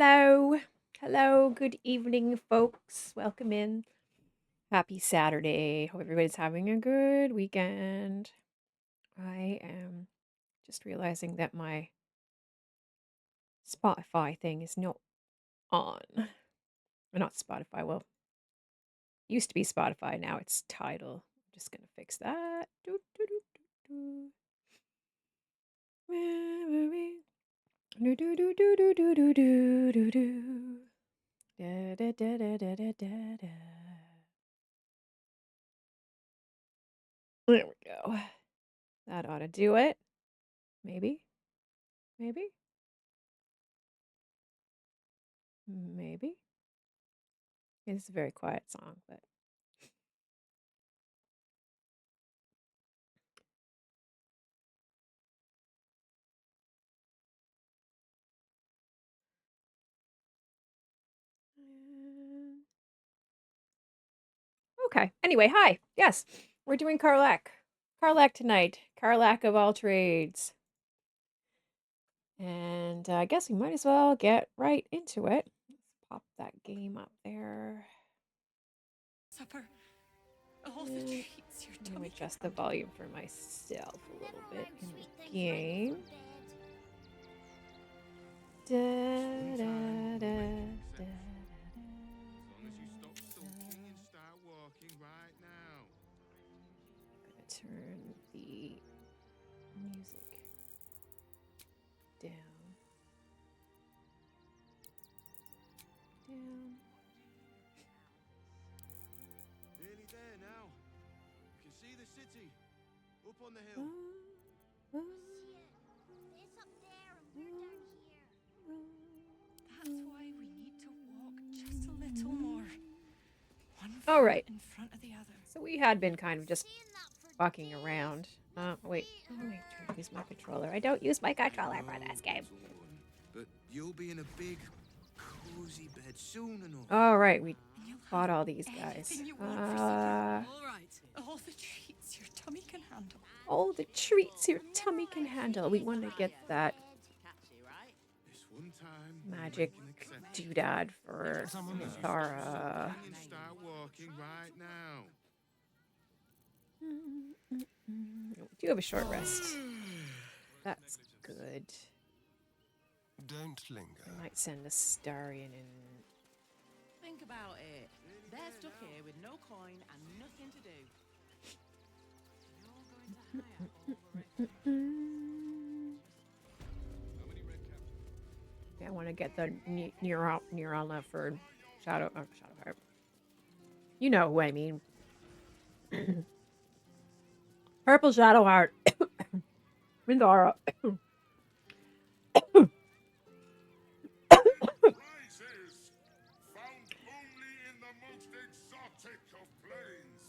Hello. Hello. Good evening, folks. Welcome in. Happy Saturday. Hope everybody's having a good weekend. I am just realizing that my Spotify thing is not on. Or not Spotify. Well, used to be Spotify. Now it's Tidal. I'm just going to fix that. Doo, doo, doo, doo, doo. Where were we? Do, do, do, do, do, do, do, do, do, do. Da, da, da, da, da, da, da, da. There we go. That ought to do it. Maybe. Maybe. Maybe. It's a very quiet song, but. Okay. Anyway, hi. Yes, we're doing Karlach. Karlach tonight. Karlach of all trades. And I guess we might as well get right into it. Let's pop that game up there. Supper. All the treats your I'm tummy going to adjust the can handle. volume for myself a little bit in the game. Da, da, da, da, turn the music down. Nearly there now. You can see the city up on the hill. It's up there and we're down here. That's why we need to walk just a little more. One All foot right. in front of the other. So we had been kind of just walking around. Wait. Oh, wait. Trying to use my controller. I don't use my controller for this game. But you'll be in a big, cozy bed soon enough. All right. We You'll fought have all these guys. anything you want for supper. All right. All the treats your tummy can handle. All the treats your tummy can handle. We want to get that This one time, magic doodad for Mithara. and start walking right now. We do have a short rest. That's good. Don't linger. I might send a Starion in. Think about it. They're stuck here with no coin and nothing to do. You're going to hire Yeah, I want to get the Neuralna for Shadowheart. You know who I mean. Purple Shadowheart. Mithara. Prizes found only in the most exotic of plains.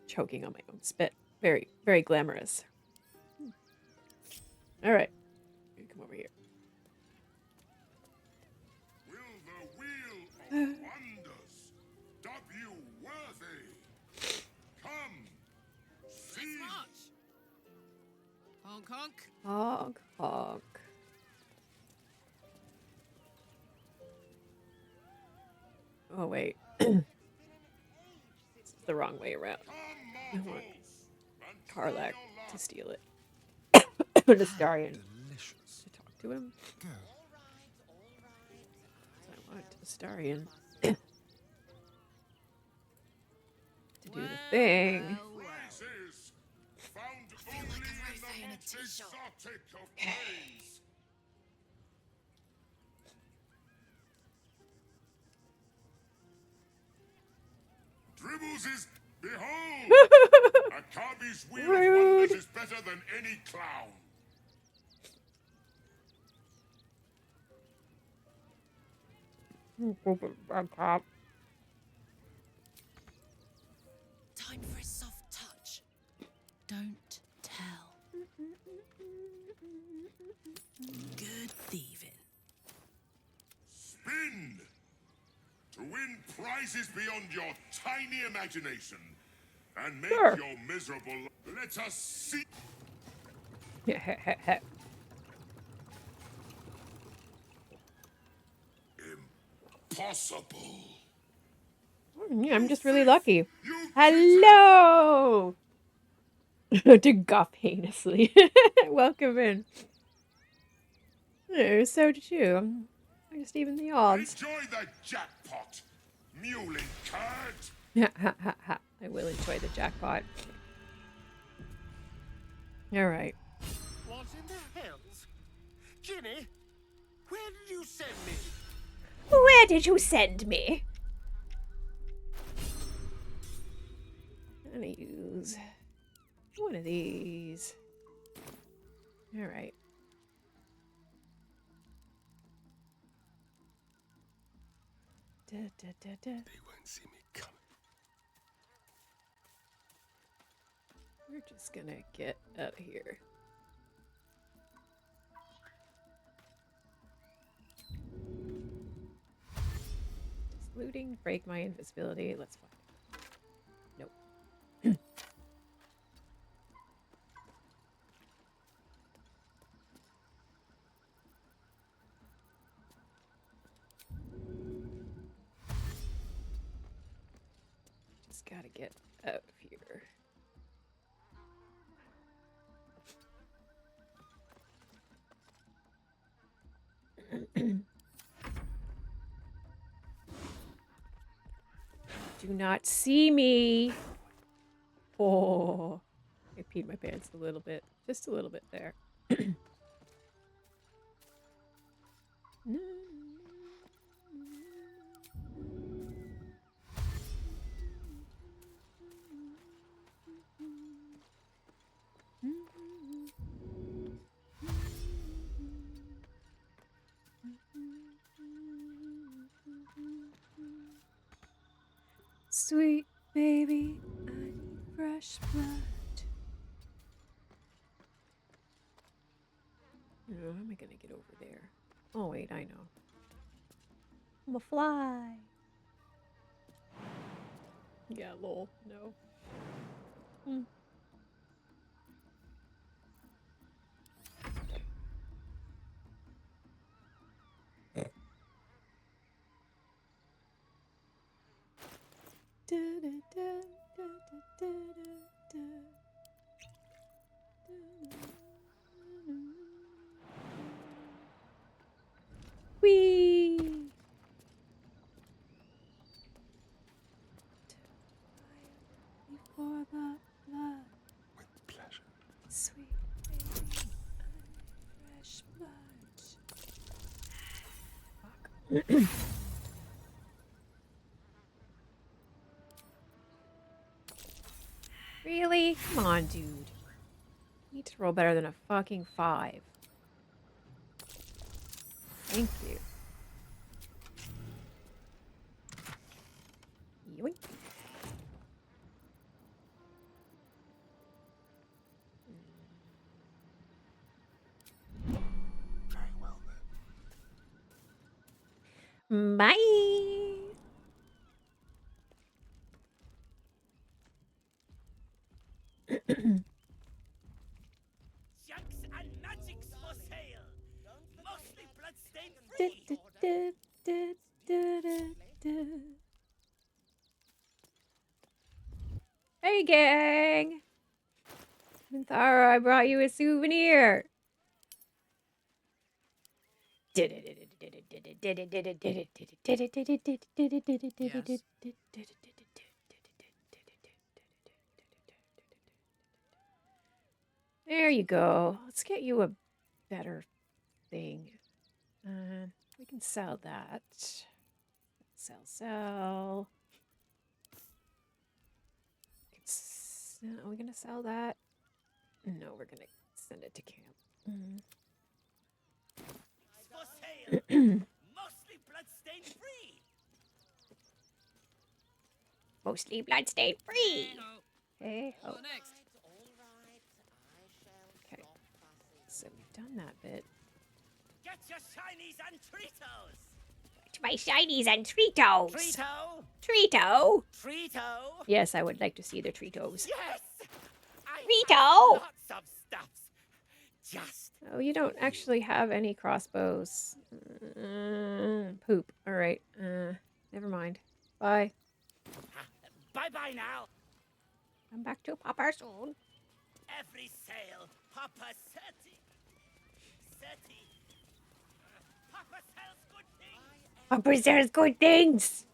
Choking on my own spit. Very, very glamorous. All right. Come over here. Will the wheel of wonders dub you worthy? Come, see. honk honk. Honk, honk. Oh, wait. This is the wrong way around. I want Karlach to steal it. To Starion. Delicious. To talk to him. Go. I want Starion to do the thing. Prizes found only in the most exotic of plains. Dribbles is behold. Akabi's wheel Rude. of wonders is better than any clown. Time for a soft touch. Don't tell. Good thieving. Spin to win prizes beyond your tiny imagination and make Sure. your miserable. Let us see. impossible. Yeah, I'm just really lucky. You Hello! To guff heinously. Welcome in. Oh, so did you. I just even the odds. enjoy the jackpot, muley curt. Ha ha ha ha. I will enjoy the jackpot. Alright. What in the hells? Ginny, where did you send me? Where did you send me? I'm gonna use one of these. Alright. Da, da, da, da. They won't see me coming. We're just gonna get out of here. Just looting, break my invisibility. Let's find it. Nope. Just gotta get out of here. Do not see me. Oh, I peed my pants a little bit. Just a little bit there. No. Sweet baby, I need fresh blood. Oh, how am I gonna get over there? Oh wait, I know. I'm a fly. Yeah, lol. No. Da, da, da, da, da, da, da, Whee! Before the blood, With pleasure. sweet baby, fresh blood. Fuck. Really? Come on, dude. You need to roll better than a fucking 5. Thank you. Yoink. Very well then. Bye. Junks and magics for sale. Mostly bloodstained Da, free. da, da, da, da, da, da. Hey, gang. Minthara, I brought you a souvenir. There you go. Let's get you a better thing. We can sell that. Sell. Are we gonna sell that? No, we're gonna send it to camp. For sale. Mostly bloodstained free. Mostly bloodstain free. Hey, oh. Okay, so we've done that bit. Get your shinies and treatos. My shinies and Treetos. Treato. Treeto. Treato. Yes, I would like to see the Treetos. Yes. I Treato. have lots of stuffs. Just Oh, you don't actually have any crossbows. Poop. All right. Never mind. Bye. Bye-bye now. I'm back to Papa soon. Every sail, Papa Seti. Seti. Papa sells good things. Papa says good things.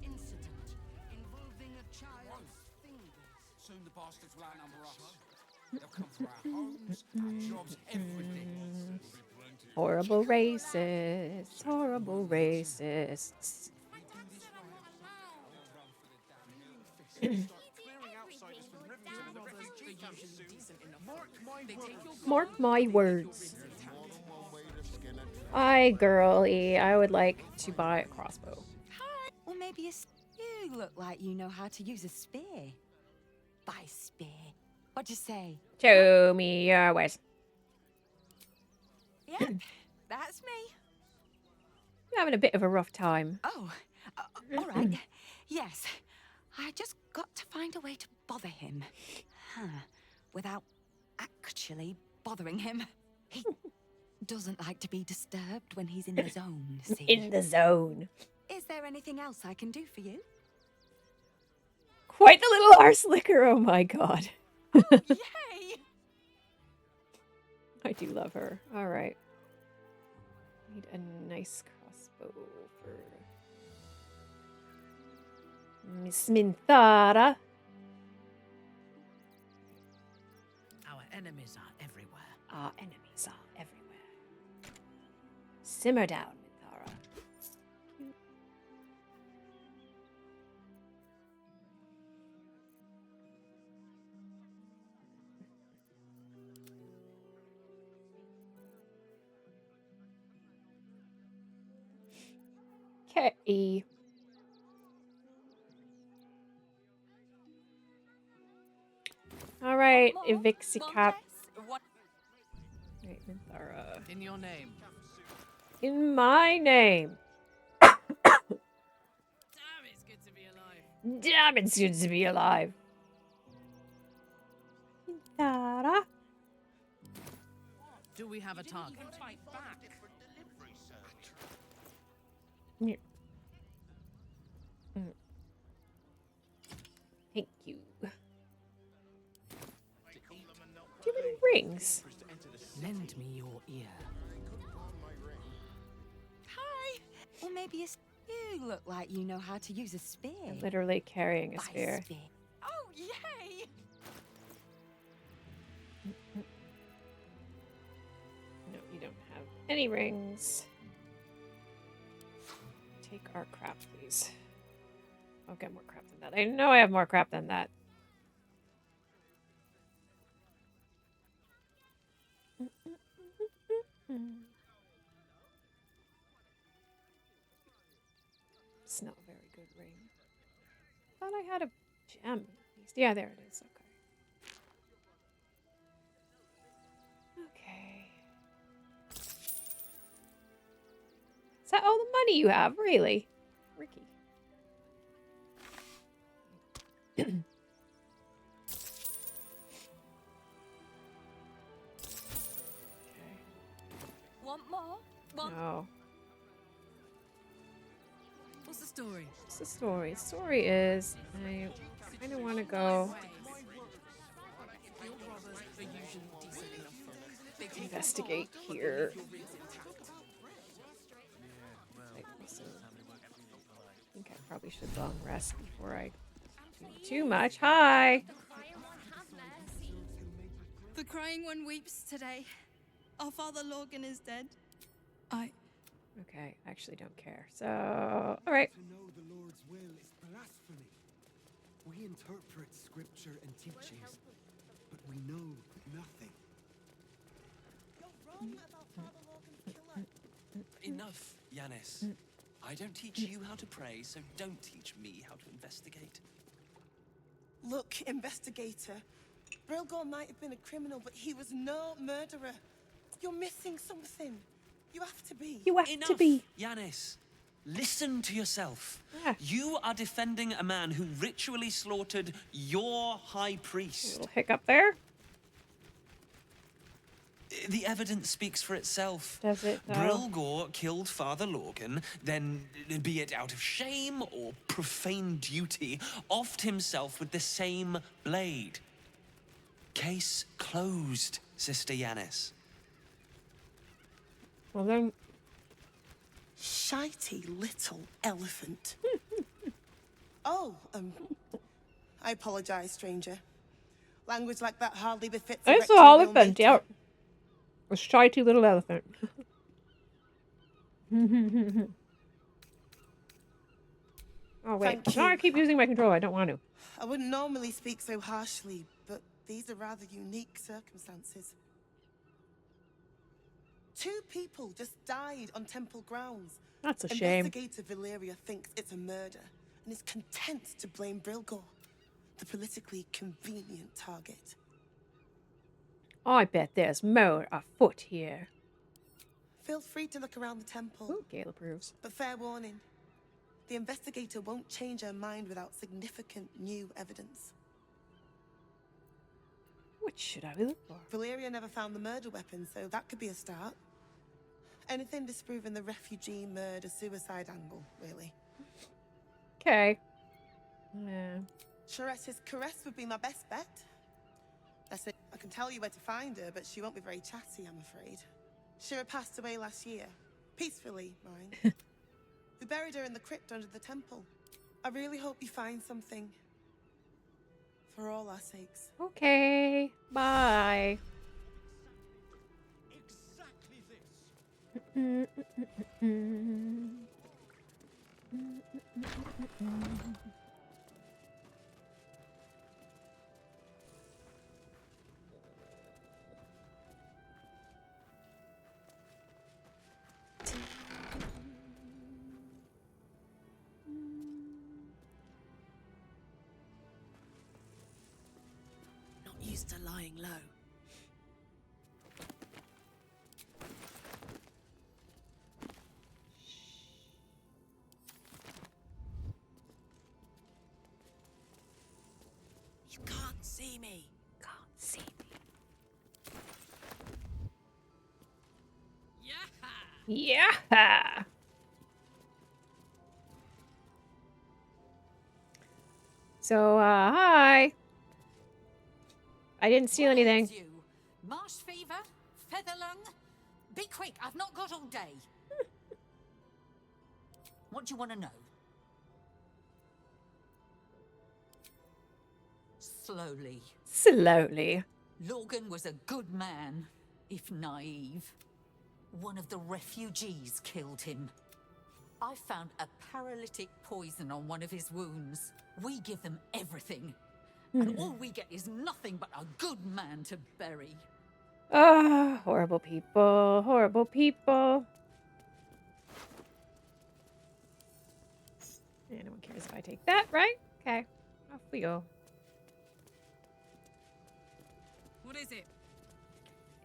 Incident involving a child's fingers. Soon the bastards will outnumber us. They'll come for our homes, our jobs, everything. Horrible racists. Horrible racists. Mark my words. Hi, girlie. I would like to buy a crossbow. Hi. Or maybe you look like you know how to use a spear. Buy spear. What'd you say? Show me your ways. Yep, that's me. You're having a bit of a rough time. Oh, all right. Yes, I just got to find a way to bother him. Without actually bothering him. He doesn't like to be disturbed when he's in the zone, see? In the zone. Is there anything else I can do for you? Quite the little arse licker, oh my god. Yay! I do love her. Alright. Need a nice crossbow for Miss Minthara. Our enemies are everywhere. Our enemies are everywhere. Simmer down, Minthara. Okay. All right, Evixie Cap. Right, Minthara. In your name. In my name. Damn, it's good to be alive. Damn, it's good to be alive. Minthara. Do we have a target? Here. Thank you. Do you have any rings? Lend me your ear. Hi. Or maybe you look like you know how to use a spear. I'm literally carrying a Buy spear. spear. Oh, yay! No, you don't have any rings. Take our crap, please. I'll get more crap than that. I know I have more crap than that. It's not a very good ring. Thought I had a gem. At least. Yeah, there it is. Okay. Okay. Is that all the money you have, really? Ricky. Want more? Want No. What's the story? What's the story? The story is I kind of want to go Your brothers are usually decent enough folk. investigate here. Like, listen, I think I probably should long rest before I do too much. Hi. The crying one weeps today. Our father Lorgan is dead. Okay, I actually don't care. So, all right. To know the Lord's will is blasphemy. We interpret scripture and teachings, but we know nothing. You're wrong about Father Lorgan's killer. Enough, Yanis. I don't teach you how to pray, so don't teach me how to investigate. Look, investigator. Brilgor might have been a criminal, but he was no murderer. You're missing something. You have to be. You have Enough, to be. Yanis. Listen to yourself. Yeah. You are defending a man who ritually slaughtered your high priest. Little hiccup there. The evidence speaks for itself. Does it, though? Brilgor killed Father Lorgan, then, be it out of shame or profane duty, offed himself with the same blade. Case closed, Sister Yanis. Well then, Shitey little elephant. Oh, I apologize, stranger. Language like that hardly befits a it's an rector elephant. Wilmington. Yeah, a shitey little elephant. Oh wait, Thank no, I you. keep using my controller. I don't want to. I wouldn't normally speak so harshly, but these are rather unique circumstances. 2 people just died on temple grounds. That's a shame. Investigator Valeria thinks it's a murder and is content to blame Brilgor, the politically convenient target. I bet there's more afoot here. Feel free to look around the temple. Ooh, Gale approves. But fair warning, the investigator won't change her mind without significant new evidence. What should I look for? Valeria never found the murder weapon, so that could be a start. Anything disproving the refugee murder-suicide angle, really. Okay. Yeah. Chares's caress would be my best bet. That's it. I can tell you where to find her, but she won't be very chatty, I'm afraid. Shira passed away last year. Peacefully, mind. We buried her in the crypt under the temple. I really hope you find something. For all our sakes. Okay. Bye. Exactly this. Not used to lying low. You can't see me. Can't see me. Yeah. So, hi. I didn't steal anything. You? Marsh fever? Feather lung? Be quick, I've not got all day. What do you want to know? Slowly. Slowly. Lorgan was a good man, if naive. One of the refugees killed him. I found a paralytic poison on one of his wounds. We give them everything. And all we get is nothing but a good man to bury. Ah, horrible people. Horrible people. Yeah, no one cares if I take that, right? Okay. Off we go. What is it?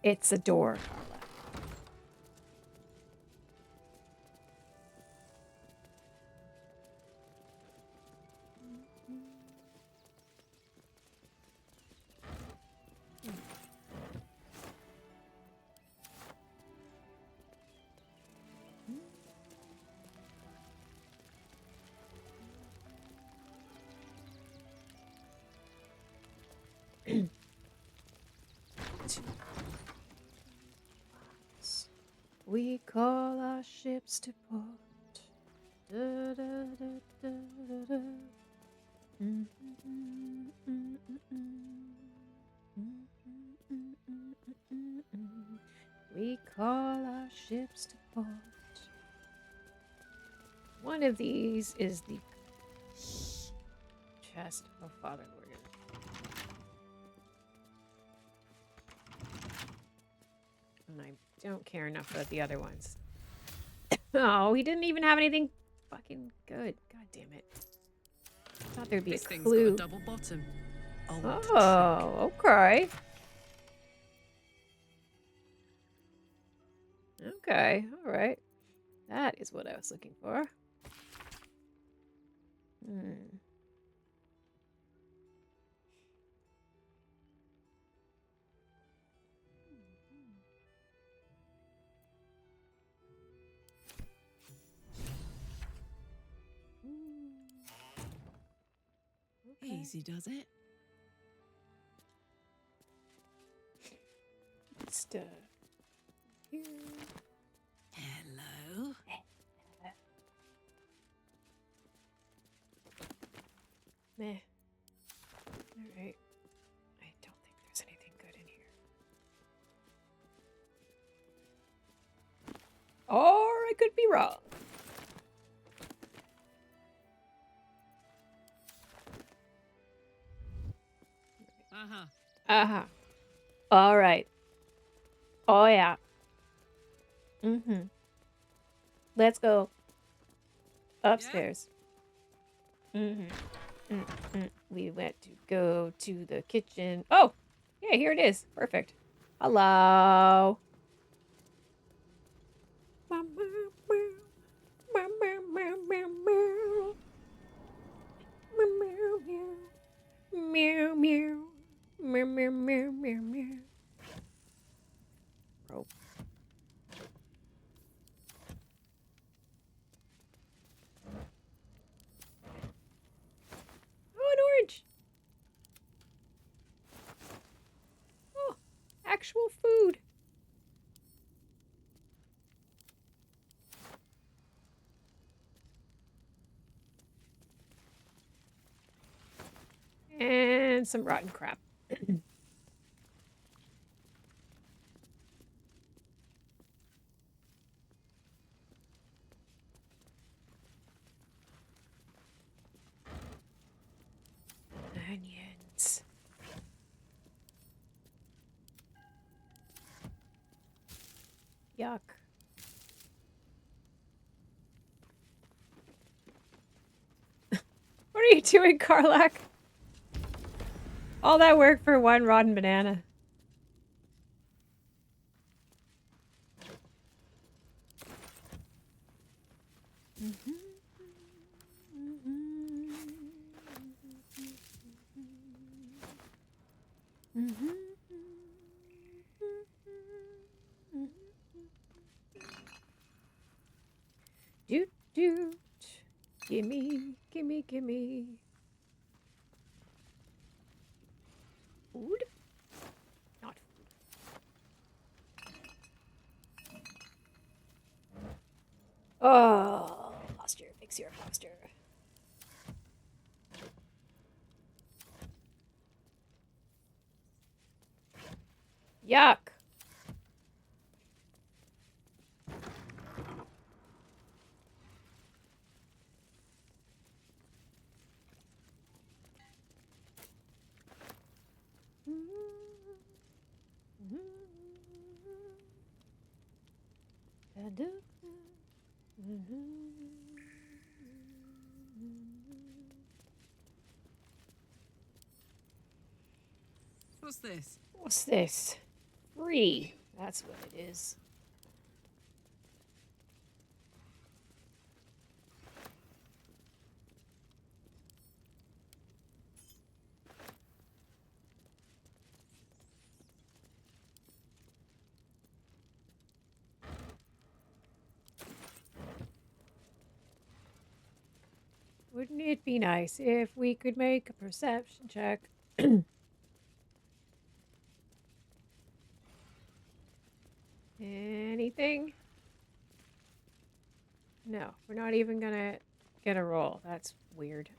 It's a door, Karlach. We call our ships to port. Da, da, da, da, da, da. We call our ships to port. One of these is the chest of Father Lorgan. And I don't care enough about the other ones. Oh, he didn't even have anything fucking good. God damn it. I thought there'd be This a thing's clue. got a double bottom. Oh, okay. Okay, all right. That is what I was looking for. easy, does it? Stuff here. Hello. Meh. Alright. I don't think there's anything good in here. Or I could be wrong. Uh-huh. Uh-huh. Alright. Oh, yeah. Mm-hmm. Let's go upstairs. Mm-hmm. We went to go to the kitchen. Oh! Yeah, here it is. Perfect. Hello. Meow, meow. Meow, meow, meow, meow, meow. Rope. Oh, an orange. Oh, actual food. And some rotten crap. Onions. Yuck. What are you doing, Karlach? All that work for one rotten banana. Doot doot. Gimme, gimme, gimme. Food? Not food. Oh, posture. Fix your posture. Yuck. What's this? What's this? Free. That's what it is. Wouldn't it be nice if we could make a perception check? Anything? No, we're not even gonna get a roll. That's weird.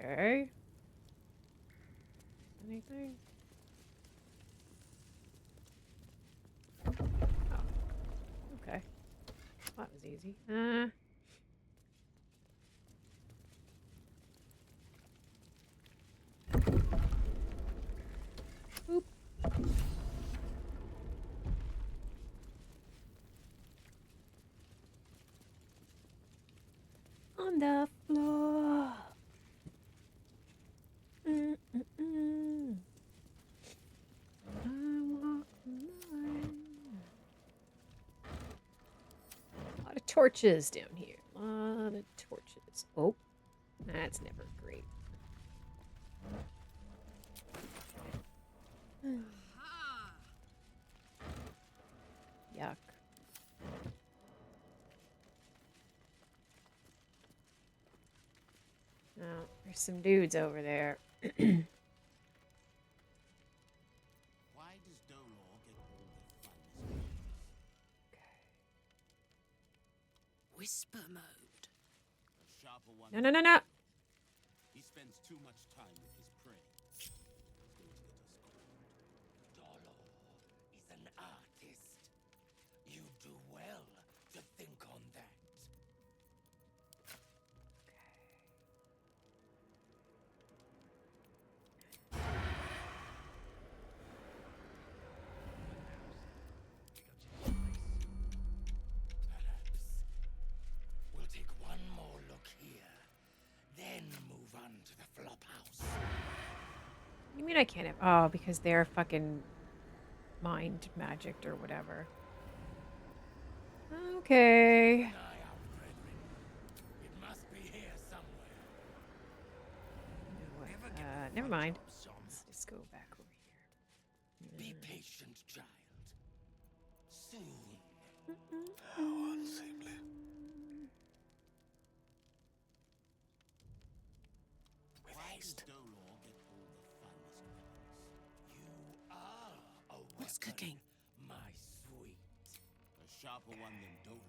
Okay. Anything? Oh. Okay. That was easy. Oop. On the floor. A lot of torches down here. A lot of torches. Oh. That's never great. Yuck. Oh, there's some dudes over there. Why does Dolor get all the finest? Whisper mode. A sharper one. No, no, no, no. He spends too much time with his prey. He's going to get us caught. Dolor is an artist. You do well to think on that. Perhaps we'll take one more look here, then move on to the flop house. You mean I can't have... Oh, because they're fucking mind magicked or whatever. Okay. Eye out, brethren. It must be here somewhere. You know what? Never mind. Let's just go back over Be patient, child. Soon. How unseemly. With haste. Why does Dolor get all the finest weapons? You are a What's weapon, cooking? my sweet. A sharper one than Dolor.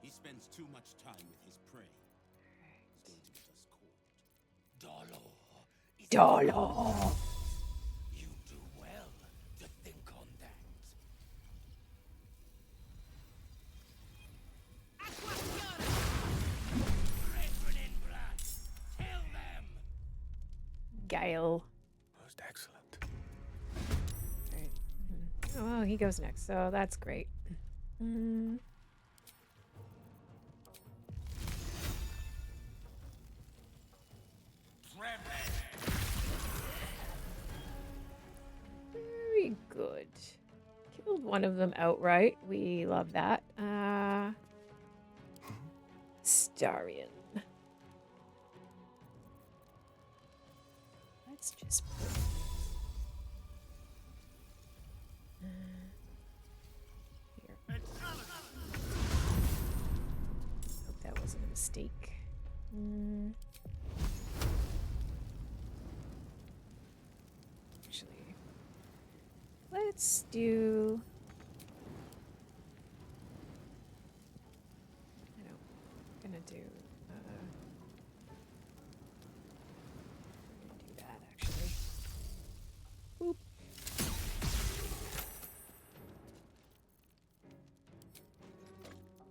He spends too much time with his prey. He's going to get us caught. Dolor is Dolor! You do well to think on that. Brethren in blood, tell them. Guile. Most excellent. Right. Oh, well, he goes next, so that's great. Very good. Killed one of them outright. We love that. Starion. Let's just put here. Hope that wasn't a mistake. Actually, let's do... I'm gonna do that actually. Boop.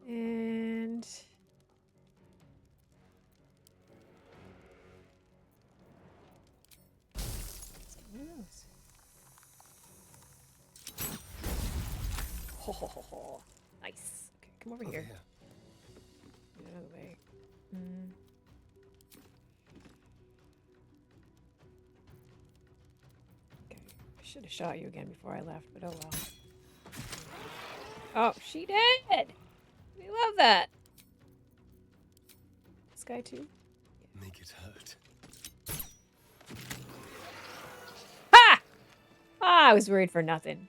And let's get one of those. Ho ho ho ho. Nice. Okay, come over here. Get out of the way. Okay, I should have shot you again before I left, but oh well. Oh, she did! We love that. This guy too? Make it hurt. Ha! Ah, I was worried for nothing.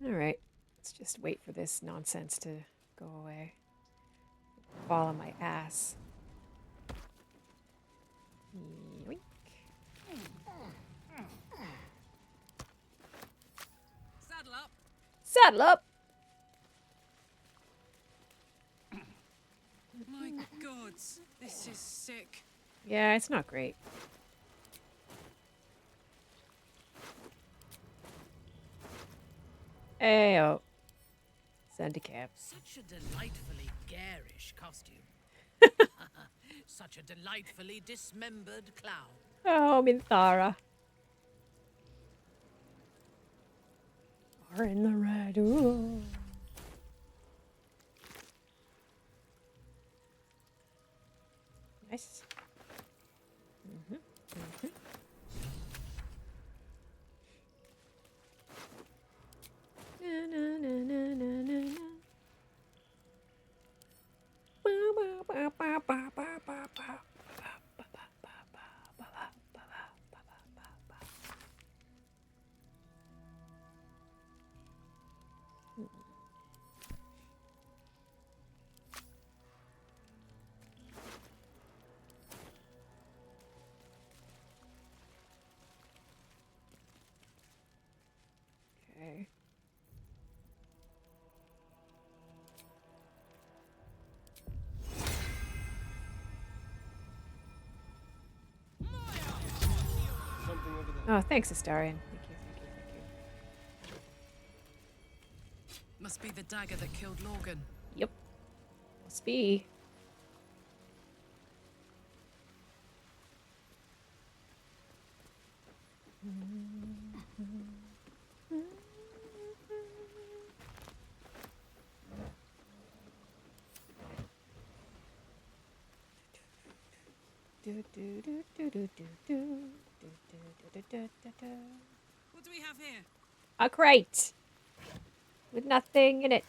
Alright. Let's just wait for this nonsense to go away. Fall on my ass. Yoink. Saddle up. Saddle up! My gods, this is sick. Yeah, it's not great. Ayo. Send a cab. Such a delightfully garish costume. Such a delightfully dismembered clown. Oh, Minthara. Are in the red. Ooh. Nice. Na, na, na, na, na, na, na. Oh, thanks, Astarion. Thank you, thank you, thank you. Must be the dagger that killed Lorgan. Yep. Must be. What do we have here? A crate with nothing in it.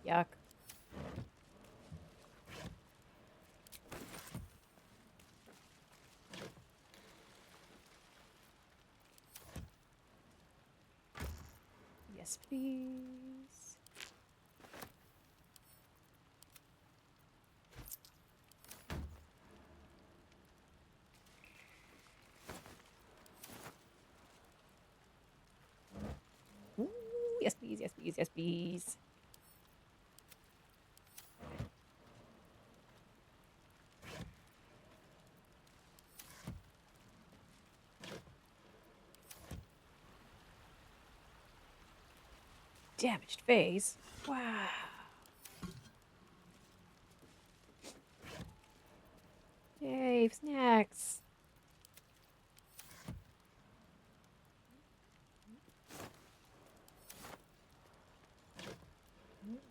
Yuck. Yes, please. Ooh, yes, please, yes, please, yes, please. Damaged phase. Wow. Yay, snacks.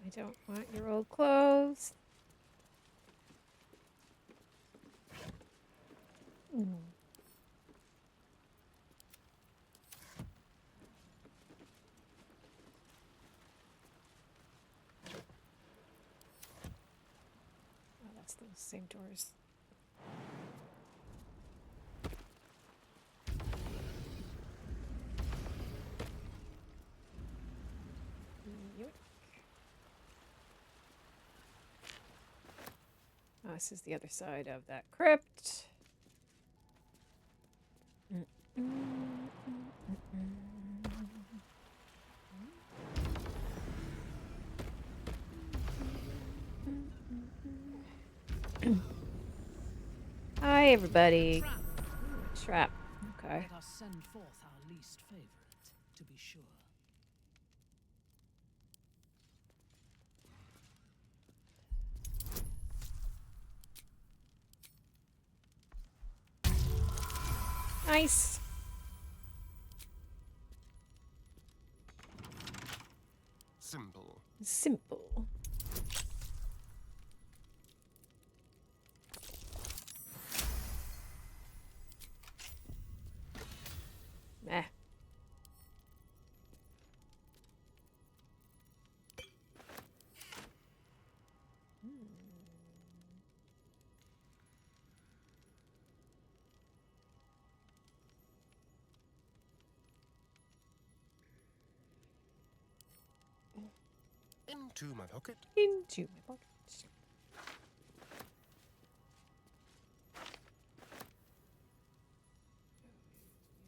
I don't want your old clothes. Oh, that's those same doors. Yoink. Oh, this is the other side of that crypt. Hi, everybody. Trap. Okay. Let us send forth our least favorite, to be sure. Nice. Simple. Simple. Meh. Into my pocket. Into my pocket.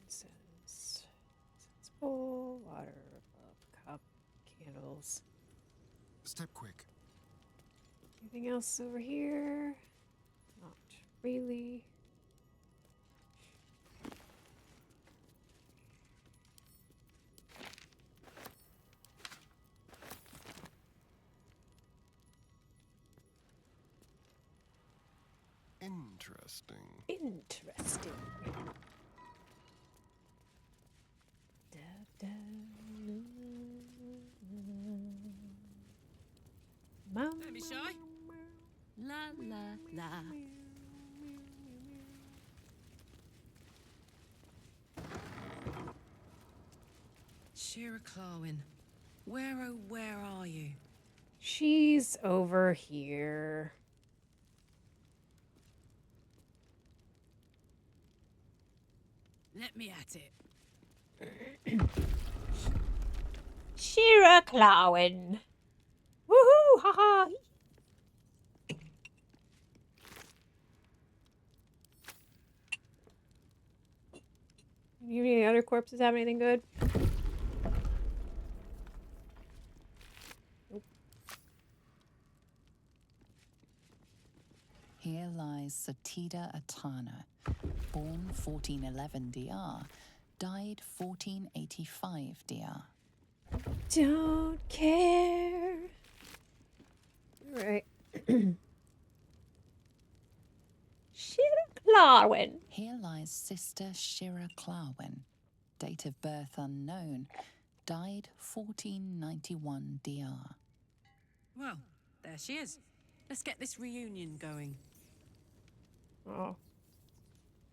Incense. Incense bowl, water, cup, candles. Step quick. Anything else over here? Not really. Interesting. Interesting. Don't be shy. La la la. Shira Clarwin, where oh where are you? She's over here. Let me at it. Shira Clawin. Woohoo! Haha! Any other corpses have anything good? Nope. Here lies Satida Atana, born 1411 DR, died 1485 DR. Don't care. All right. Shira Clawin. Here lies Sister Shira Clawin, date of birth unknown, died 1491 DR. Well, there she is. Let's get this reunion going. Oh.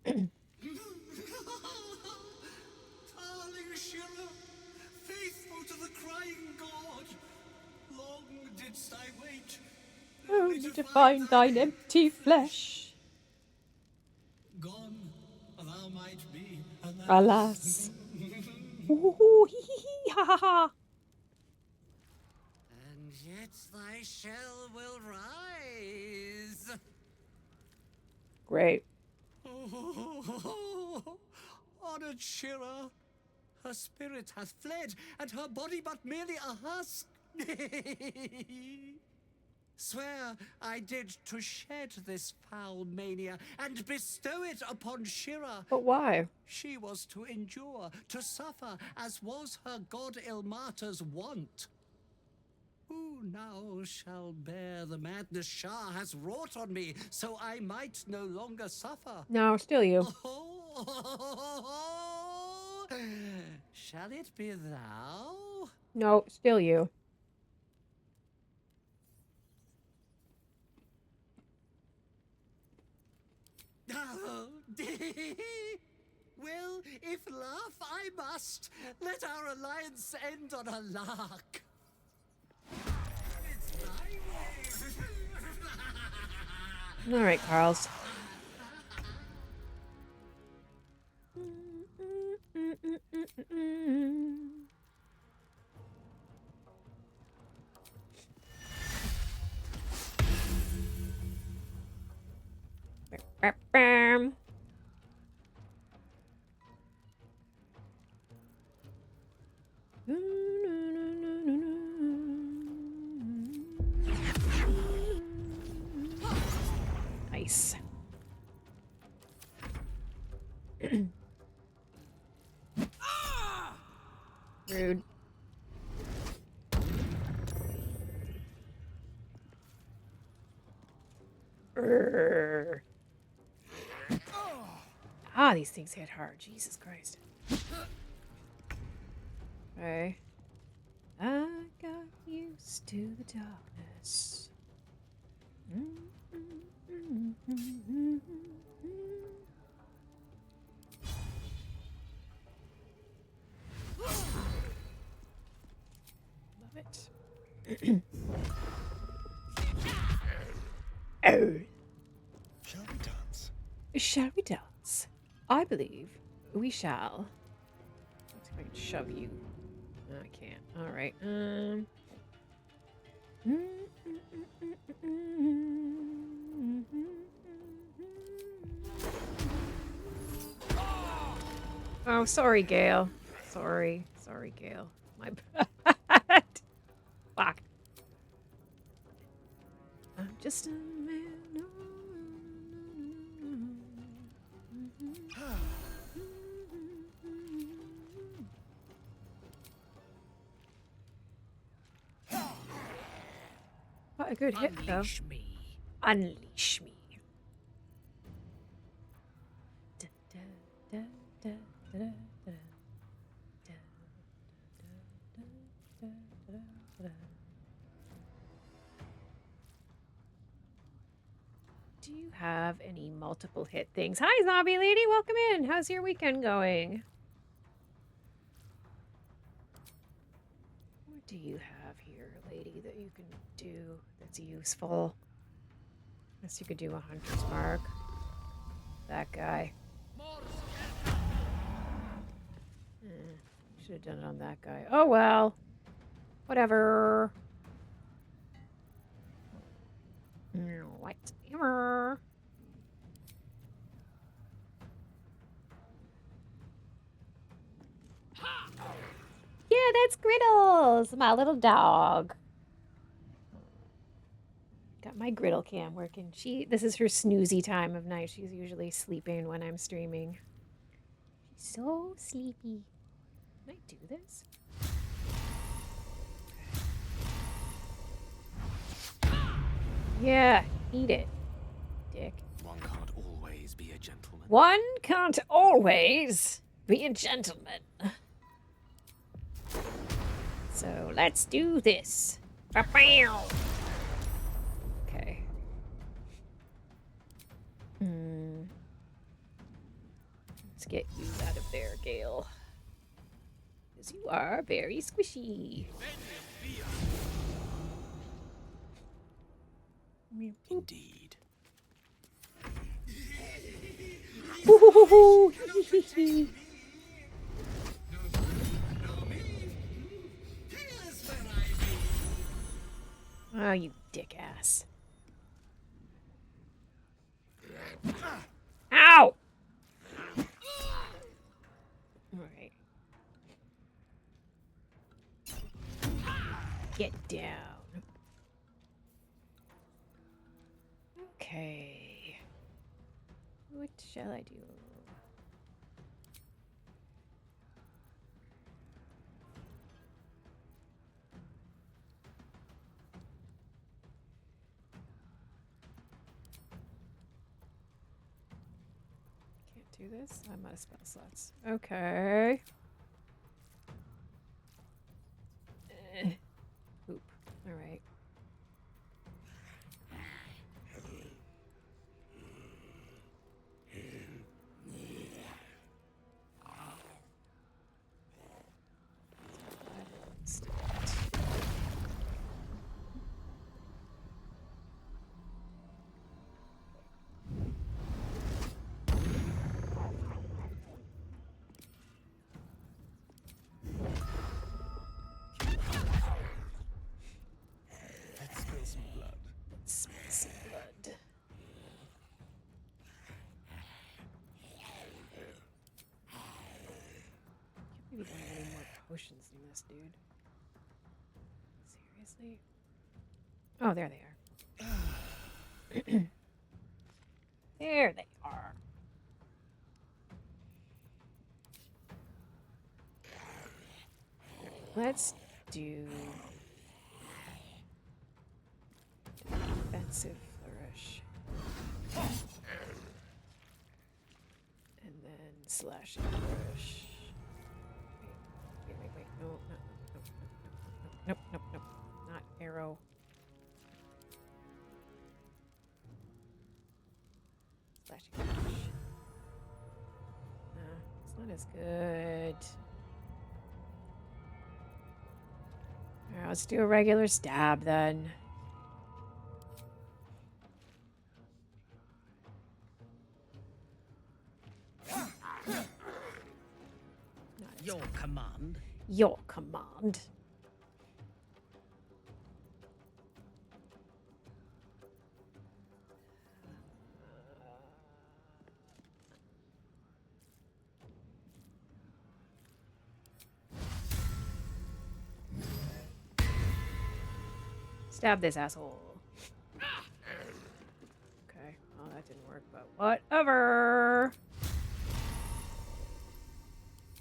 Darling Shira, faithful to the crying god, long didst I wait, Only to find thine empty flesh. Gone, thou might be, Alas. Ooh, hee hee hee, ha ha ha. And yet thy shell will rise. Great. Honored Shira, her spirit hath fled, and her body but merely a husk. Swear I did to shed this foul mania and bestow it upon Shira. But why? She was to endure, to suffer, as was her god Ilmata's wont. Who now shall bear the madness Shah has wrought on me, so I might no longer suffer? No, still you. Shall it be thou? No, still you. Well, if laugh I must, let our alliance end on a lark. It's my way. All right, Carls. Nice. Rude. Ah, these things hit hard. Jesus Christ. Okay. I got used to the darkness. Love it. Oh. Shall we dance? Shall we dance? I believe we shall. Let's see if I can shove you. No, I can't. All right. Oh, sorry, Gale. Sorry, Gale. My bad. Fuck. I'm just a man. What a good hit, though. Unleash me. Unleash me. Do you have any multiple hit things? Hi, zombie lady. Welcome in. How's your weekend going? What do you have here, lady, that you can do that's useful? Guess you could do a hunter's mark. That guy. Should have done it on that guy. Oh well. Whatever. Whatever. Yeah, that's Griddles, my little dog. Got my griddle cam working. This is her snoozy time of night. She's usually sleeping when I'm streaming. She's so sleepy. Can I do this? Yeah, eat it, dick. One can't always be a gentleman. One can't always be a gentleman. So let's do this. Okay. Let's get you out of there, Gale. Because you are very squishy. Indeed. Oh, you dick ass. Ow! Alright. Get down. Okay. What shall I do? Can't do this? I'm out of spell slots. Okay. Oop. Alright. Let's spill some blood. Spill some blood. Maybe don't have any more potions than this, dude. Seriously? Oh, there they are. There they are. Let's do defensive flourish. And then slashing flourish. Wait. No. Nope. Not arrow. Slashing flourish. It's not as good. Alright, let's do a regular stab then. Your command. Your command. Stab this asshole. Okay, well that didn't work, but whatever.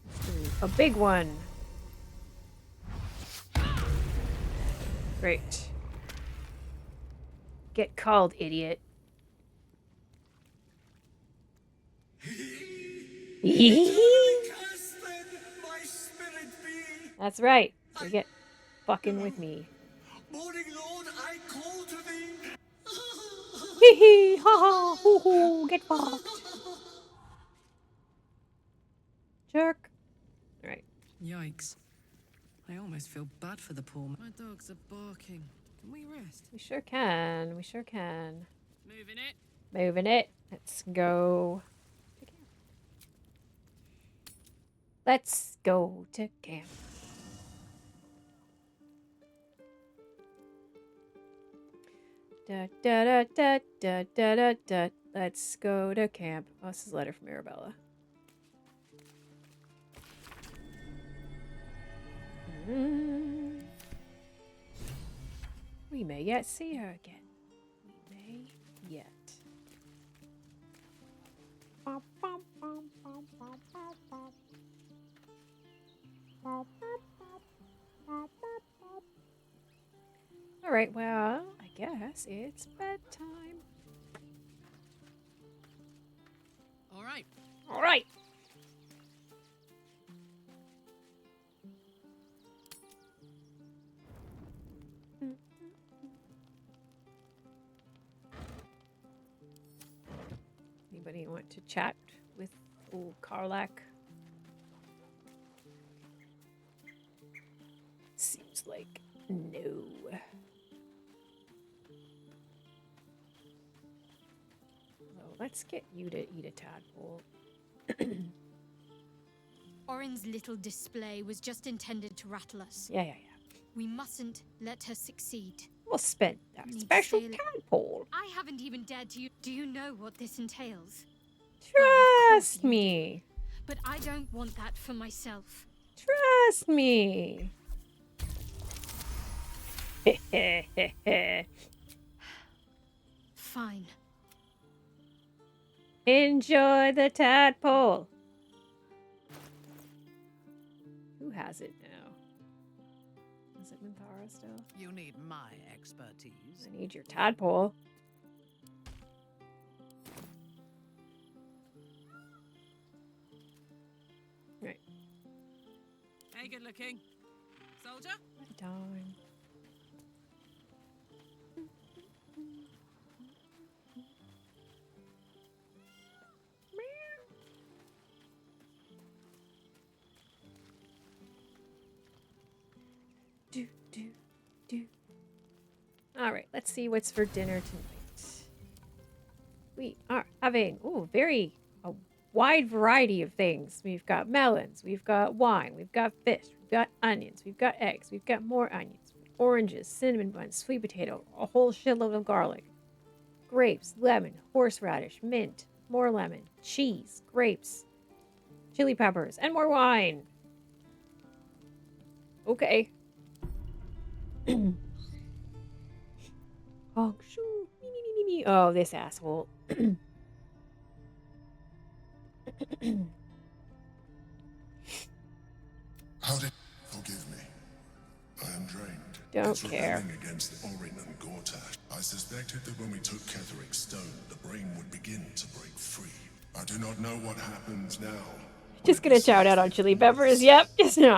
Let's do a big one. Great. Get called, idiot. That's right. You get fucking with me. Morning, Lord, I call to thee. Hee hee, ha ha, hoo hoo, get fucked. Jerk. Alright. Yikes. I almost feel bad for the poor man. My dogs are barking. Can we rest? We sure can. Moving it. Moving it. Let's go. Let's go to camp. Da da da da da da da da. Let's go to camp. Oh, this is a letter from Arabella. We may yet see her again. We may yet. All right, well, I guess it's bedtime. All right. All right. Anybody want to chat with old Karlach? Seems like no. Well, let's get you to eat a tadpole. Orin's little display was just intended to rattle us. Yeah. We mustn't let her succeed. We'll spend that special tadpole. I haven't even dared to. Do you know what this entails? Trust me. But I don't want that for myself. Trust me. Fine. Enjoy the tadpole. Who has it now? Is it Minthara still? You need my expertise. I need your tadpole. Right. Hey, good looking. Soldier? Darn. All right, let's see what's for dinner tonight. We are having a wide variety of things. We've got melons, we've got wine, we've got fish, we've got onions, we've got eggs, we've got more onions, oranges, cinnamon buns, sweet potato, a whole shitload of garlic, grapes, lemon, horseradish, mint, more lemon, cheese, grapes, chili peppers, and more wine. Okay. Oh, shoo. Me. Oh, this asshole. How did... Forgive me. I am drained. Don't it's care. rebelling against Orin and Gortash. I suspected that when we took Ketheric's stone, the brain would begin to break free. I do not know what happens now. Just gonna shout out on chili peppers. Yep. Just no.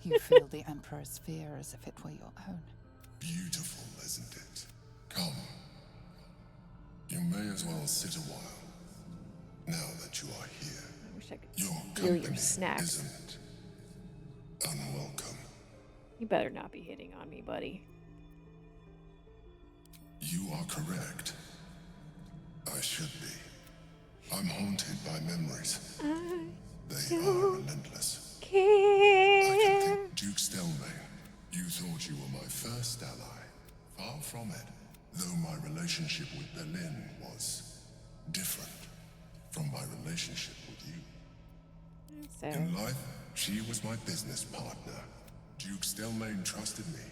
You feel the Emperor's fear as if it were your own. Beautiful, isn't it? Come. You may as well sit a while. Now that you are here. I wish I could your steal company your snacks. isn't unwelcome. You better not be hitting on me, buddy. You are correct. I should be. I'm haunted by memories. They are relentless. I can think Duke Stelmane. You thought you were my first ally. Far from it. Though my relationship with Berlin was different from my relationship with you. In life, she was my business partner. Duke Stelmane trusted me,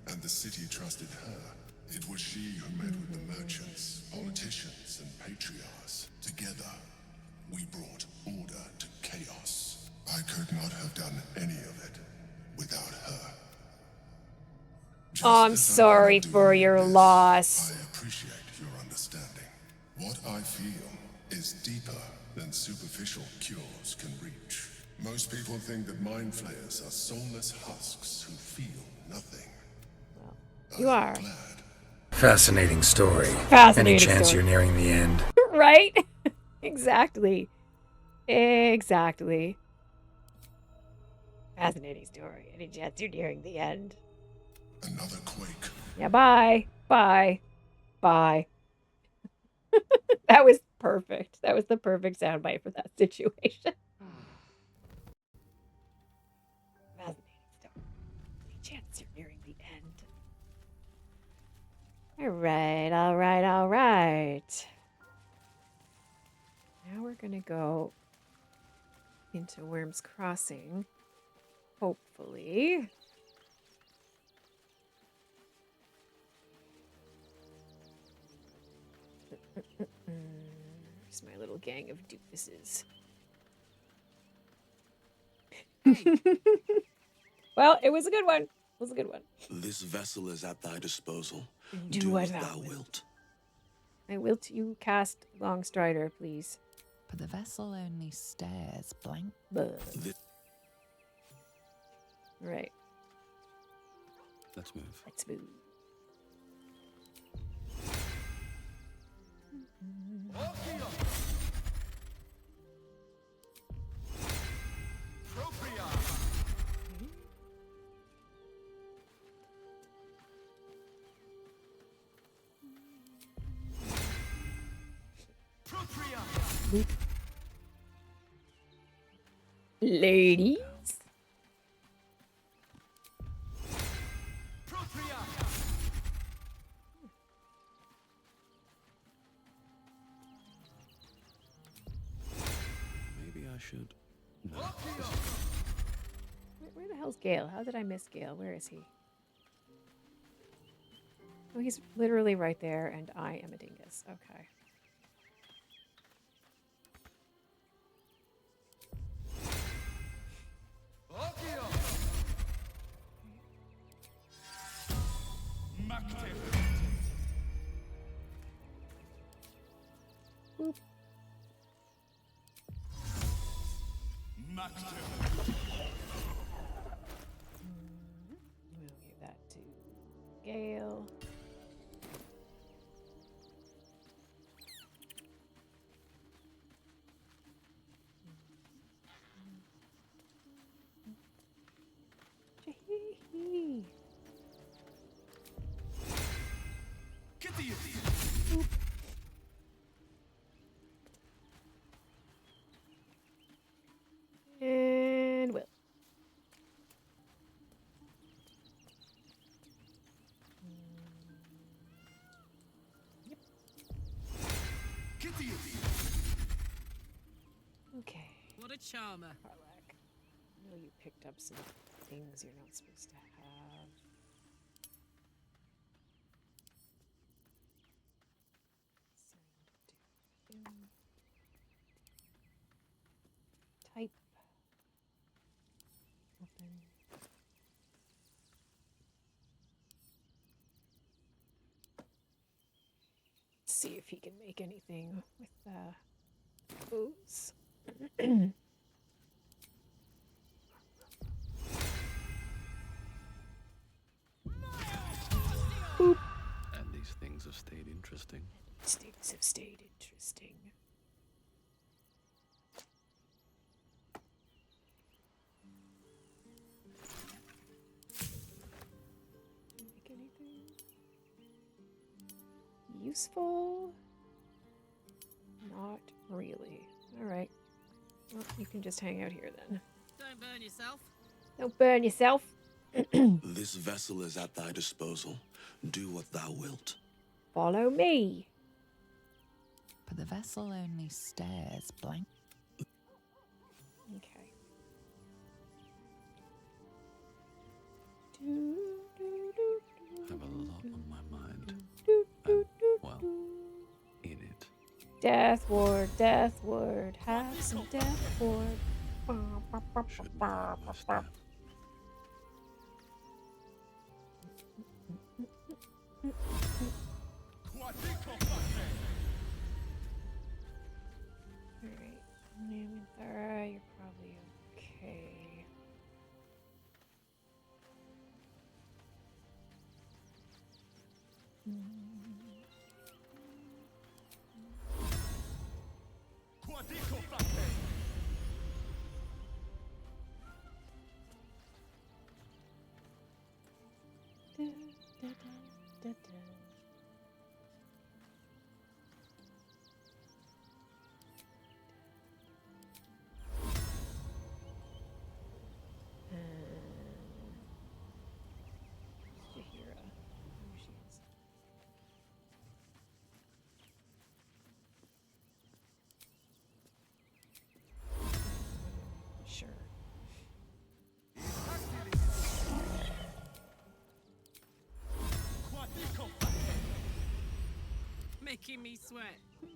and the city trusted her. It was she who met with the merchants, politicians, and patriarchs. Together, we brought order to chaos. I could not have done any of it without her. Oh, I'm sorry for your loss. I appreciate your understanding. What I feel is deeper than superficial cures can reach. Most people think that mind flayers are soulless husks who feel nothing. You are. Fascinating story. Fascinating Any chance story. you're nearing the end? Right? Exactly. Fascinating story. Any chance you're nearing the end? Another quake. Yeah, bye. Bye. That was perfect. That was the perfect soundbite for that situation. Fascinating stuff. Any chance you're nearing the end? All right, all right, all right. Now we're gonna go into Worm's Crossing, hopefully. There's my little gang of doofuses. Well, it was a good one. It was a good one. This vessel is at thy disposal. Do what thou wilt. I will to you cast Longstrider, please. But the vessel only stares blank. Right. Let's move. Let's move. Ladies. Maybe I should. No. Where the hell's Gale? How did I miss Gale? Where is he? Oh, he's literally right there, and I am a dingus. Okay. Boop. We'll give that to Gale. And Will. Yep. Okay. What a charmer. Karlach. I know you picked up some things you're not supposed to have. Send to him. Type. Open. Let's see if he can make anything with booze. Boop. And these things have stayed interesting. These things have stayed interesting. Make anything useful? Not really. All right. Well, you can just hang out here then. Don't burn yourself. Don't burn yourself. This vessel is at thy disposal. Do what thou wilt. Follow me. But the vessel only stares blank. Okay. I have a lot on my mind. Well, in it. Death ward, death ward. Have some death ward. Alright, Naminthara, you're probably okay. Making me sweat.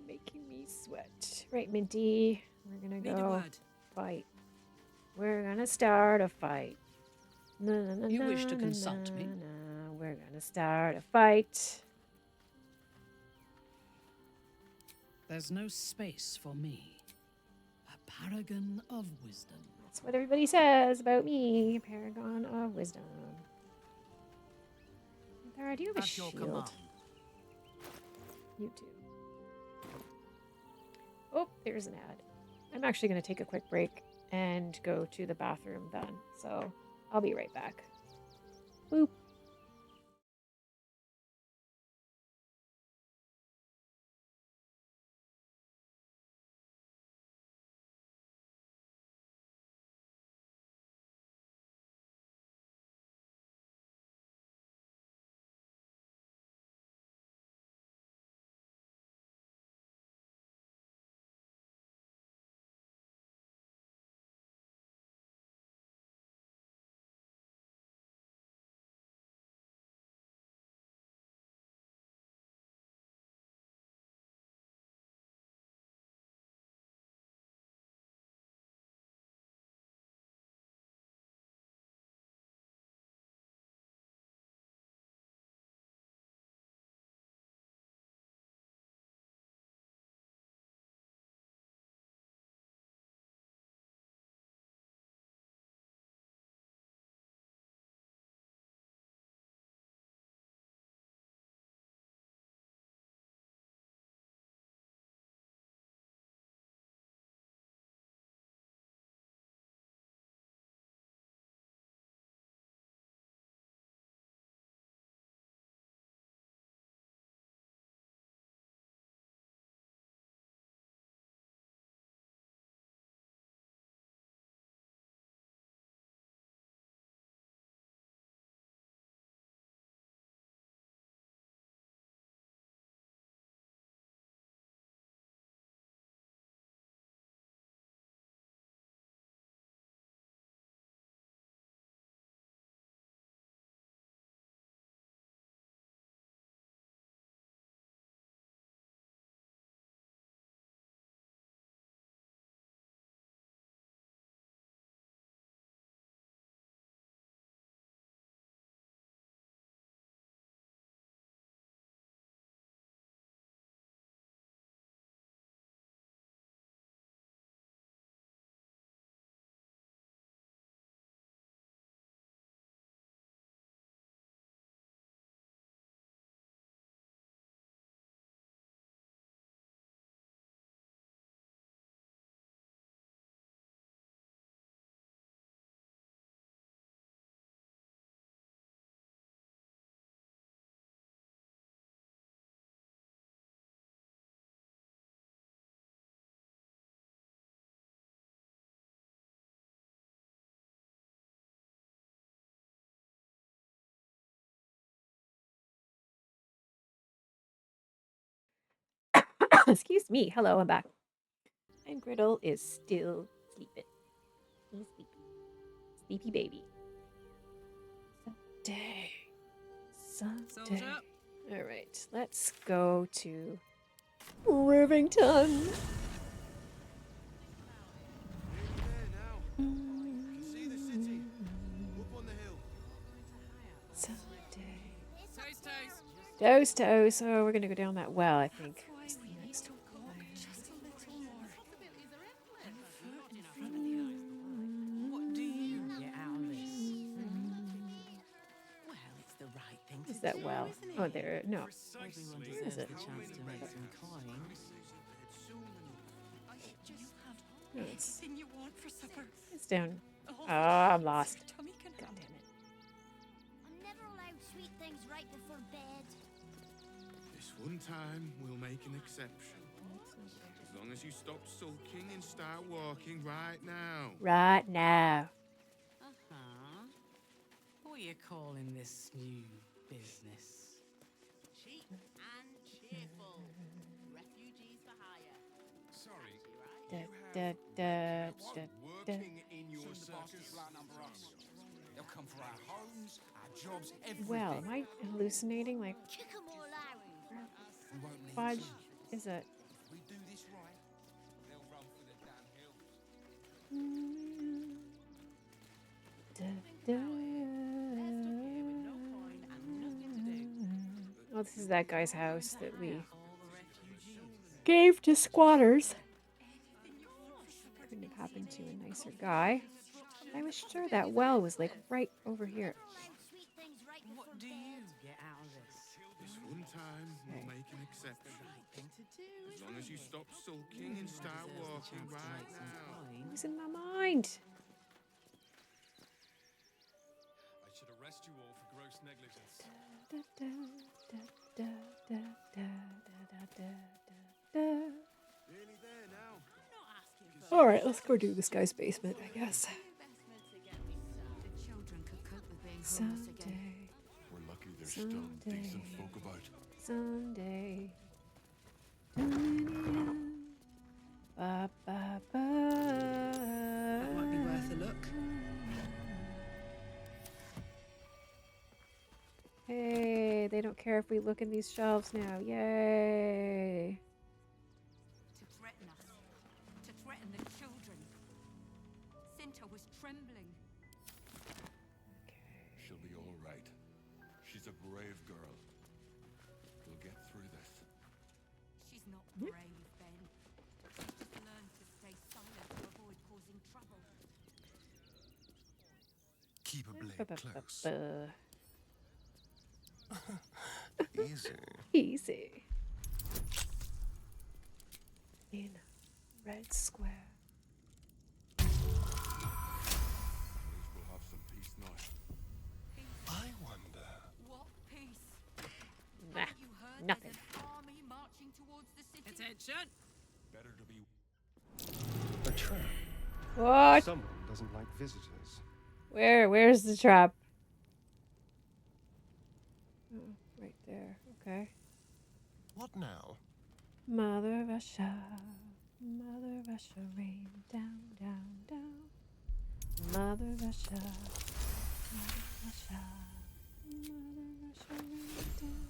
Making me sweat. Right, Minty. We're gonna Need a go word. fight. We're gonna start a fight. Na, na, na, You na, wish to na, consult me? na. We're gonna start a fight. There's no space for me. A paragon of wisdom. That's what everybody says about me. Paragon of wisdom. Thara, do you have a At your shield? command. You too. Oh, there's an ad. I'm actually going to take a quick break and go to the bathroom then. So I'll be right back. Boop. Excuse me. Hello, I'm back. And Griddle is still sleeping. He's sleepy. Sleepy baby. Someday. Someday. Alright, let's go to Rivington. Someday. Toast, toast. Oh, we're gonna go down that well, I think. What's the next one? What do you get out of this? Well, it's the right thing to Is that do, well? isn't it? Oh, there. No. Everyone Where is deserves it? the chance to make some coin. No, it's, Anything you want for supper. it's down. A whole Ah, I'm lost. your tummy can God handle. damn it. I'm never allowed sweet things right before bed. This one time, we'll make an exception. As long as you stop sulking and start walking right now. Right now. Uh-huh. What are you calling this new business? Cheap and cheerful. Refugees for hire. Sorry, Da, you da, have da, da, working in your circus outnumber us. They'll come for our homes, our jobs, everything. Well, am I hallucinating? Like, Kick 'em all out. fudge is it? If we do this right, they'll run for the damn hills. Oh, this is that guy's house that we gave to squatters. Couldn't have happened to a nicer guy. I was sure that well was like right over here. What do you get out of this? This one time, we'll make an exception. As long as you stop sulking and start walking right now. Losing my mind. I should arrest you all for gross negligence. Nearly there now. All right, let's go do this guy's basement, I guess. The children could cope with being homeless again. Someday. We're lucky there's still decent folk about. Someday. Ba, ba, ba. That might be worth a look. Hey, they don't care if we look in these shelves now. Yay. To threaten us. To threaten the children. Cinta was trembling. She'll be all right. She's a brave girl. We'll get through this. She's not brave, Ben. She's just learned to stay silent to avoid causing trouble. Keep a blade close. Easy. Easy. In a red square. At least we'll have some peace now. I wonder. What peace? Nah, Haven't you heard nothing. there's an army marching towards the city? Attention! Better to be. A trap. What? Someone doesn't like visitors. Where's the trap? Oh, right there. Okay. What now? Mother Russia, Mother Russia, rain down, down, down. Mother Russia, Mother Russia, Mother Russia, rain down.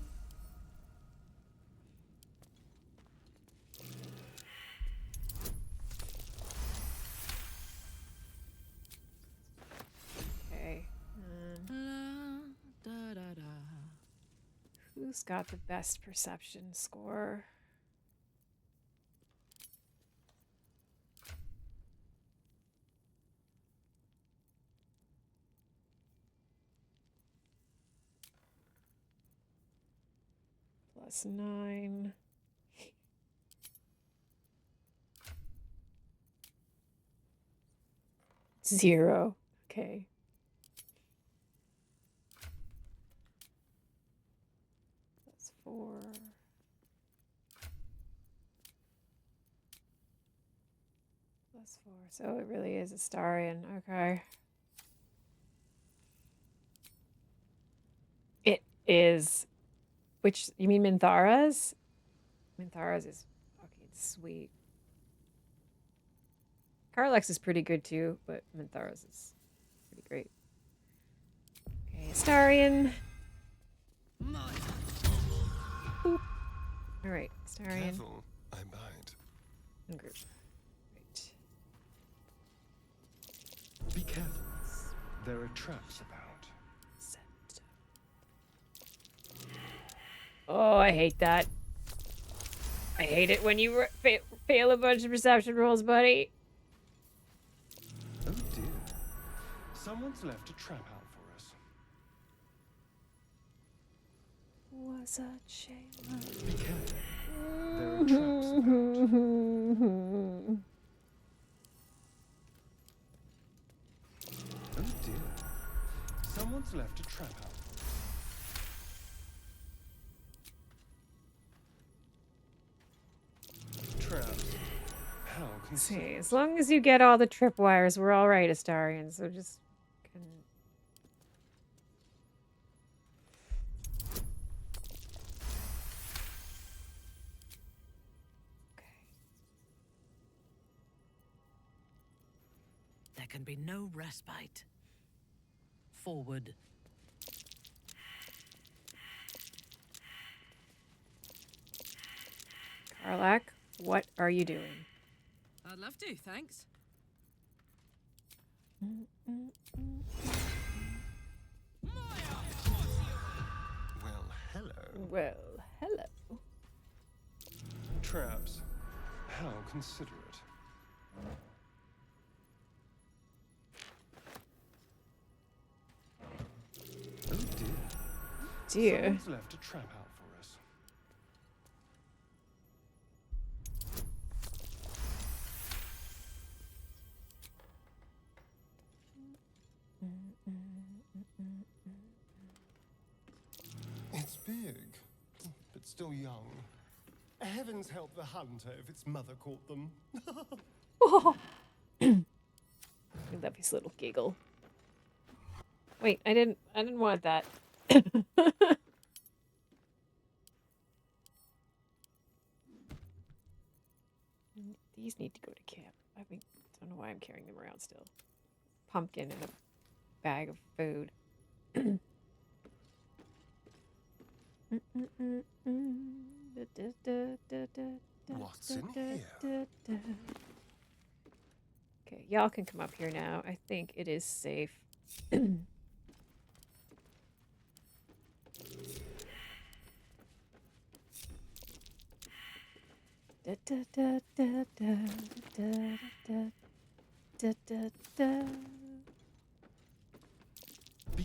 Okay. Who's got the best perception score? +9. Zero. Okay. +4. +4. So it really is a Starian. Okay. It is. Which, you mean Minthara's? Minthara's is fucking sweet. Karlach's is pretty good too, but Minthara's is pretty great. Okay, Starian. Boop. Alright, Starian. Careful, I bite. And group. Right. Be careful. There are traps about. Oh, I hate that. I hate it when you fail a bunch of perception rolls, buddy. Oh dear. Someone's left a trap out for us. Was a chamber. Be careful. There are traps about. Oh dear. Someone's left a trap out. Traps. How can See, as long as you get all the tripwires, we're all right, Astarian. So just There can be no respite. Forward. Karlach, what are you doing? I'd love to, thanks. Well, hello. Well, hello. Traps. How considerate. Oh dear. Someone's left a trap out for us. It's big, but still young. Heavens help the hunter if its mother caught them. Oh. I love his little giggle. Wait, I didn't want that. These need to go to camp. I mean, don't know why I'm carrying them around still. Pumpkin and a bag of food. What's in here? Okay, y'all can come up here now. I think it is safe. Be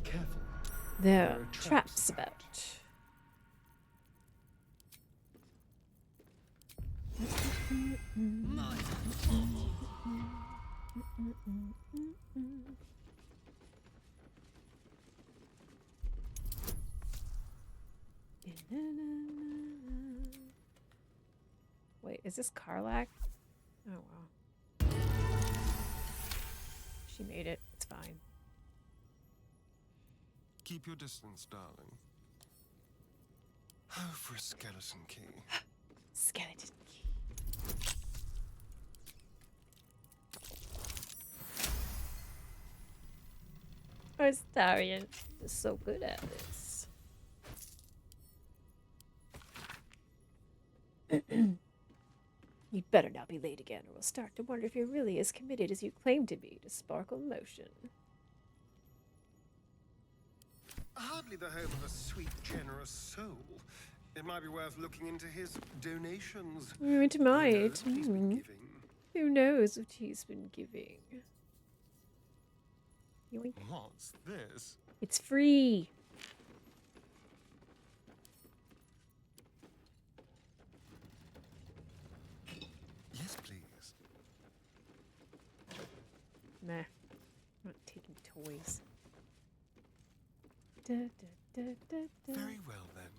careful. There are traps about. Wait, is this Karlach? Oh, wow. She made it. It's fine. Keep your distance, darling. Oh, for a skeleton key. Skeleton key. Astarion is so good at this. You'd better not be late again, or we'll start to wonder if you're really as committed as you claim to be to Sparkle Motion. Hardly the hope of a sweet, generous soul. It might be worth looking into his donations. It might. Who knows what he's been giving? Yoink. What's this? It's free. Yes, please. Nah, I'm not taking toys. Very well then.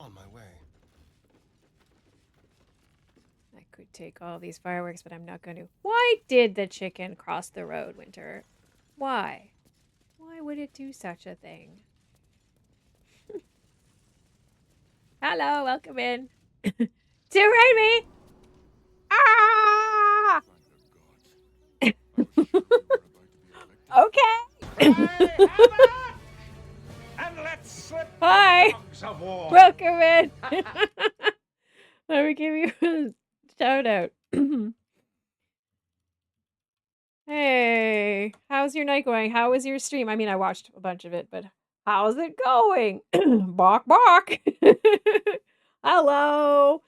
On my way. I could take all these fireworks, but I'm not going to. Why did the chicken cross the road, Winter? Why? Why would it do such a thing? Hello, welcome in. To raid me! Ah! Okay. And let's slip Hi. dogs of war. Welcome in. Let me give you a shout out. Hey, how's your night going? How was your stream? I mean, I watched a bunch of it, but how's it going? Bark, bark. Hello.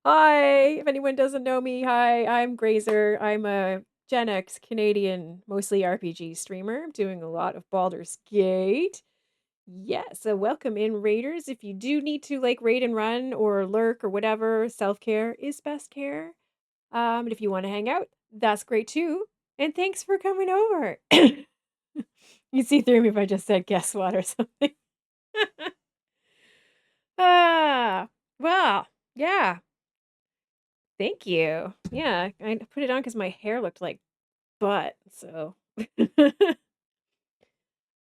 Hi. If anyone doesn't know me, hi, I'm Grazer. I'm a Gen X Canadian, mostly RPG streamer. I'm doing a lot of Baldur's Gate. Yeah, so welcome in, raiders. If you do need to like raid and run or lurk or whatever, self-care is best care. And if you want to hang out, that's great too. And thanks for coming over. You see through me if I just said guess what or something. Well, yeah. Thank you. Yeah, I put it on because my hair looked like butt, so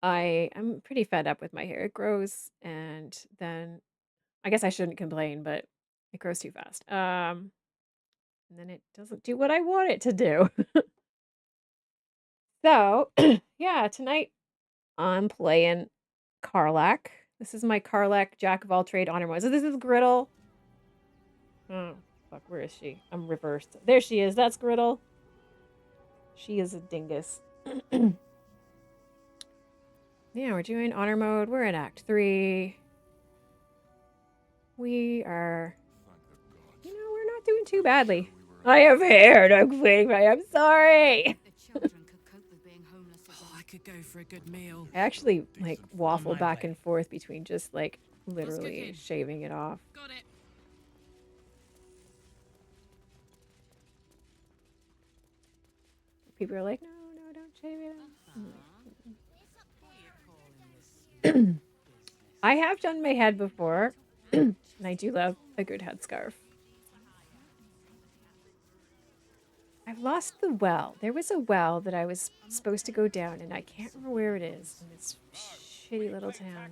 I'm pretty fed up with my hair. It grows, and then I guess I shouldn't complain, but it grows too fast. And then it doesn't do what I want it to do. So, yeah, tonight I'm playing Karlach. This is my Karlach Jack of all trade honor mode. So this is Griddle. Oh, fuck, where is she? I'm reversed. There she is. That's Griddle. She is a dingus. Yeah, we're doing honor mode. We're in Act 3. We are... You know, we're not doing too badly. I have hair. I'm quitting. I'm sorry. I could go for a good meal. I actually, like, waffle back and forth between just, like, literally shaving it off. Got it. People are like, no, don't shave it. I have done my head before, and I do love a good headscarf. I've lost the well. There was a well that I was supposed to go down, and I can't remember where it is in this shitty little town.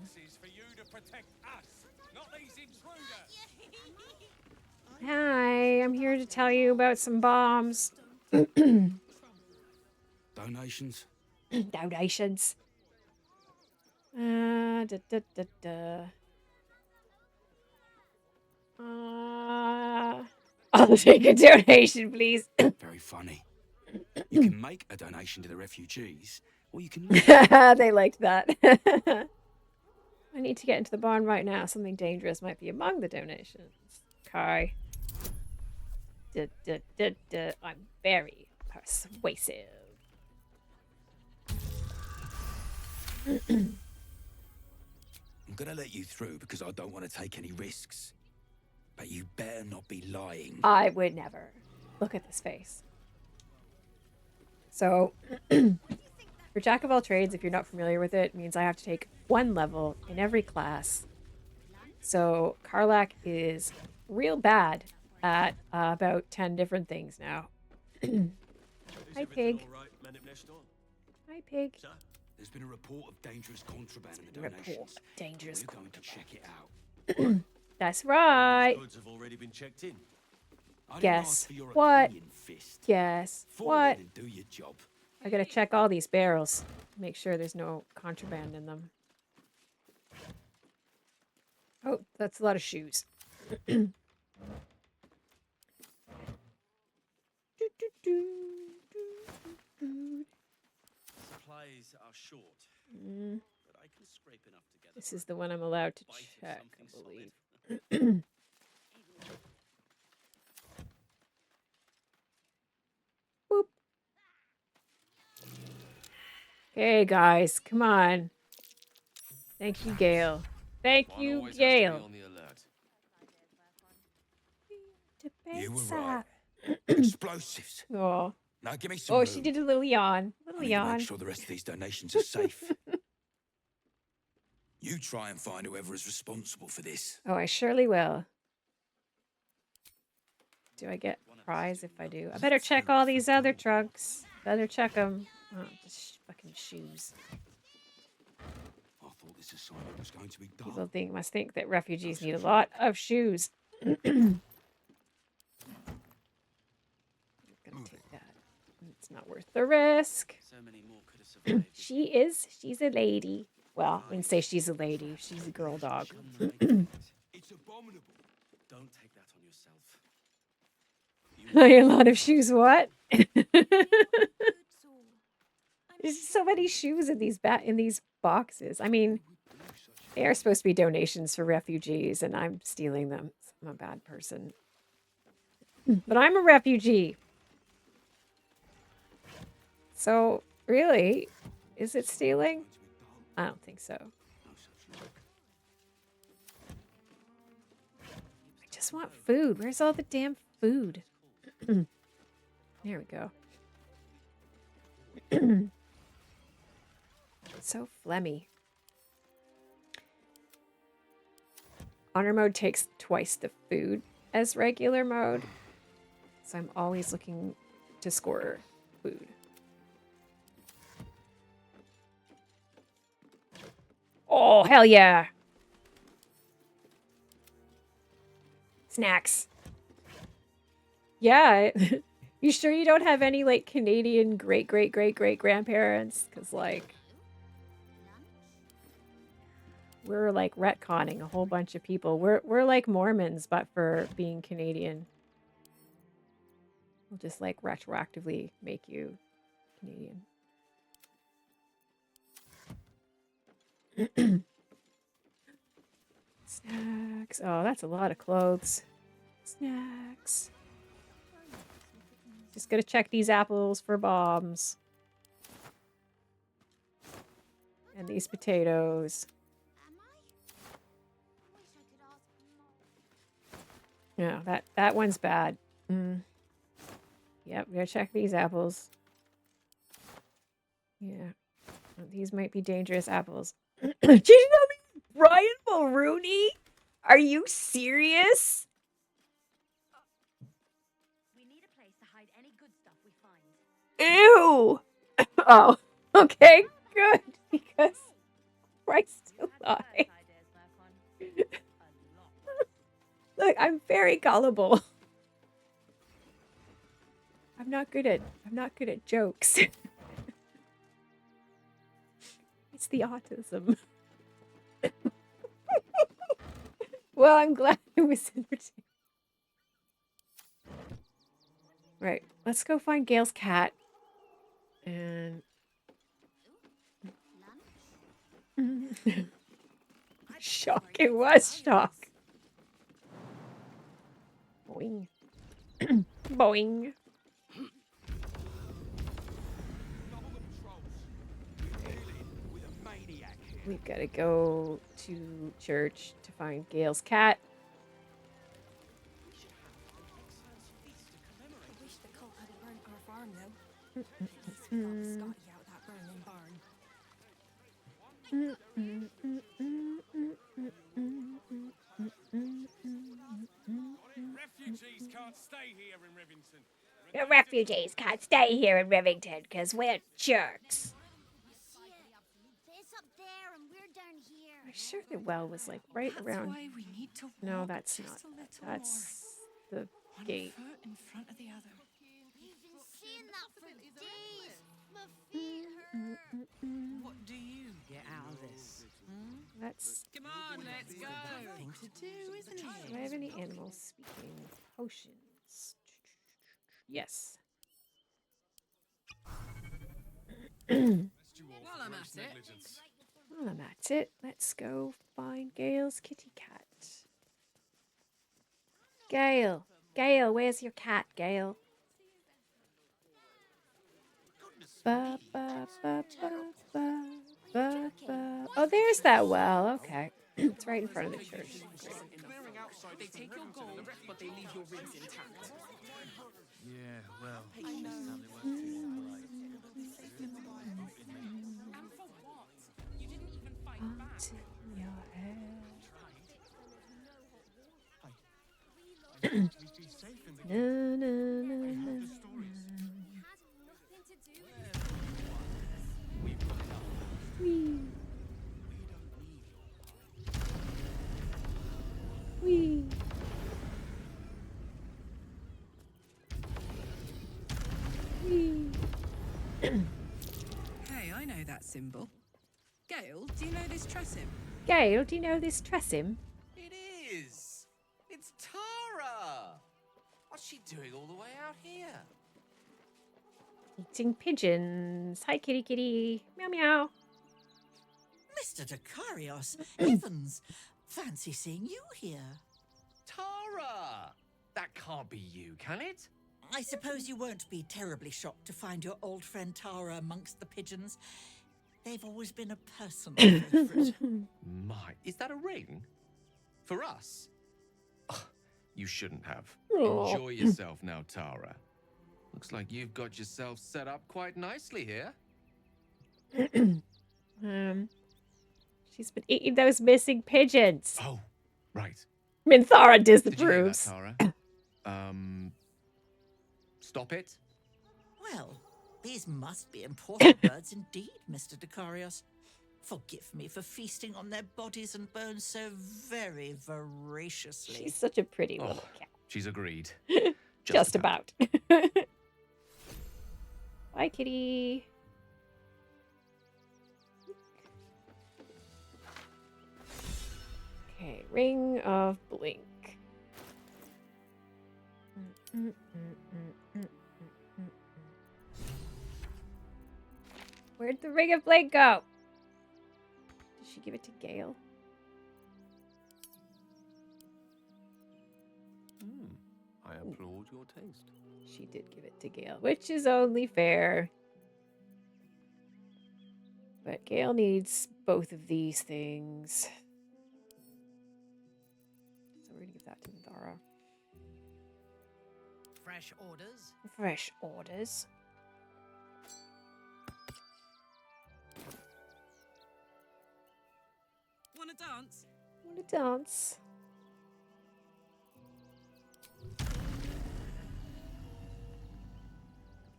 Hi, I'm here to tell you about some bombs. Donations? Donations. I'll take a donation, please. Very funny. You can make a donation to the refugees, or you can... They liked that. I need to get into the barn right now. Something dangerous might be among the donations. Kai. I'm very persuasive. I'm gonna let you through because I don't want to take any risks. But you better not be lying. I would never. Look at this face. So, for Jack of all trades, if you're not familiar with it, means I have to take one level in every class. So, Karlach is real bad at about 10 different things now. Hi, Pig. Hi, Pig. There's been a report of dangerous contraband in the donations. Dangerous We're going to check it out. That's right. Goods have already been checked in. Guess what? Guess what? Do your job. I gotta check all these barrels. Make sure there's no contraband in them. Oh, that's a lot of shoes. Supplies are short, but I can scrape enough together. This is the one I'm allowed to check, I believe. Boop. Okay, guys, come on. Thank you, Gale. Thank you, Gale. You were right. Explosives. Oh. Now give me some. Oh, she did a little yawn. I need to make sure the rest of these donations are safe. You try and find whoever is responsible for this. Oh, I surely will. Do I get a prize if I do? I better check all these other trucks. Better check them. Oh, just fucking shoes. I thought this assignment was going to be done. People must think that refugees need a lot of shoes. I'm gonna take that. It's not worth the risk. So many more could have survived. She's a lady. Well, I wouldn't say she's a lady. She's a girl dog. It's abominable. Don't take that on yourself. A lot of shoes, what? There's so many shoes in these boxes. I mean, they are supposed to be donations for refugees, and I'm stealing them. I'm a bad person. But I'm a refugee. So, really, is it stealing? I don't think so. I just want food. Where's all the damn food? There we go. It's so phlegmy. Honor mode takes twice the food as regular mode. So I'm always looking to score food. Oh, hell yeah. Snacks. Yeah. You sure you don't have any, like, Canadian great-great-great-great-grandparents? Because, like... we're like retconning a whole bunch of people. We're like Mormons, but for being Canadian. We'll just like retroactively make you Canadian. Snacks. Oh, that's a lot of clothes. Snacks. Just gotta check these apples for bombs. And these potatoes. No, that one's bad. Yep, we gotta check these apples. Yeah. These might be dangerous apples. Did you know me? Brian Mulrooney? Are you serious? We need a place to hide any good stuff we find. Ew! Oh, okay, good. Because Christ alive. Look, I'm very gullible. I'm not good at jokes. It's the autism. Well, I'm glad it was entertaining. Right, let's go find Gail's cat. And shock. It was shock. Boing. Boing. We've got to go to church to find Gail's cat. I wish the cult hadn't burnt our farm, though. At least we got Scotty out of that burning barn. Refugees can't stay here in Rivington. The refugees can't stay here in Rivington because we're jerks. It's up there and we're down here. I'm sure the well was like right around. Why we need to No, walk that's just not. a little That's more. the One gate. foot in front of the other. We've been seeing that for days. My feet hurt. What do you get out of this? That's. Come on, let's go. Thing to do, isn't it? Do I have any animals speaking potions? Yes. While I'm at it. Well, I'm at it. Let's go find Gail's kitty cat. Gail. Gail, where's your cat, Gail? Ba, ba, ba, ba, ba, ba, ba. Oh, there's that well. Okay. It's right in front of the church. Great. They take your gold, but they leave your rings intact. Yeah, well. I know. And for what? You didn't even fight back. Onto your head. No, no, no, no. Wee. Wee. Wee. Hey, I know that symbol. Gale, do you know this Tressim? Gail, do you know this Tressim? It is! It's Tara! What's she doing all the way out here? Eating pigeons. Hi, kitty kitty. Meow meow. Mr. Dakarios, heavens! Fancy seeing you here. Tara! That can't be you, can it? I suppose you won't be terribly shocked to find your old friend Tara amongst the pigeons. They've always been a personal favourite. My, is that a ring? For us? Ugh, you shouldn't have. Aw. Enjoy yourself now, Tara. Looks like you've got yourself set up quite nicely here. She's been eating those missing pigeons. Oh, right. Minthara Did you hear that, disapproves. Tara? Stop it. Well, these must be important birds indeed, Mr. Dakarios. Forgive me for feasting on their bodies and bones so very voraciously. She's such a pretty little cat. She's agreed. Just about. Bye, kitty. Ring of Blink. Where'd the Ring of Blink go? Did she give it to Gale? I applaud your taste. She did give it to Gale, which is only fair. But Gale needs both of these things. So we're going to give that to Minthara. Fresh orders. Fresh orders. Wanna dance? Want to dance?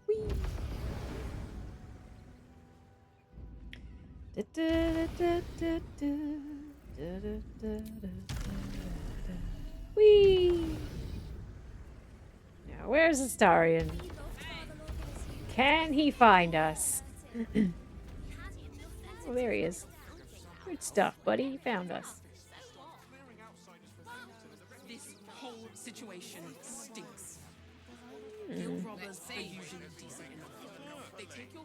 Whee! Whee! Now, where's Astarion? Can he find us? Oh, there he is. Good stuff, buddy. You found us. This whole situation stinks. Hmm. Guild robbers are usually decent enough. They take your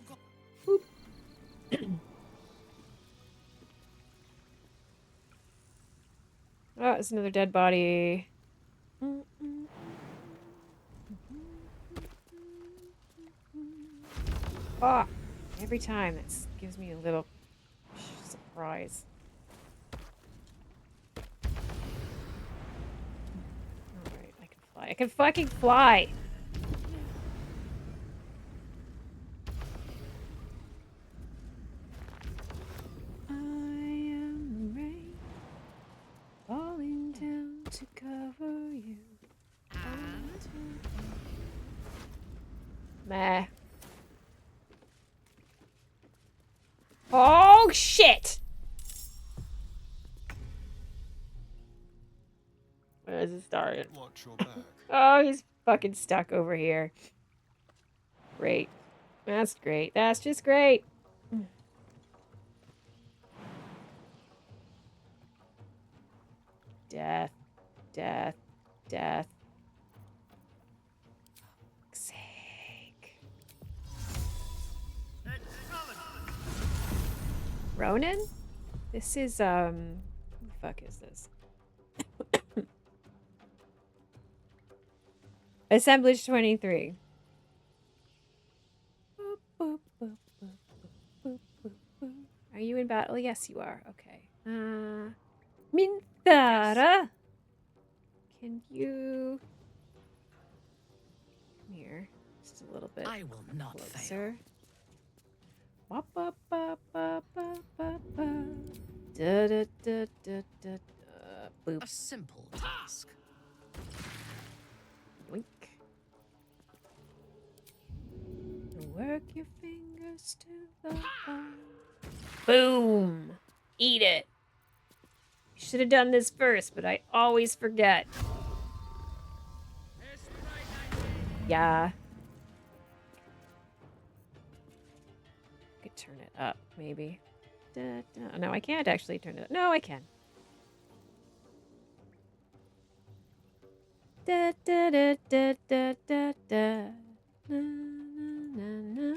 Oh, it's another dead body. Oh, every time that gives me a little surprise. Alright, I can fly. I can fucking fly! I am the rain falling down to cover you. Meh. Oh, shit! Where's it started? Watch your back. Oh, he's fucking stuck over here. Great. That's great. That's just great. Death. Death. Death. Sake. Ronan? This is, who the fuck is this? Assemblage 23. Are you in battle? Yes, you are. Okay. Minthara. Can you come here? Just a little bit. I will not closer. Ba, ba, ba, ba, ba, ba, ba. Da, da, da, da, da, boop. A simple task. Wink. Work your fingers to the bone. Boom! Eat it. Should have done this first, but I always forget. Yeah. Could turn it up, maybe. Da, da. No, I can't actually turn it up. No, I can. Da, da, da, da, da, da, da. Na, na, na, na.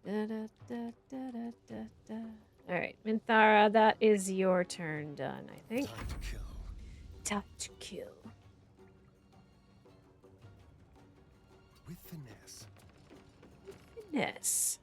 Da, da, da, da, da, da, da. All right, Minthara, that is your turn done, I think. Time to kill. Time to kill. With finesse. Finesse.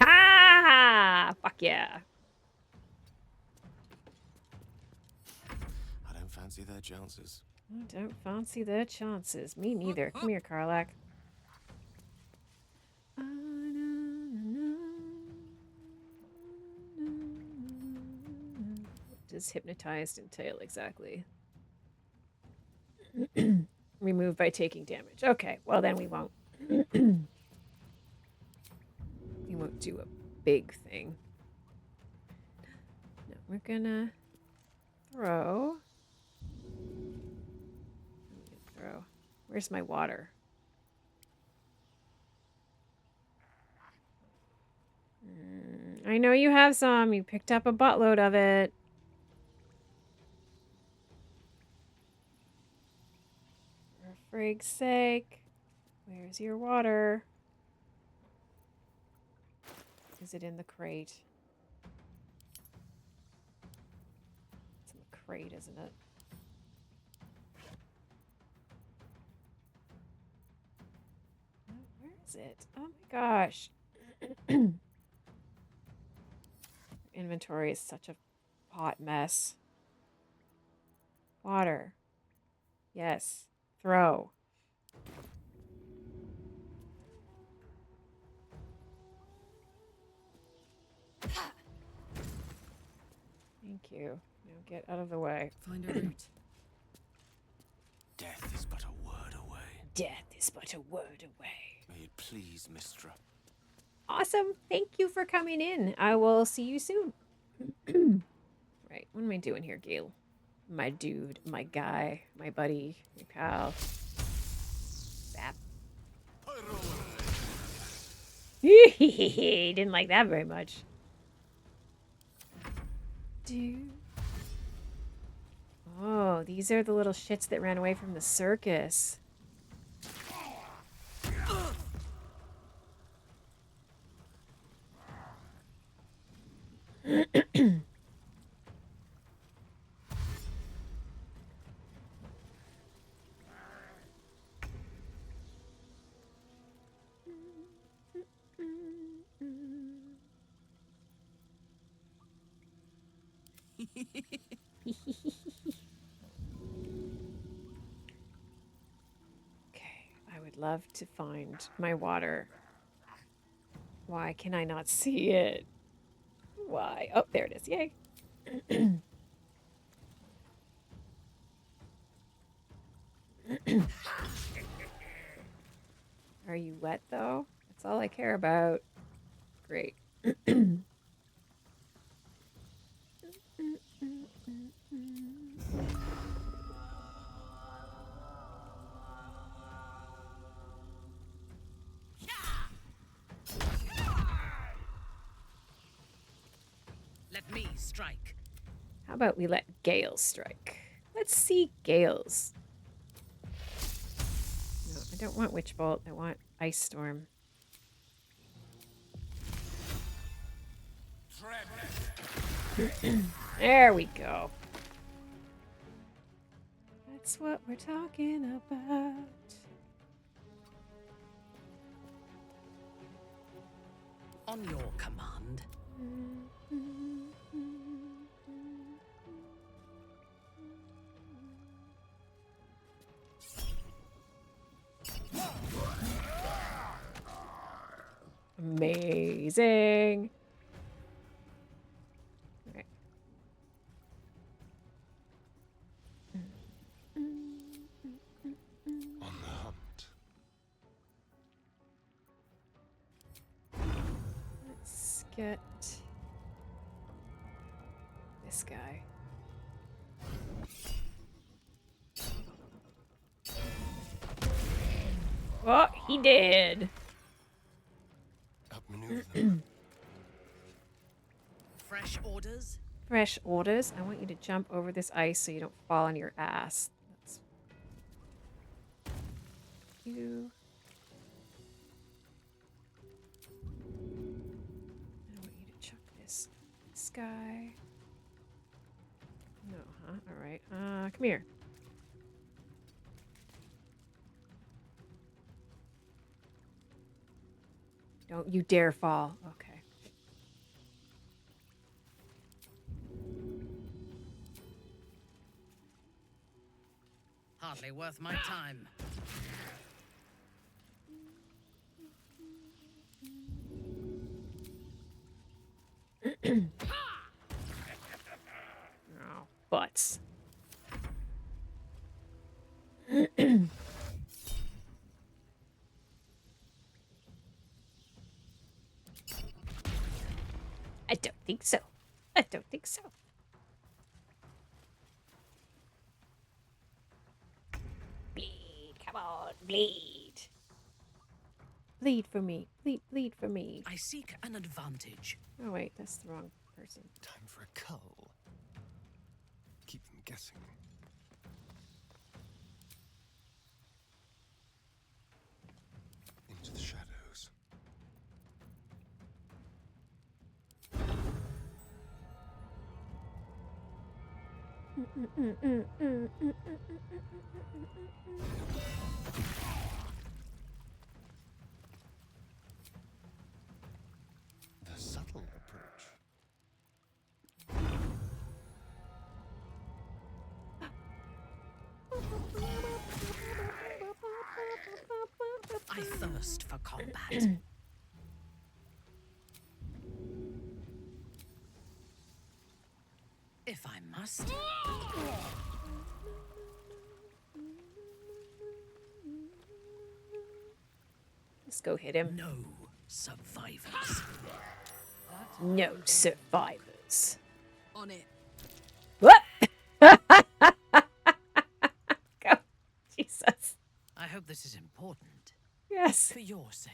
Ah! Fuck yeah. I don't fancy their chances. I don't fancy their chances. Me neither. Come here, Karlach. What does hypnotized entail exactly? Remove by taking damage. Okay, well then we won't. We won't do a big thing. No, we're gonna throw. Throw. Where's my water? I know you have some. You picked up a buttload of it. For frig's sake. Where's your water? Is it in the crate? It's in the crate, isn't it? Where is it? Oh my gosh. Inventory is such a hot mess. Water. Yes. Throw. Thank you. Now get out of the way. Find a route. Death is but a word away. Death is but a word away. May it please, Mistra. Awesome. Thank you for coming in. I will see you soon. Right. What am I doing here, Gale? My dude, my guy, my buddy, my pal. Zap. Didn't like that very much. Dude. Oh, these are the little shits that ran away from the circus. I would love to find my water. Why can I not see it? Why? Oh, there it is. Yay. Are you wet, though? That's all I care about. Great. Let me strike. How about we let Gale strike? Let's see Gale's. No, I don't want Witch Bolt. I want Ice Storm. There we go. That's what we're talking about. On your command. Amazing. Okay. On the hunt. Let's get this guy. Oh, he did. Outmaneuver them. Fresh orders? Fresh orders. I want you to jump over this ice so you don't fall on your ass. That's you. I want you to chuck this guy. No, huh? All right. Come here. Don't you dare fall. Okay. Hardly worth my time. Oh, butts. I don't think so. I don't think so. Bleed, come on, bleed. Bleed for me. Bleed for me. I seek an advantage. Oh wait, that's the wrong person. Time for a cull. Keep them guessing. Into the shadows. The subtle approach. I thirst for combat. If I must. Let's go hit him. No survivors. No survivors. On it. What? Go. Jesus. I hope this is important. Yes. For your sake.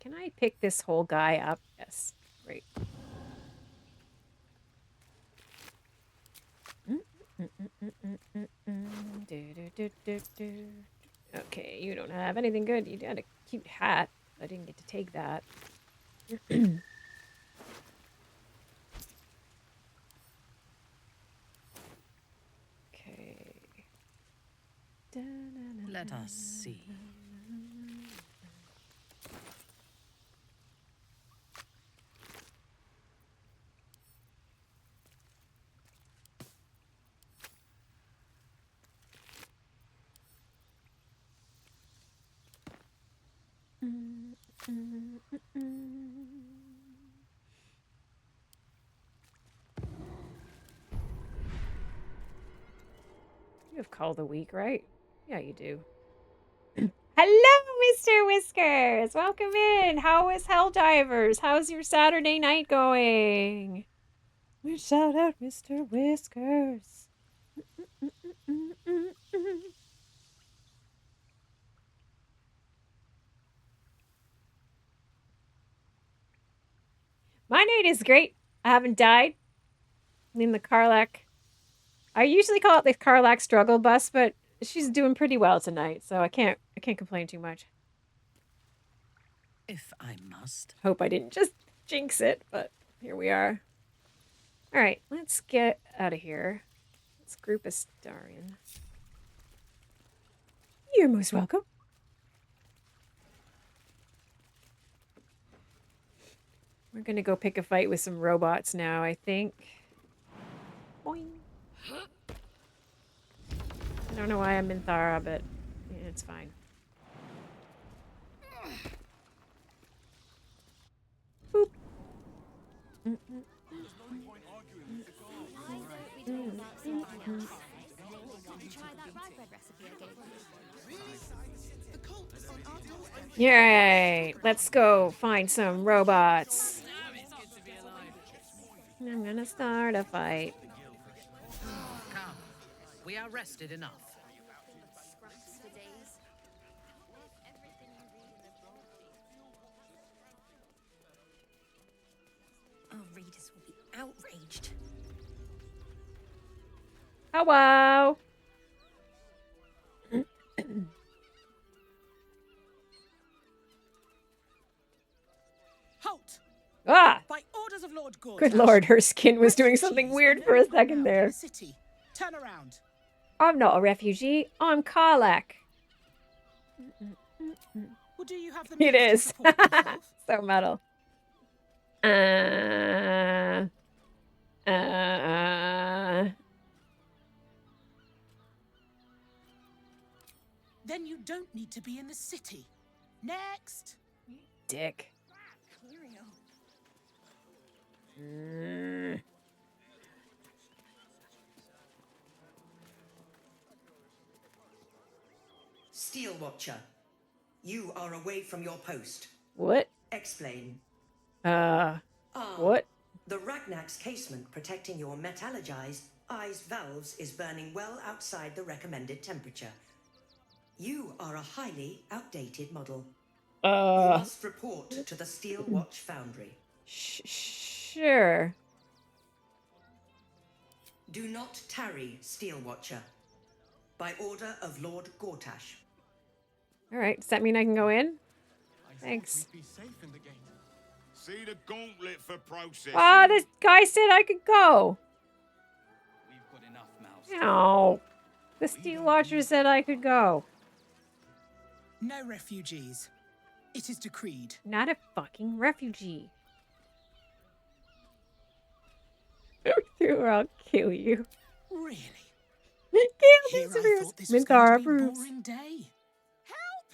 Can I pick this whole guy up? Yes. Great. Okay, you don't have anything good. You had a cute hat. I didn't get to take that. Okay. Let us see. You have Call of the Week, right? Yeah, you do. Hello, Mr. Whiskers! Welcome in! How is Helldivers? How's your Saturday night going? We shout out Mr. Whiskers. My night is great. I haven't died. I'm in the Karlach. I usually call it the Karlach struggle bus, but she's doing pretty well tonight, so I can't complain too much. If I must. Hope I didn't just jinx it, but here we are. All right, let's get out of here. Let's group a Starian. You're most welcome. We're gonna go pick a fight with some robots now, I think. Boing. I don't know why I'm in Thara, but yeah, it's fine. Boop. Yay! Let's go find some robots. I'm gonna start a fight. Come. We are rested enough. Our readers will be outraged. Hello. Halt! Ah! By orders of Lord Gortash. Good lord, her skin was doing something weird for a second there. City. Turn around. I'm not a refugee. I'm Karlach. Well, do you have the It means to is. support yourself? So metal. Uh, Then you don't need to be in the city. Next. Dick. Steel Watcher, you are away from your post. What? Explain. What? The Ragnak's casement protecting your metallogized eyes valves is burning well outside the recommended temperature. You are a highly outdated model. You must report to the Steel Watch Foundry. Sure. Do not tarry, Steel Watcher. By order of Lord Gortash. All right. Does that mean I can go in? Thanks. We'd be safe in the gate. See the gauntlet for processing. Ah, this guy said I could go. We've got enough mouths. No. The Steel Watcher said I could go. No refugees. It is decreed. Not a fucking refugee. Or I'll kill you. Really? Here I thought this was Minthara going to be a approves. boring day. Help!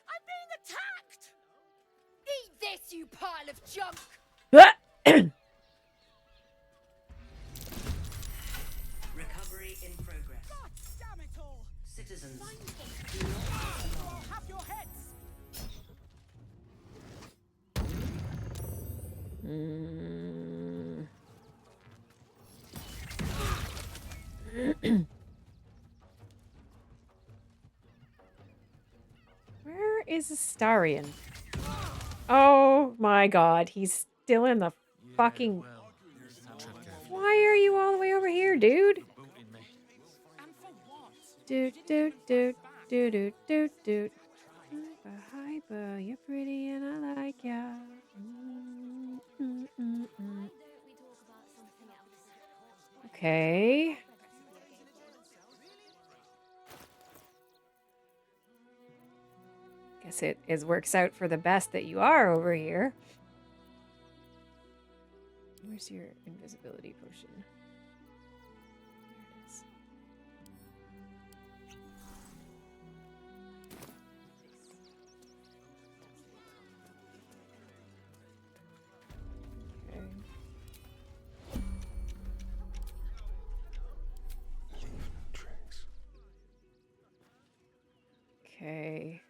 I'm being attacked! Eat this, you pile of junk! Recovery in progress. God damn it all! Citizens, Find do them. not pass along. Have your heads! Where is Astarion? Oh my god, he's still in the fucking... Why are you all the way over here, dude? Doot doot doot doot doot doot doot. Hyper, you're pretty and I like ya. Okay. Guess it works out for the best that you are over here. Where's your invisibility potion? There it is. Okay.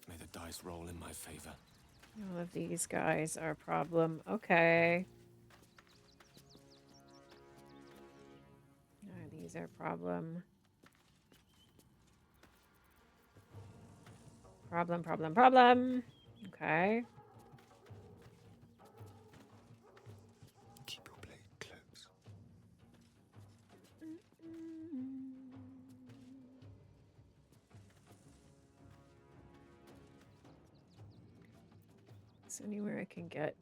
May the dice roll in my favor. All of these guys are a problem. Okay. These are a problem. Problem. Okay. Keep your blade close. Is there anywhere I can get?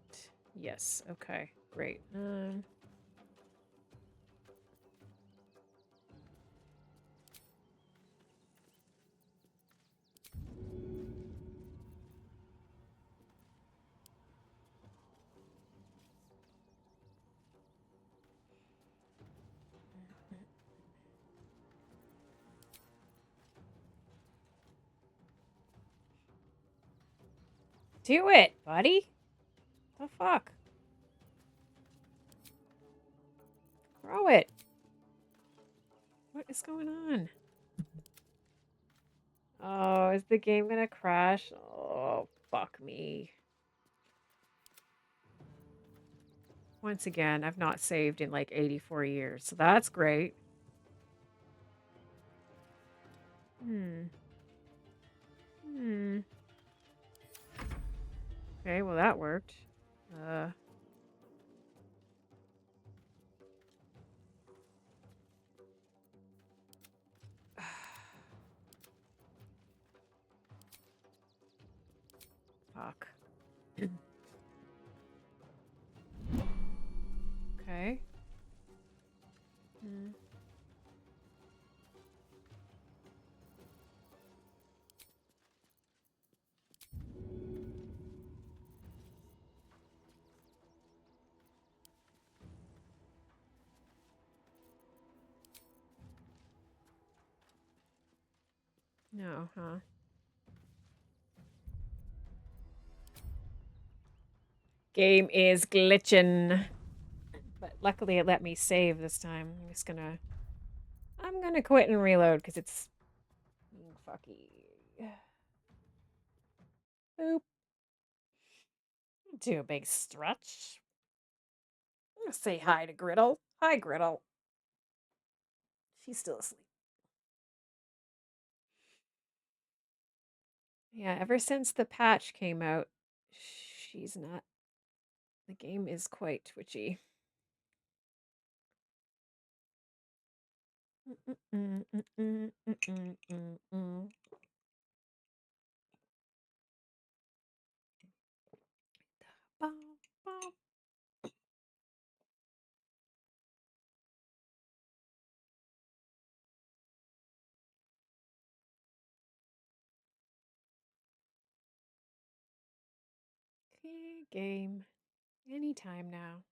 Yes. Okay. Great. Do it, buddy. The fuck? Throw it. What is going on? Oh, is the game gonna crash? Oh, fuck me. Once again, I've not saved in like 84 years, so that's great. Okay, well that worked. Fuck. Okay. No, huh? Game is glitching. But luckily it let me save this time. I'm gonna quit and reload because it's fucky. Boop. Do a big stretch. I'm gonna say hi to Griddle. Hi, Griddle. She's still asleep. Yeah, ever since the patch came out, she's not. The game is quite twitchy. Okay, game. Anytime now.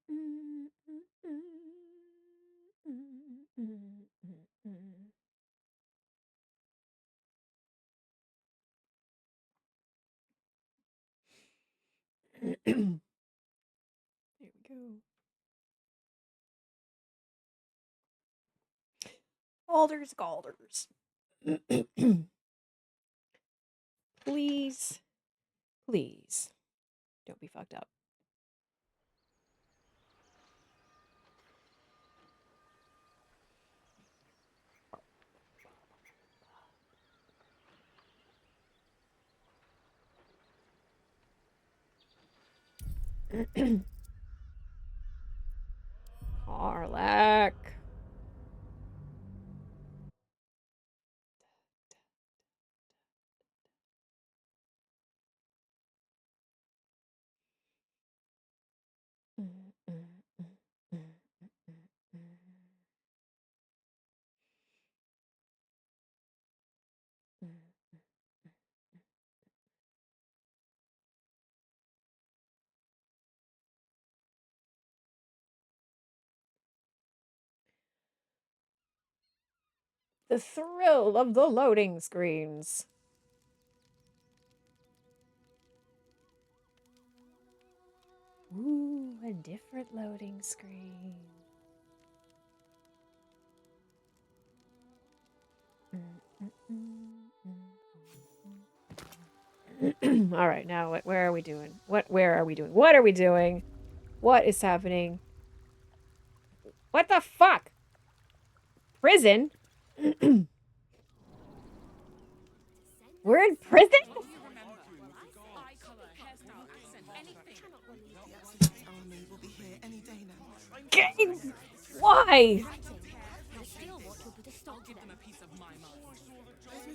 There we go. Alders Galders. Please, please, don't be fucked up. Karlach. The thrill of the loading screens. Ooh, a different loading screen. All right, now where are we doing? Where are we doing? What are we doing? What is happening? What the fuck? Prison? We're in prison? Why?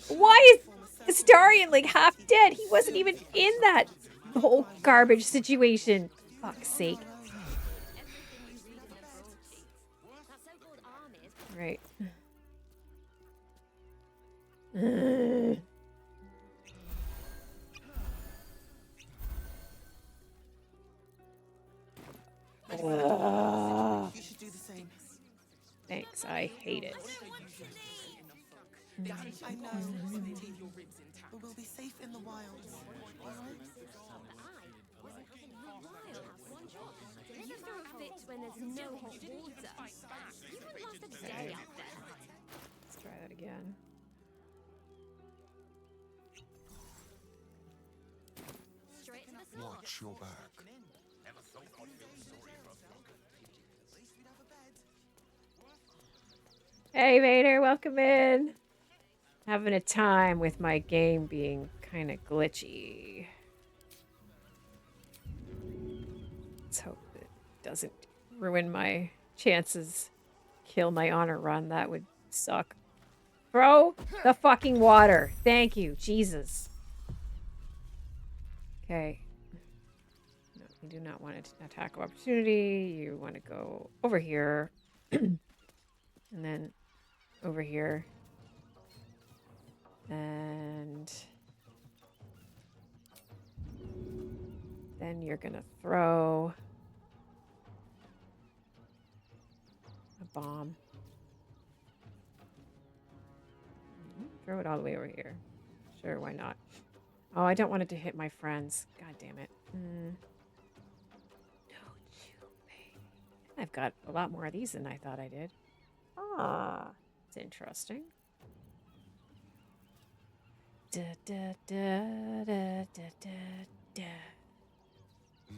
Why is Starion like half dead? He wasn't even in that whole garbage situation. Fuck's sake. Right. Thanks, I hate it. I know. But we'll be safe in the wilds. You throw a fit when there's no hot water. You won't last a day out there. Let's try that again. Straight to the source. Watch your back. Hey Vader, welcome in. Having a time with my game being kind of glitchy. Let's hope it doesn't ruin my chances. Kill my honor run. That would suck. Throw the fucking water. Thank you. Jesus. Okay. No, you do not want to attack of opportunity. You want to go over here. And then over here. And Then you're gonna throw a bomb. Throw it all the way over here. Sure, why not? Oh, I don't want it to hit my friends. God damn it. I've got a lot more of these than I thought I did. Ah, it's interesting. Da, da, da, da, da, da, da.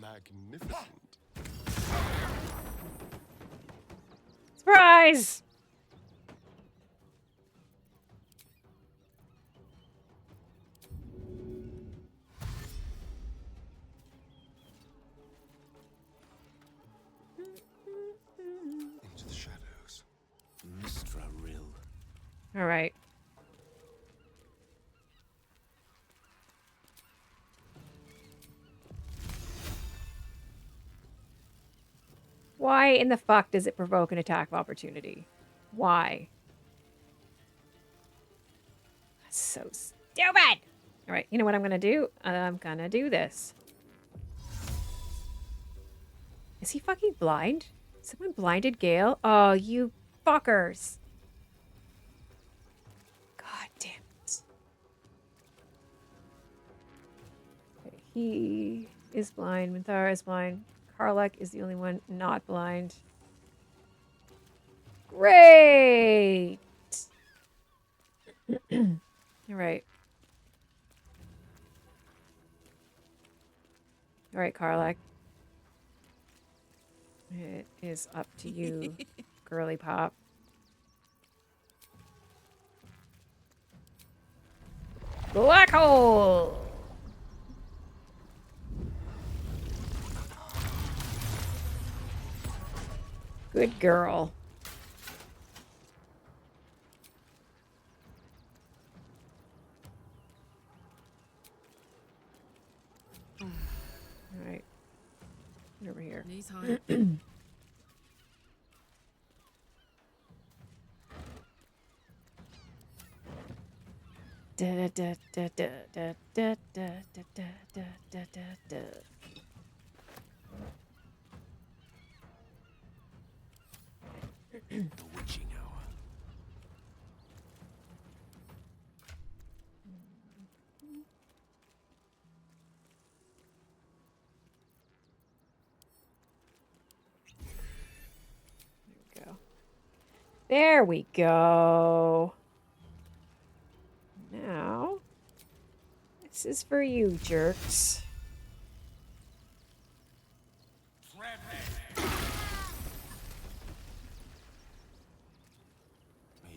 Magnificent. Surprise! Into the shadows. Mistra Rill. All right. Why in the fuck does it provoke an attack of opportunity? Why? That's so stupid! All right, you know what I'm gonna do? I'm gonna do this. Is he fucking blind? Someone blinded Gale? Oh, you fuckers. God damn it. Okay, he is blind. Minthara is blind. Karlach is the only one not blind. Great! All right. All right, Karlach. It is up to you, girly pop. Black hole! Good girl. All right. Get over here. Knees high. Da da da da da da da da da da da da da. The witching hour. There we go. Now, this is for you, jerks.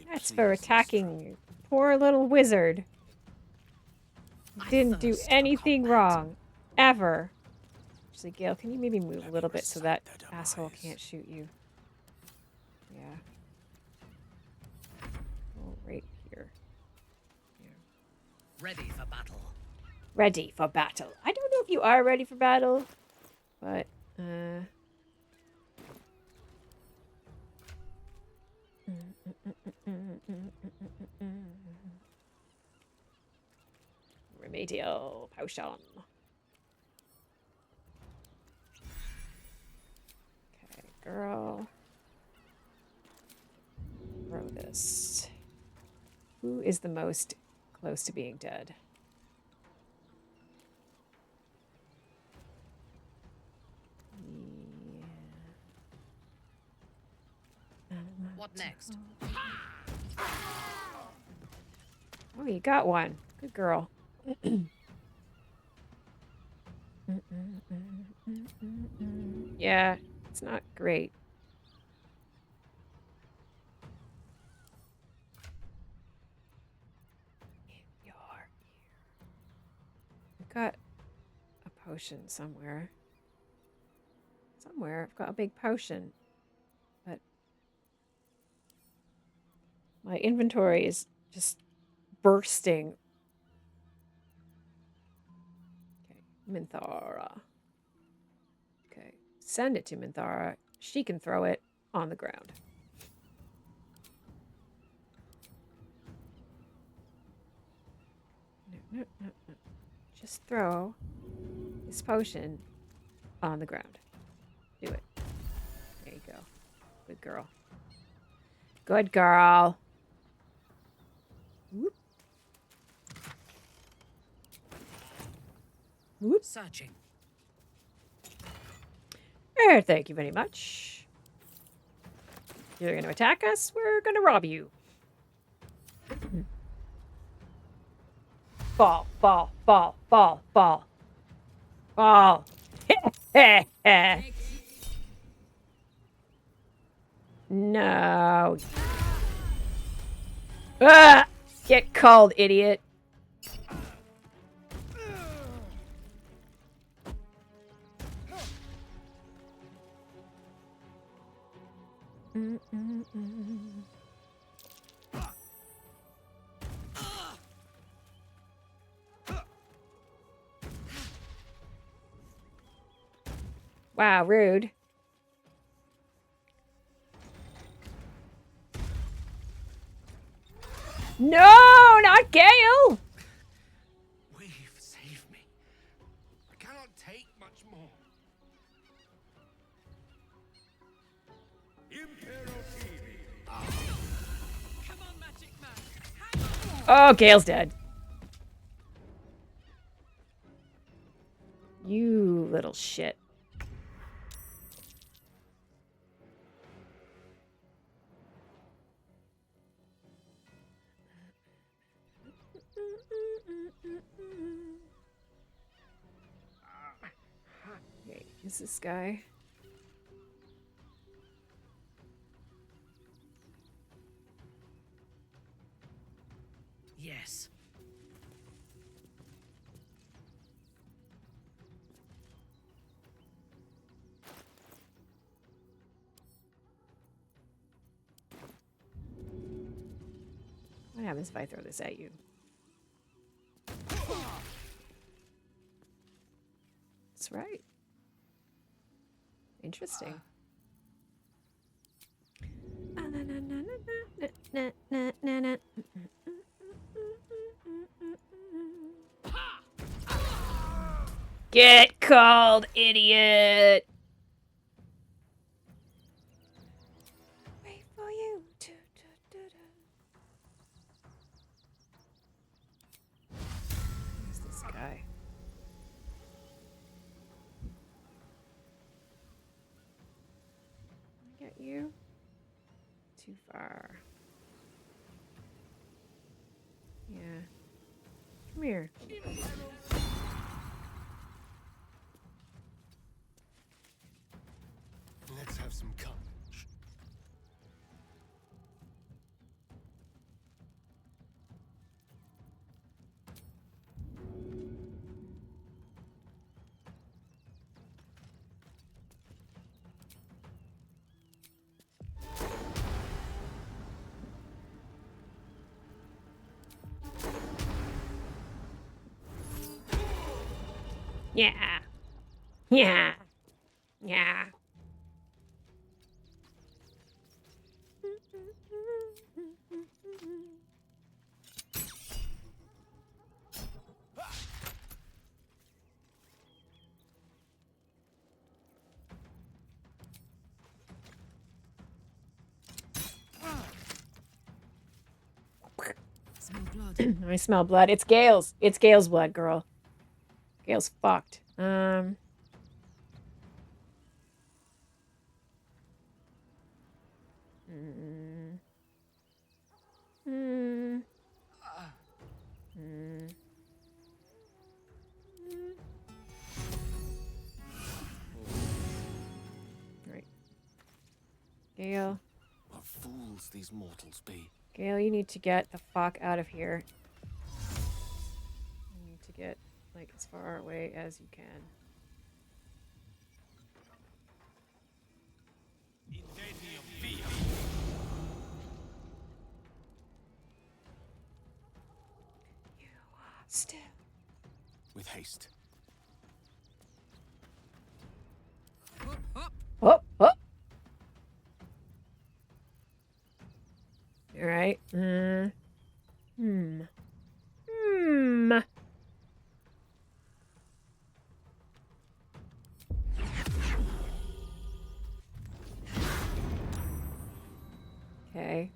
That's for attacking your poor little wizard. Didn't do anything wrong. Ever. Actually, Gale, can you maybe move a little bit so that asshole can't shoot you? Yeah. Oh, right here. Yeah. Ready for battle. Ready for battle. I don't know if you are ready for battle, but, remedial potion. Okay, girl. Throw this. Who is the most close to being dead? What next? Oh, you got one. Good girl. Yeah, it's not great. In your ear. I've got a potion somewhere. Somewhere I've got a big potion, but my inventory is just bursting. Okay, Minthara. Okay, send it to Minthara. She can throw it on the ground. No. Just throw this potion On the ground. Do it. There you go. Good girl. Good girl. Whoop. Whoop. Searching. Thank you very much. You're going to attack us. We're going to rob you. Fall, fall, fall, fall, fall. Fall. No. Ah! Get called, idiot. Wow, rude. No, not Gale! Weave, save me. I cannot take much more. Come on, magic man. Oh, Gale's dead. You little shit. Okay, who's this guy? Yes. What happens if I throw this at you? That's right. Interesting. Get called, idiot! Wait for you to Who's this guy? Get you? Too far. Yeah. Come here. Let's have some courage. Yeah. Yeah. Yeah. Smell blood. I smell blood. It's Gale's. It's Gale's blood, girl. Gale's fucked. Mm. Mm. Mm. Right. Gale. What fools these mortals be. Gale, you need to get the fuck out of here. You need to get, like, as far away as you can. Still. With haste. Up, up. All right. Hmm. Hmm. Okay.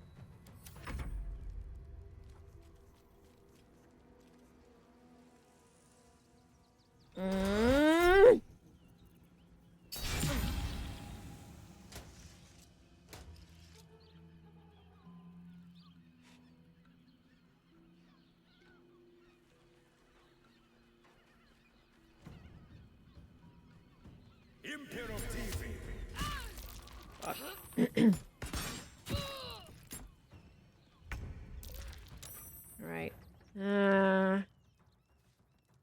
All right.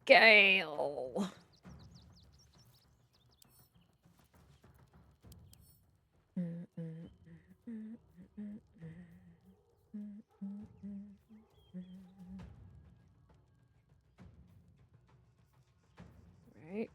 Gale. Right.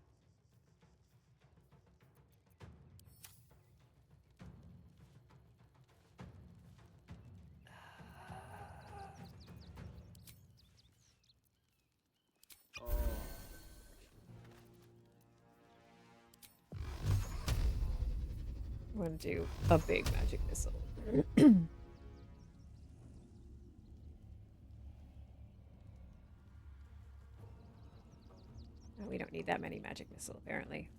I'm gonna do a big magic missile. We don't need that many magic missile, apparently.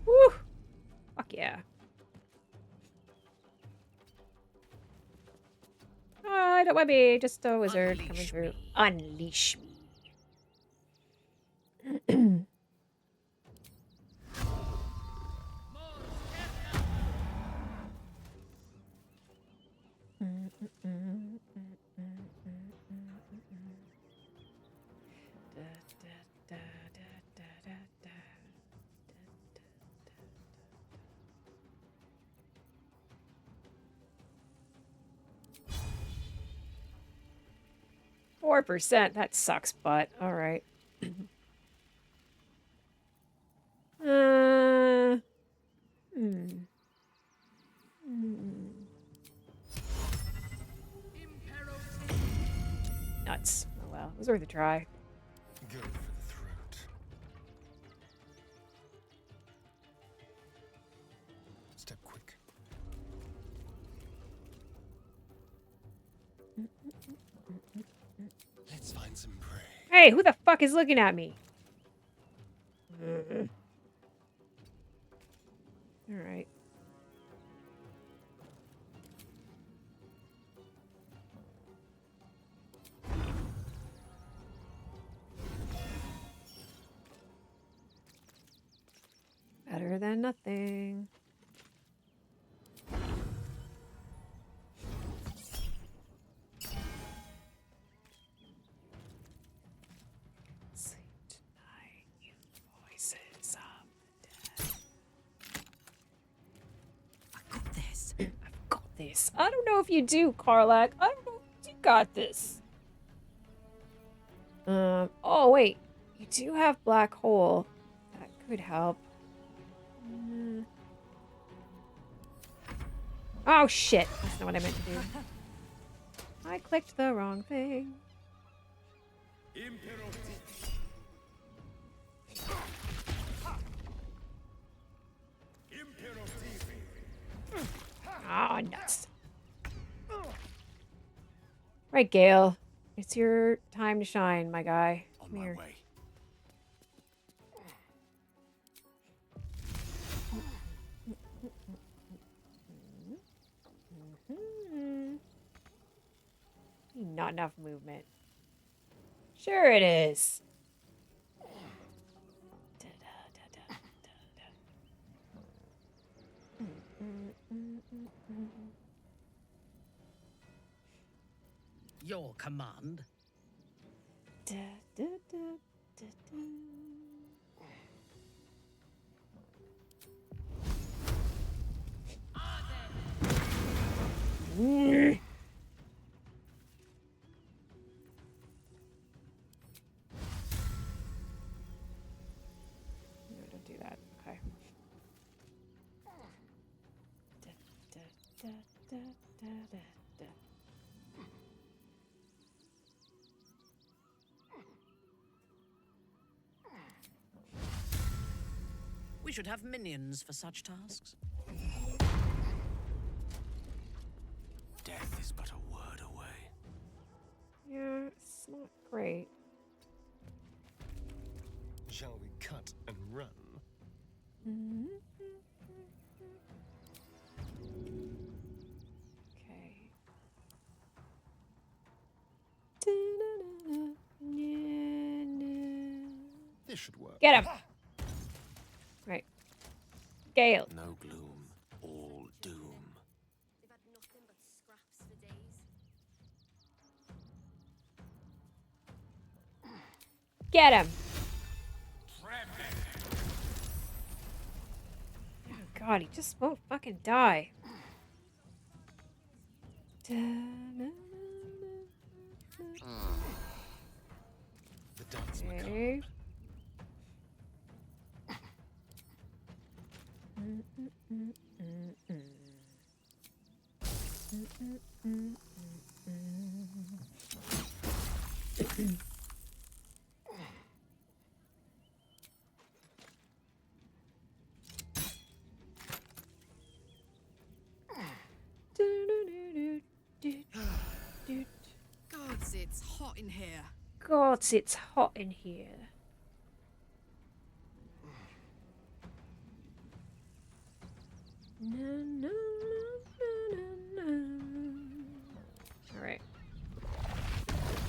Woo! Fuck yeah. Don't want me. Just a wizard coming through. Unleash me. Da, da, da, da, da. 4%. That sucks, but all right. Nuts. Oh well, it was worth a try. Go for the throat. Step quick. Let's find some prey. Hey, who the fuck is looking at me? All right. Better than nothing. Sleep tonight, you voices of the dead. I got this. I've got this. I don't know if you do, Karlach. I don't know if you got this. Oh wait. You do have black hole. That could help. Oh shit. That's not what I meant to do. I clicked the wrong thing. Oh, nuts. Right, Gale. It's your time to shine, my guy. Come here. Way. Not enough movement. Sure it is. Your command. No, don't do that. Okay. We should have minions for such tasks. Death is but a word away. Yeah, it's not great. Shall we cut and run? Okay. This should work. Get him! Right. Gale. No gloom, all doom. They've had nothing but scraps for days. Get him! Oh god, he just won't fucking die. The dance Okay. Gods, it's hot in here. Gods, it's hot in here. Alright.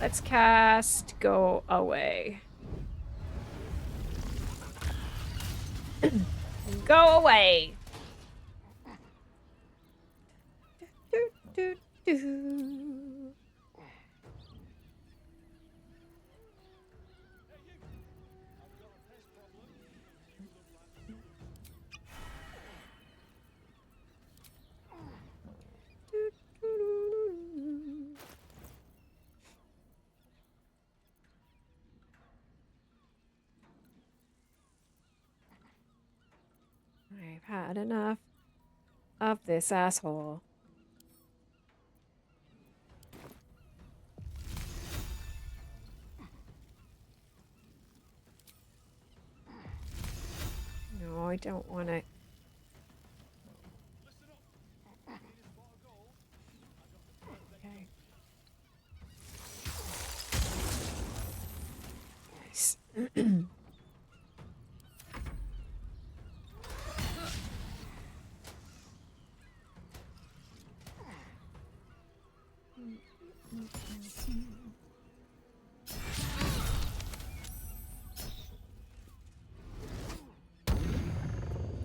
Let's cast Go Away. Go away! I've had enough of this asshole. No, I don't want to. Okay. Nice.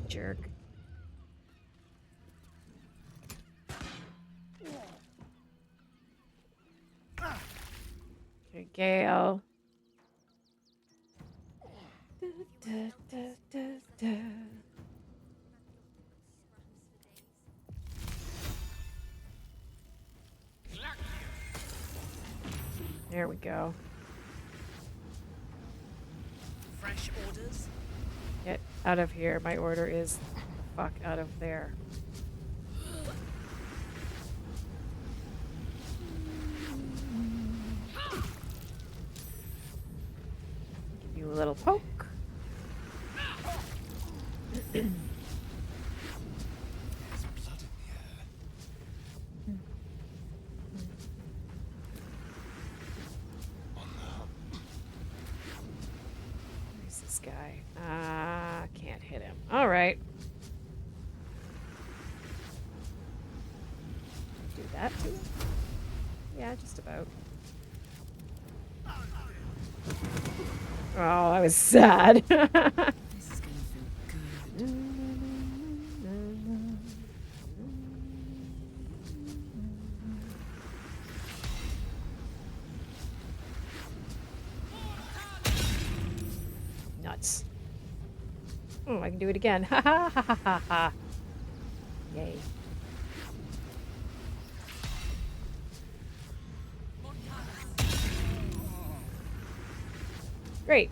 Jerk. Okay, Gale. There we go. Fresh orders? Get out of here. My order is fuck out of there. Give you a little poke. Where's this guy? Can't hit him. All right. Do that to him? Yeah, just about. Oh, I was sad. This is gonna feel good. Nuts. Oh, I can do it again. Ha ha ha ha ha ha. Yay. Great.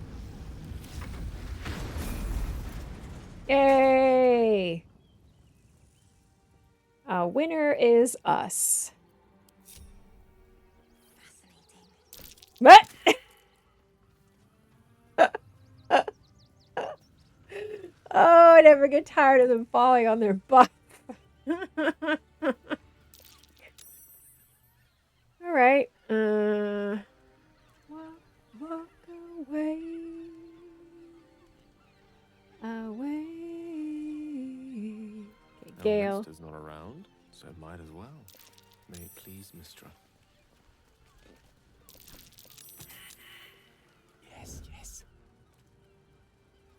Yay! Winner is us. What? Oh, I never get tired of them falling on their butt. All right. Walk away. Away. Okay, Gale. Elminster's not around, so might as well. May it please Mistra.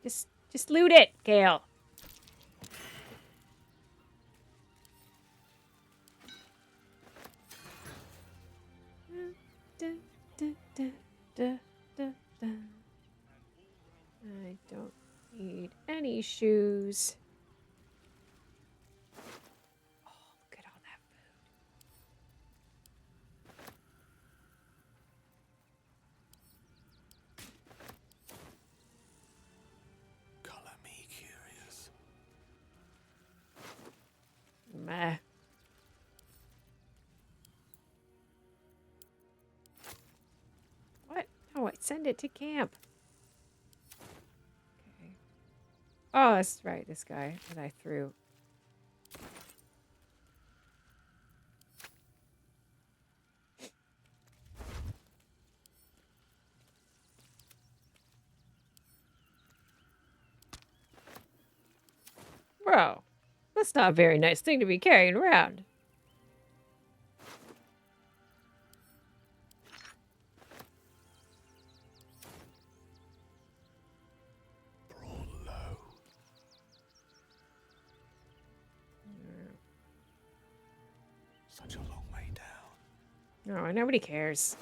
Yes. Just loot it, Gale. I don't need any shoes. Oh, look at all that Color me curious. Meh. What? Oh, I send it to camp. Okay. Oh, that's right. This guy that I threw. Bro, that's not a very nice thing to be carrying around. Such a long way down. No, nobody cares.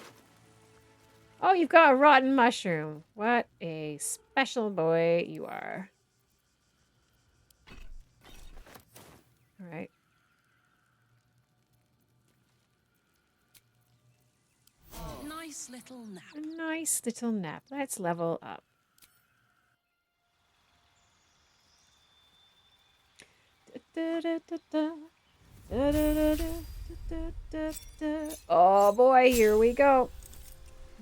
Oh, you've got a rotten mushroom. What a special boy you are. All right. Nice little nap. A nice little nap. Let's level up. Oh boy, here we go.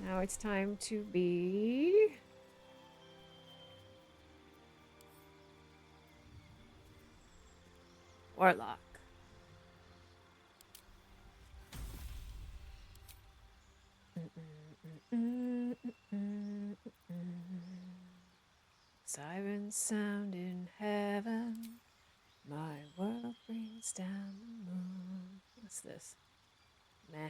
Now it's time to be... Warlock. Sirens sound in heaven. My world brings down the moon. What's this? Meh.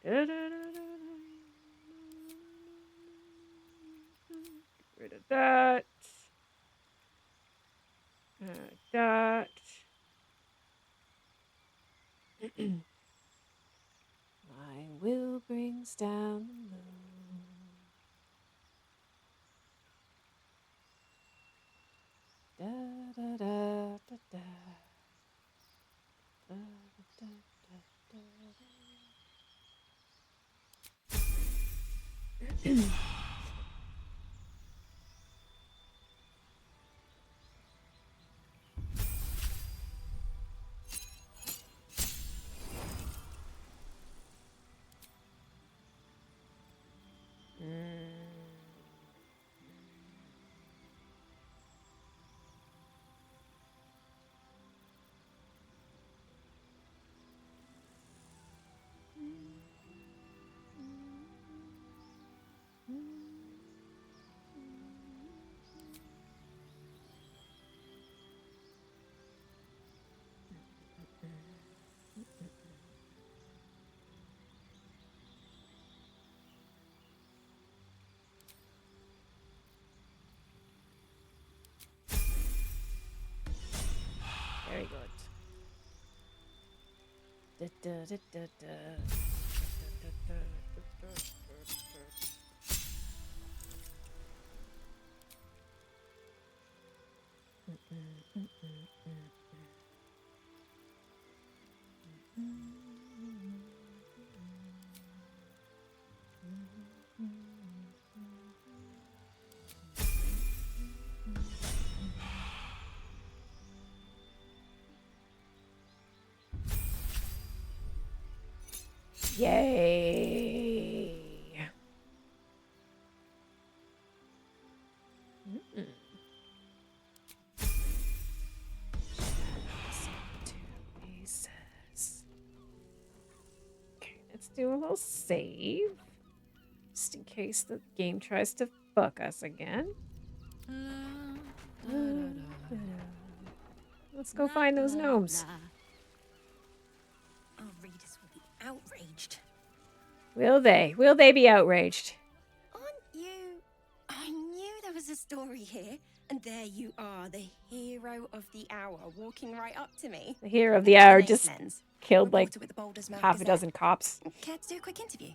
Get rid of that. That. My will brings down the moon. Da da da da da. Da, da, da, da, da. Very good. Yay! Okay, let's do a little save. Just in case the game tries to fuck us again. Let's go find those gnomes. Our readers will be outraged. Will they? Will they be outraged? Aren't you? I knew there was a story here. And there you are, the hero of the hour, walking right up to me. The hero of the hour An just ace-lens, killed like reporter with the Boulders Mouth half a Gazette. dozen cops. Care to do a quick interview?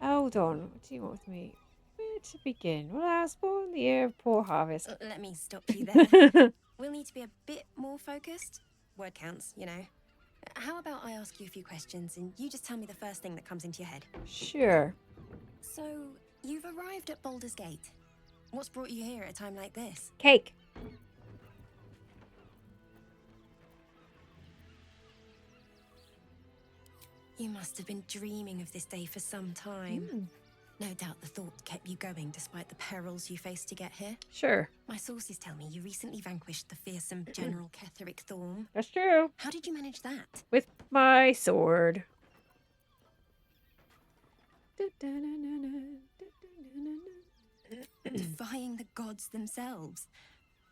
Hold on. What do you want with me? Where to begin? Well, I was born the year of poor harvest. Let me stop you there. We'll need to be a bit more focused. Word counts, you know. How about I ask you a few questions and you just tell me the first thing that comes into your head? Sure. So, you've arrived at Baldur's Gate. What's brought you here at a time like this? Cake. You must have been dreaming of this day for some time. No doubt the thought kept you going despite the perils you faced to get here. Sure. My sources tell me you recently vanquished the fearsome General Ketheric Thorm. That's true. How did you manage that? With my sword. Defying the gods themselves.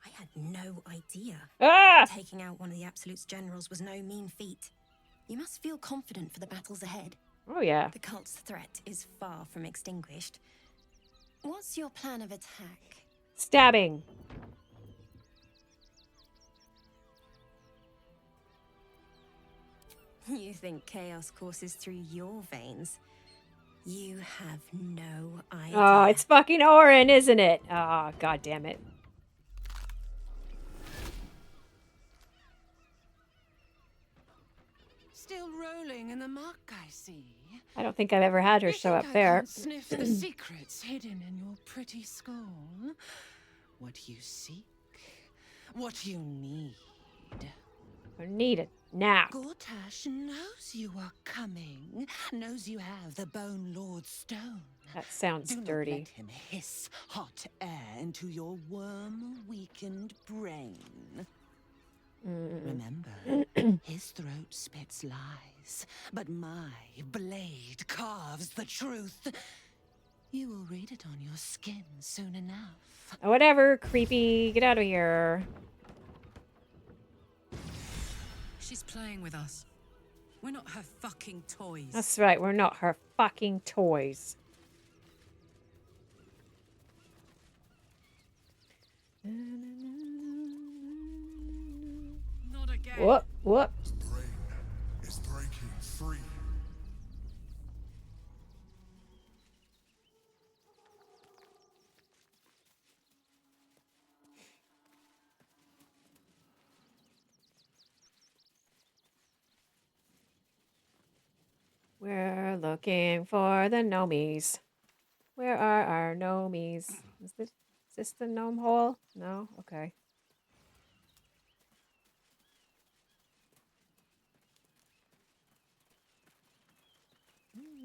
I had no idea. Ah! Taking out one of the Absolute's generals was no mean feat. You must feel confident for the battles ahead. Oh, yeah. The cult's threat is far from extinguished. What's your plan of attack? Stabbing. You think chaos courses through your veins? You have no idea. Oh, it's fucking Orin, isn't it? Oh, god damn it. Still rolling in the muck, I see. I don't think I've ever had her You show think up I there. can't sniff the secrets hidden in your pretty skull. What you seek, what you need. I need it now. Gortash knows you are coming, knows you have the Bone Lord's stone. That sounds Do dirty. not let him hiss hot air into your worm-weakened brain. Remember, his throat spits lies, but my blade carves the truth. You will read it on your skin soon enough. Whatever, creepy. Get out of here. She's playing with us. We're not her fucking toys. That's right, we're not her fucking toys. Not again. Whoop, whoop. The brain is breaking free. We're looking for the gnomies. Where are our gnomies? Is this the gnome hole? No? Okay.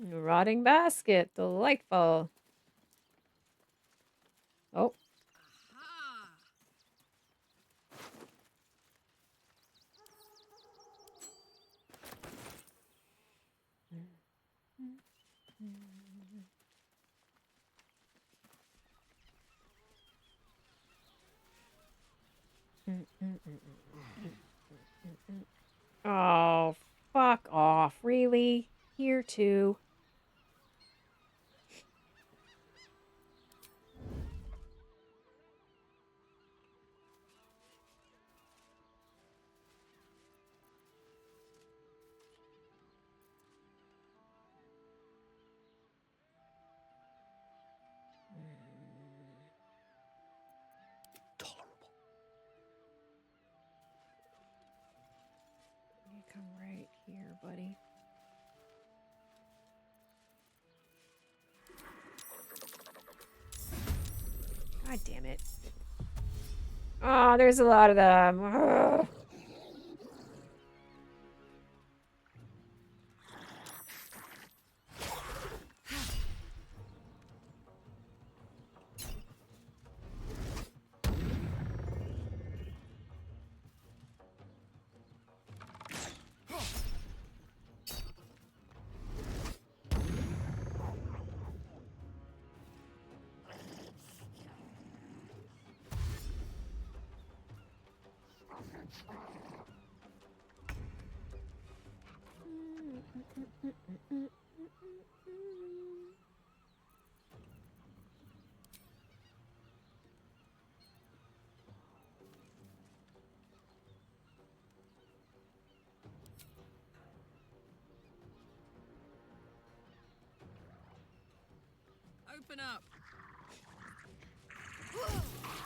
Rotting basket. Delightful. Oh. Oh, fuck off. Really? Here too? God damn it. Oh, there's a lot of them. Ugh. Open up.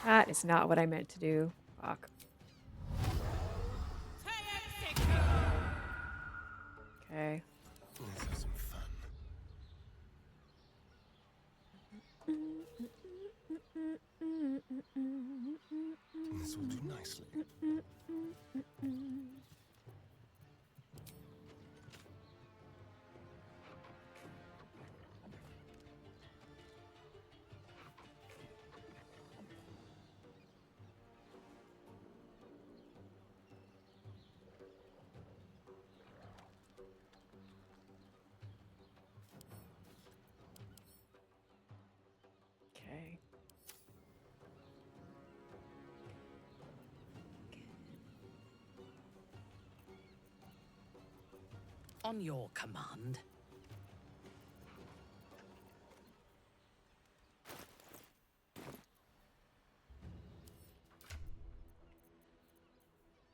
That is not what I meant to do. Fuck. Okay. Let's have some fun. This will do nicely. Okay. On your command.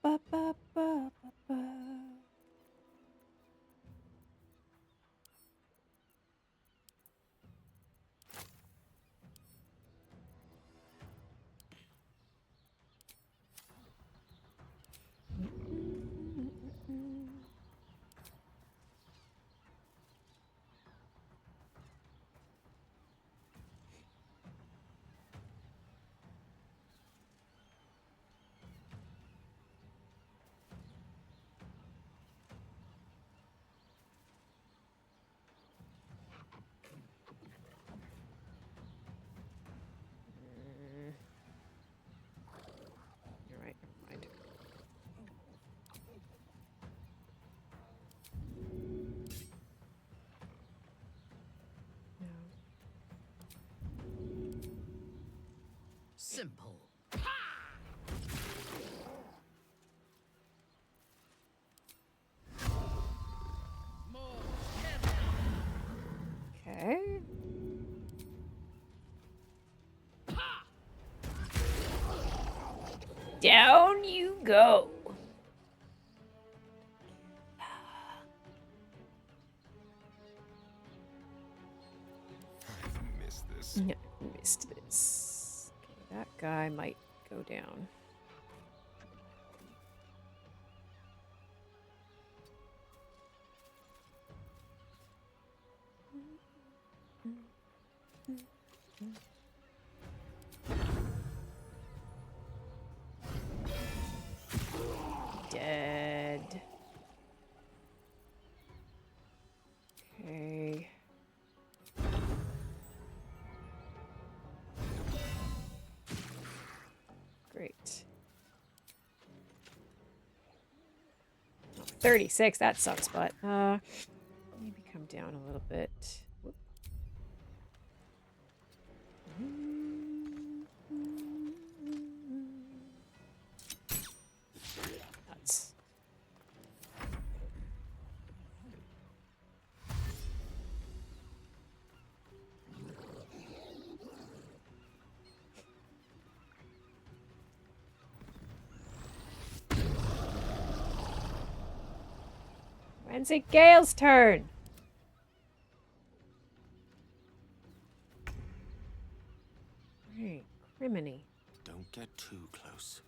Ba, ba, ba, ba, ba. You're right, never mind. No. Simple. Okay. Down you go. I've missed this. Yeah, missed this. Okay, that guy might go down. Dead. Okay. Great. 36, that sucks, but maybe come down a little bit. Whoop. Nuts. When's it Gale's turn? Hey, criminy. Don't get too close.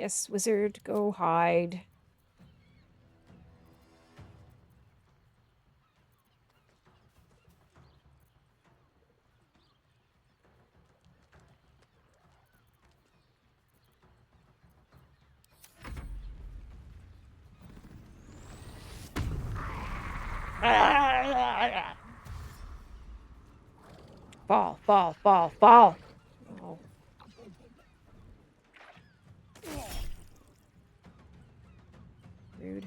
Yes, wizard, go hide. Fall, fall, fall, fall. Oh. Rude.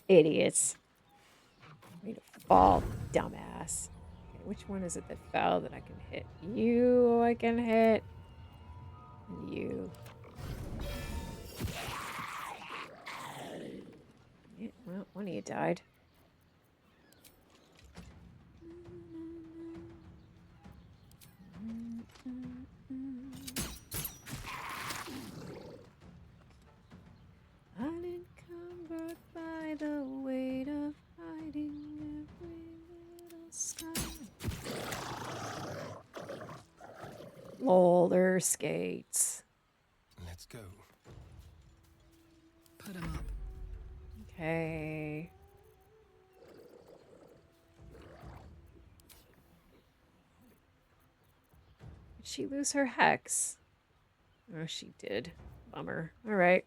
Idiots. Way to fall, dumbass. Okay, which one is it that fell that I can hit? You I can hit. And you. Yeah, well, one of you died. Unencumbered by the weight of hiding every little sky. Roller skates. Let's go. Put him up. Okay. Did she lose her hex? Oh, she did. Bummer. All right.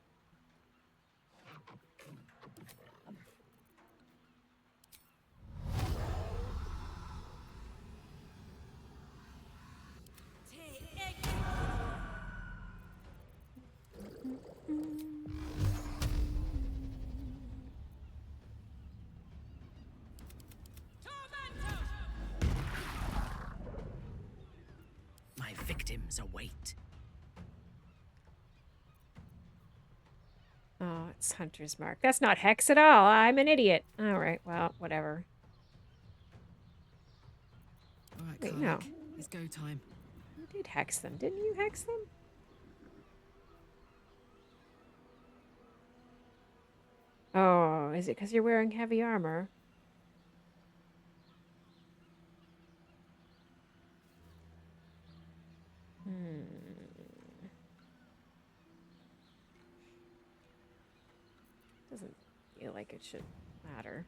My victims await. Oh, it's Hunter's Mark. That's not hex at all. I'm an idiot. All right. Well, whatever. All right, Wait, Karlach. no. It's go time. You did hex them. Didn't you hex them? Oh, is it because you're wearing heavy armor? Doesn't feel like it should matter.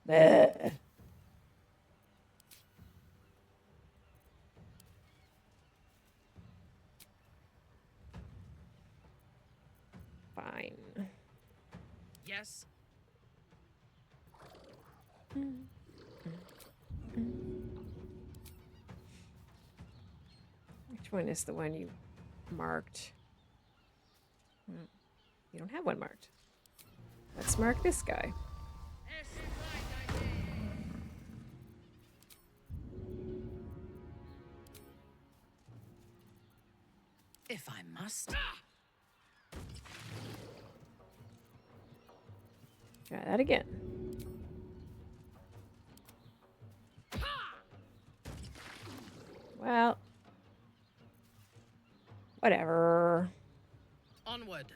Bleh. Fine. Yes. Which one is the one you marked? You don't have one marked. Let's mark this guy. If I must. Try that again. Well, whatever. Onward.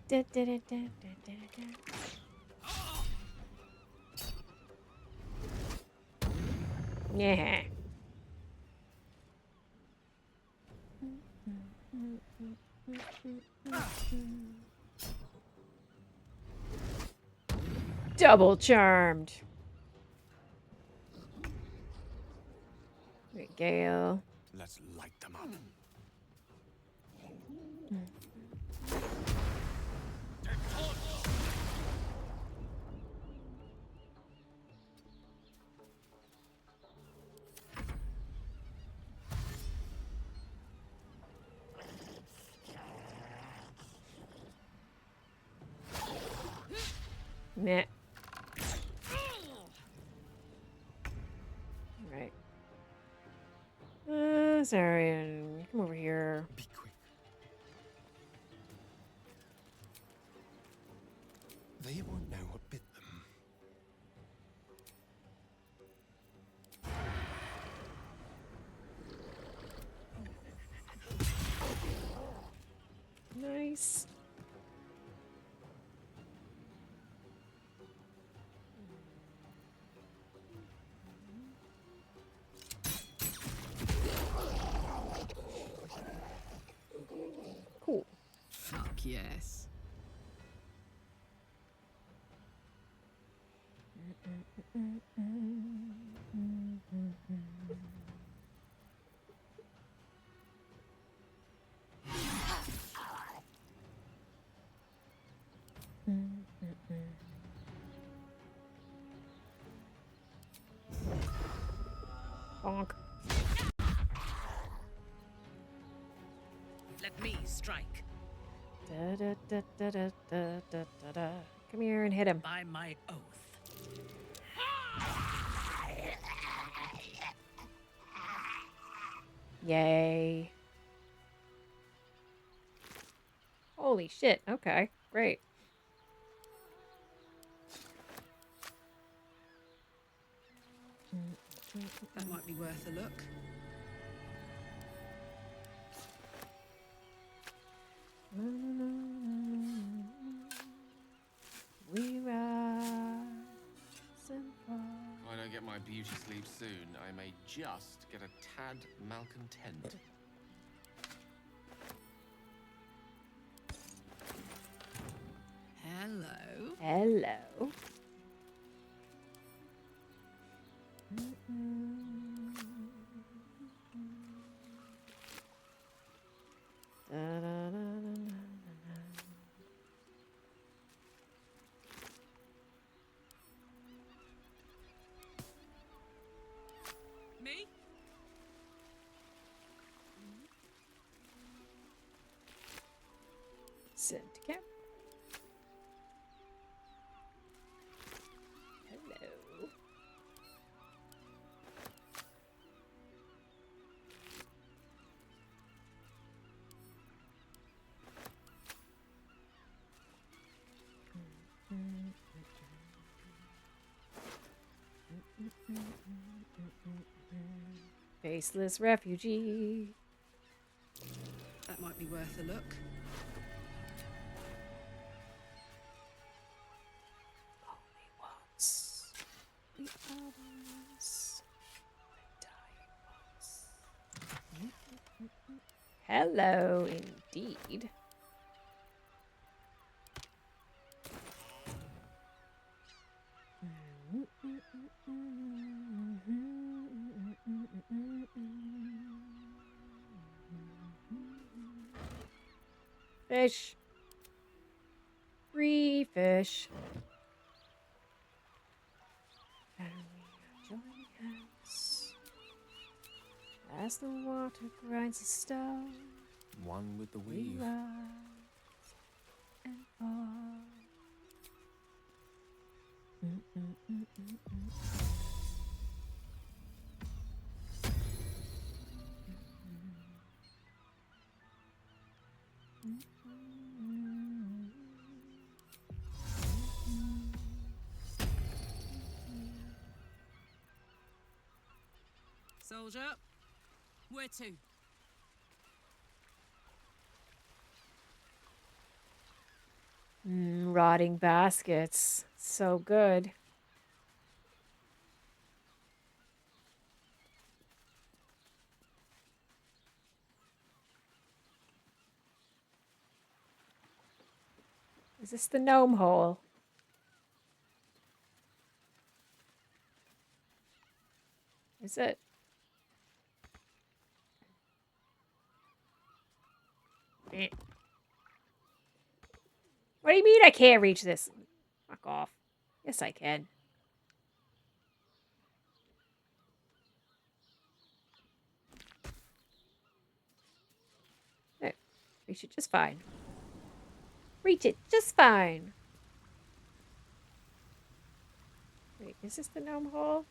Da, da, da, da, da, da. Yeah. Double charmed. Wait, Gale. Let's light them up. Meh. Right. Sorry. Come over here. Be quick. They won't know what bit them. Nice. Cool. Fuck yes. Bonk. Let me strike. Da, da, da, da, da, da, da, da, da. Come here and hit him. By my oath. Yay. Holy shit. Okay, great. That might be worth a look. We rise and fall. If I don't get my beauty sleep soon, I may just get a tad malcontent. Hello. Hello. Da, da, da, da, da. Me? Send cap. Hello. Faceless refugee. That might be worth a look. Only once. The others die once. Hello, indeed. Fish. Free fish. And we are joining hands as the water grinds the stone. One with the We weave. rise and fall. Soldier, where to? Rotting baskets. So good. Is this the gnome hole? Is it? Eh. What do you mean I can't reach this? Fuck off. Yes, I can. There. Reach it just fine. Reach it just fine. Wait, is this the gnome hole?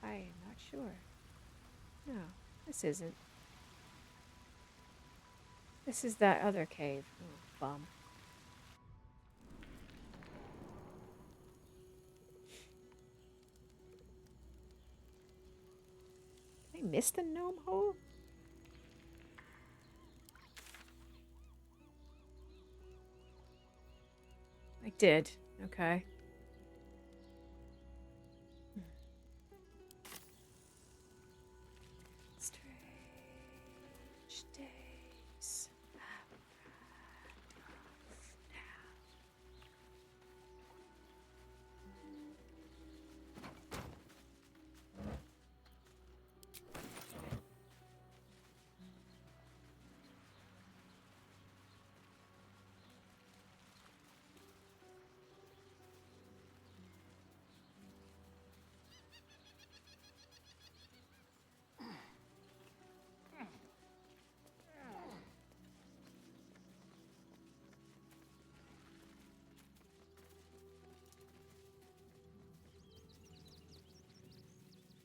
I am not sure. No, this isn't. This is that other cave. Oh, bum. Did I miss the gnome hole? I did. Okay. Strange days.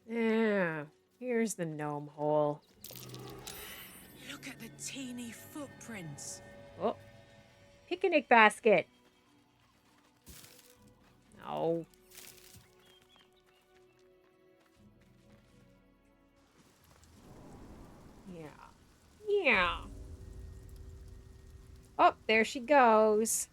Yeah, here's the gnome hole. Look at the teeny footprints. Oh, picnic basket. No. Yeah. Yeah. Oh, there she goes.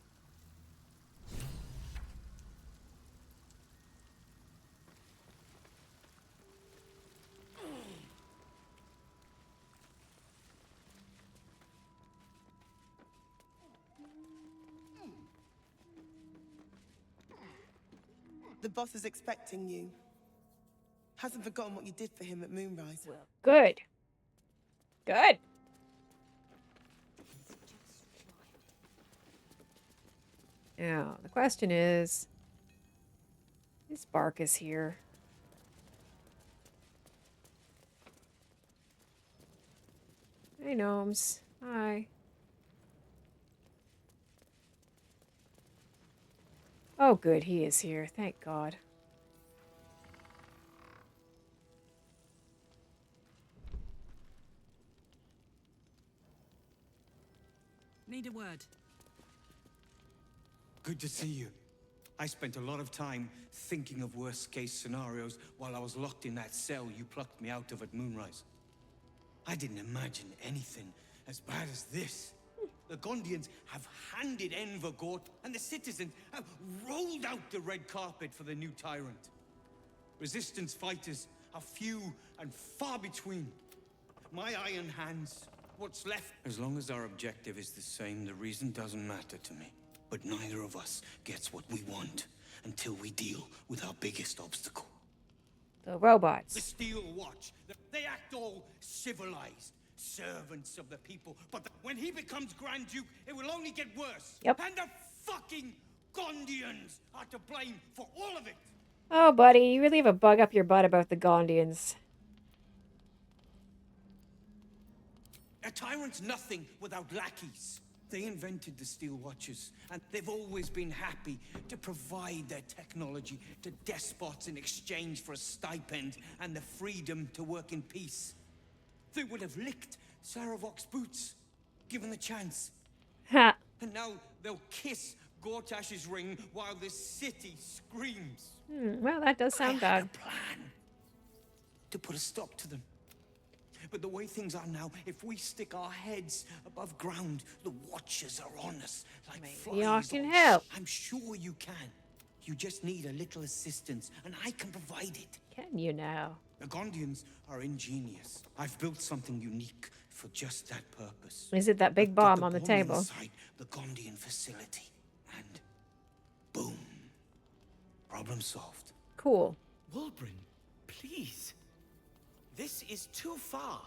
The boss is expecting you. Hasn't forgotten what you did for him at Moonrise. Well, good. Good. Now, the question is Barkus here? Hey, gnomes. Hi. Oh, good, he is here. Thank God. Need a word. Good to see you. I spent a lot of time thinking of worst-case scenarios while I was locked in that cell you plucked me out of at Moonrise. I didn't imagine anything as bad as this. The Gondians have handed Enver Gort, and the citizens have rolled out the red carpet for the new tyrant. Resistance fighters are few and far between. My iron hands, what's left? As long as our objective is the same, the reason doesn't matter to me. But neither of us gets what we want until we deal with our biggest obstacle. The robots. The Steel Watch. They act all civilized, servants of the people. But when he becomes Grand Duke, it will only get worse. Yep. And the fucking Gondians are to blame for all of it. Oh, buddy, you really have a bug up your butt about the Gondians. A tyrant's nothing without lackeys. They invented the Steel Watches, and they've always been happy to provide their technology to despots in exchange for a stipend and the freedom to work in peace. They would have licked Saravok's boots, given the chance. Ha! And now they'll kiss Gortash's ring while the city screams. Well, that does sound bad. I had a plan to put a stop to them. But the way things are now, if we stick our heads above ground, the Watchers are on us like flies. Y'all can help. I'm sure you can. You just need a little assistance, and I can provide it. Can you now? The Gondians are ingenious. I've built something unique for just that purpose. Is it that big bomb on the table? Inside the Gondian facility, and boom, problem solved. Cool. Wulbrin, please. This is too far.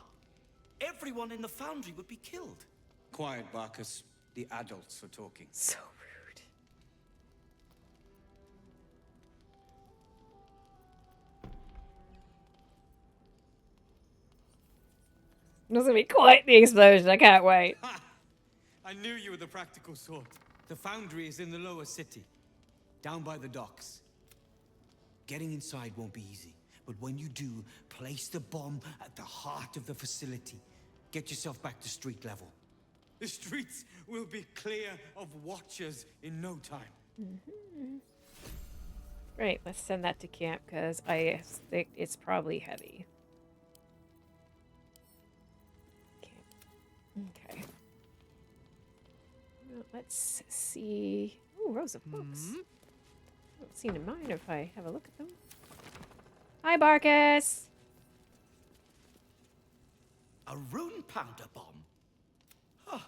Everyone in the foundry would be killed. Quiet, Barkus. The adults are talking. So rude. This will be quite the explosion. I can't wait. Ha! I knew you were the practical sort. The foundry is in the lower city, down by the docks. Getting inside won't be easy, but when you do, place the bomb at the heart of the facility. Get yourself back to street level. The streets will be clear of watchers in no time. Right, let's send that to camp because I think it's probably heavy. Okay. Well, let's see. Oh, rows of books. I don't seem to mind if I have a look at them. Hi, Barkus! A rune pounder bomb? Huh.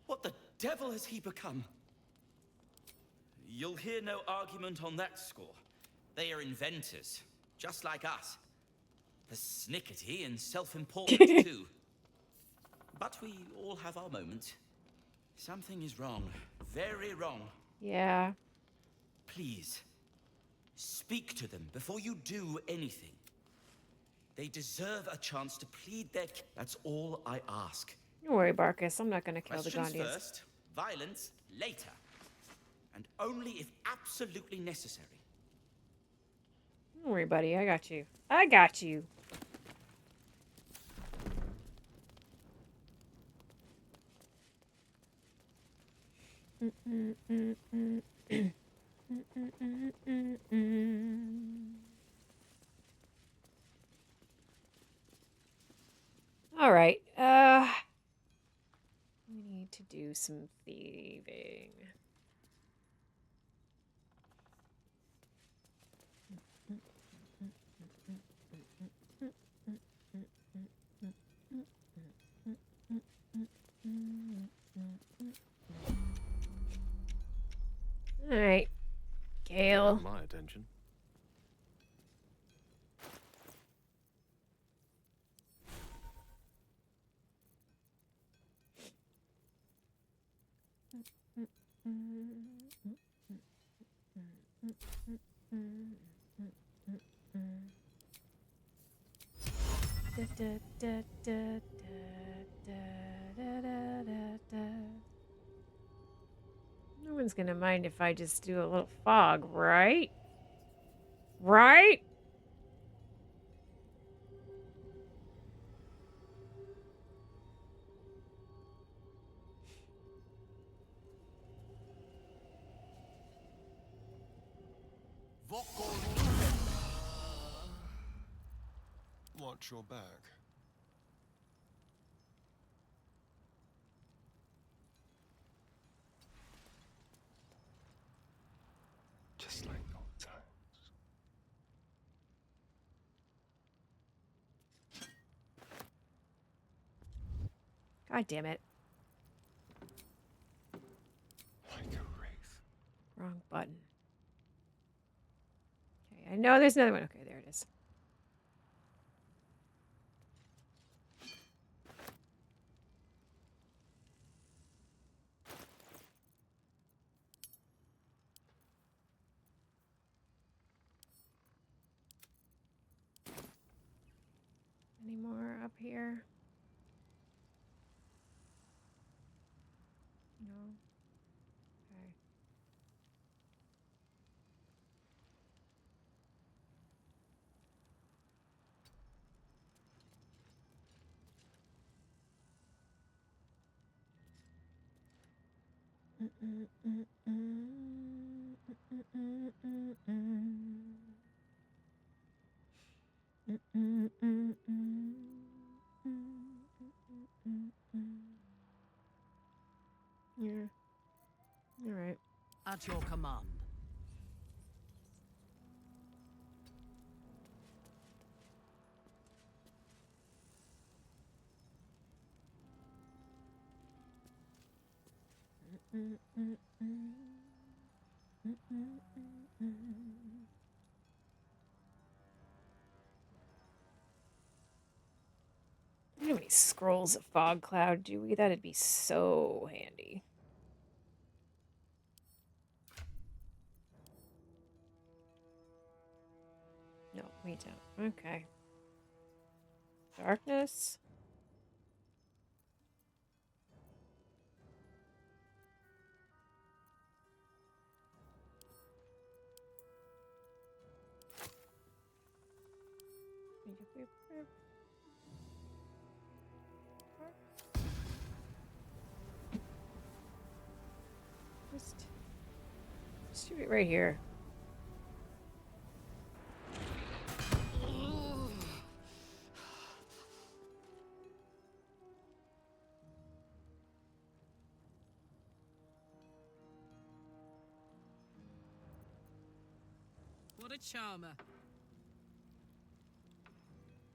What the devil has he become? You'll hear no argument on that score. They are inventors, just like us. Persnickety and self-important too. But we all have our moments. Something is wrong. Very wrong. Yeah. Please, speak to them before you do anything. They deserve a chance to plead their case. That's all I ask. Don't worry, Barkus. I'm not going to kill the Questions Gondians. first, violence later. And only if absolutely necessary. Don't worry, buddy. I got you. I got you. All right. We need to do some thieving. All right, Gale. My attention. No one's gonna mind if I just do a little fog, right? Right? Watch your back. Just like old times. God damn it. Like a wraith. Wrong button. Okay, I know there's another one. Okay, there it is. Any more up here? No. Okay. Yeah. All right. At your command. We don't have any scrolls of fog cloud, do we? That'd be so handy. No, we don't. Okay. Darkness. Just shoot it right here. What a charmer.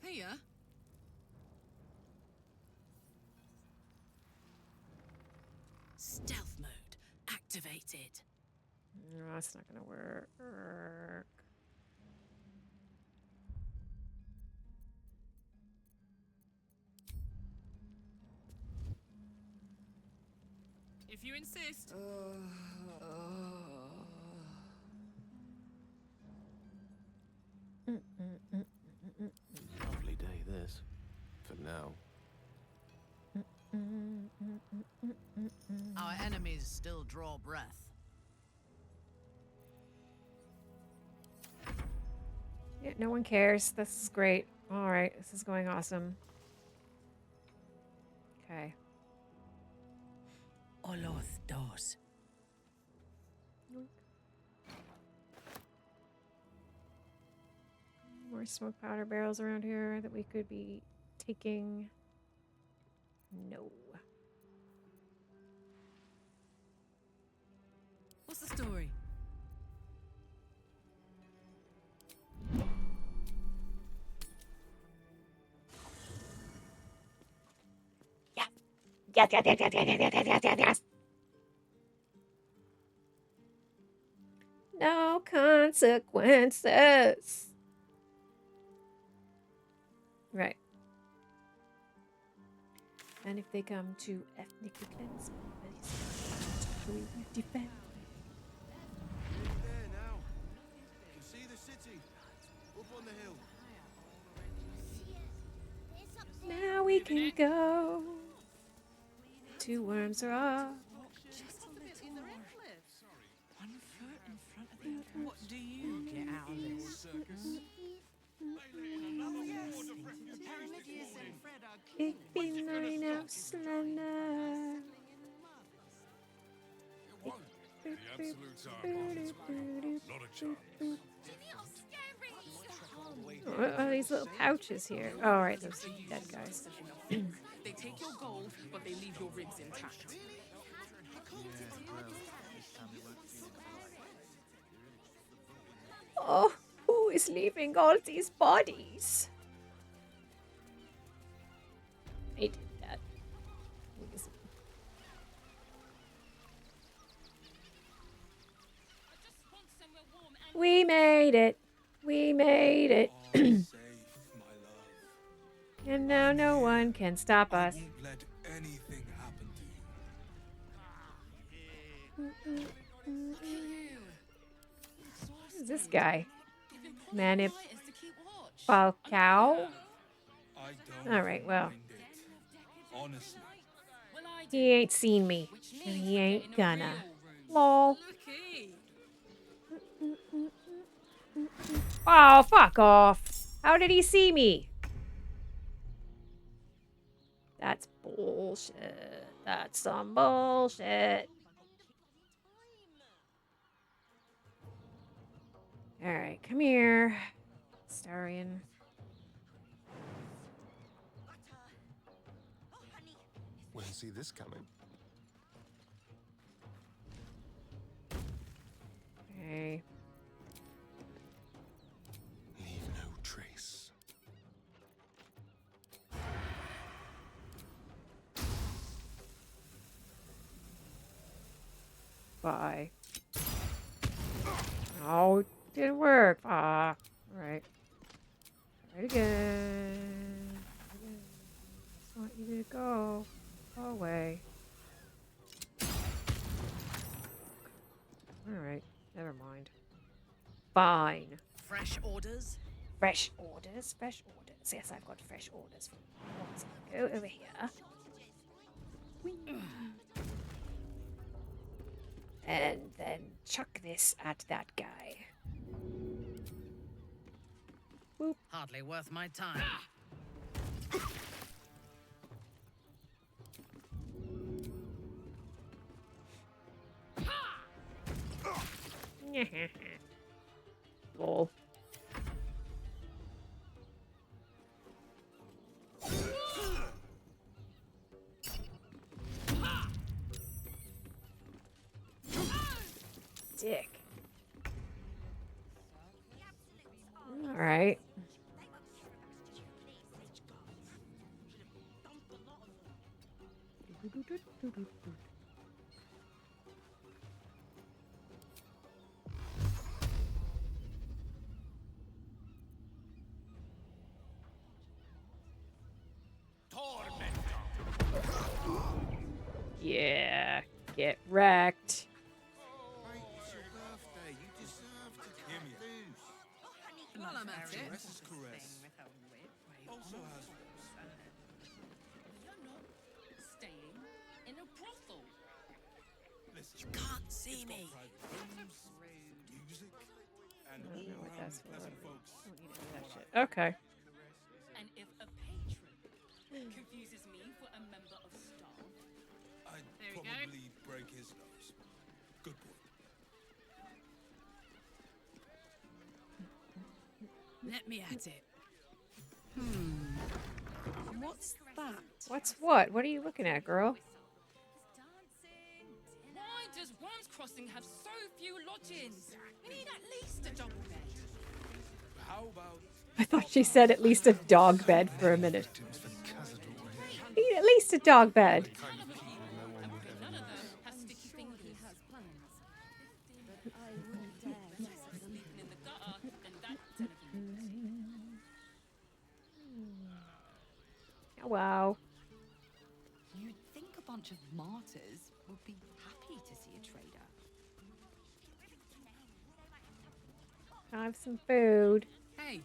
Here? Stealth mode activated. No, that's not gonna work. If you insist. Lovely day, this. For now. Our enemies still draw breath. Yeah, no one cares. This is great. All right, this is going awesome. Okay. Oloth dos. More smoke powder barrels around here that we could be taking. No. What's the story? Yes. No consequences. Right. And if they come to ethnically cleanse me, we will defend. There now. You can see the city. Up on the hill. Now we can go to Worms Rock. Just a little more. 1 foot in front of the other. What do you get out of this? Ik bin ein Ausländer. The absolute time. Not a chance. What are these little pouches here? Oh, all right, those dead guys. They take your gold, but they leave your ribs intact. Oh, who is leaving all these bodies? I did that. We made it. We made it. And now no one can stop us. Let anything happen to you. Who's this guy? Manip Falcao? Alright, well. Honestly. He ain't seen me. And he ain't gonna. Lol. Oh, fuck off. How did he see me? That's bullshit. That's some bullshit. Alright, come here. Starian. Wouldn't see this coming. Okay. Leave no trace. Bye. Oh, it didn't work. Ah. Alright. Try it again. I want you to go. Go away. Alright. Never mind. Fine. Fresh orders? Fresh orders? Fresh orders. Yes, I've got fresh orders. Go over here. And then chuck this at that guy. Boop. Hardly worth my time. Lol. Dick. All right. Yeah, get wrecked. Well, I'm at it. Also has You're not staying in a brothel. you can't see me. Music, and I don't know what that's for. pleasant folks. Don't need any of that shit. Okay. And if a patron confuses me for a member of staff, I'd There we go. probably break his nose. Good boy. let me at it. What's that? What's what? What are you looking at, girl? Why does Worms Crossing have so few lodgings? We need at least a double bed. How about I thought she said at least a dog bed for a minute. Need at least a dog bed. Oh, wow. You'd think a bunch of martyrs would be happy to see a trader. Have some food. Hey.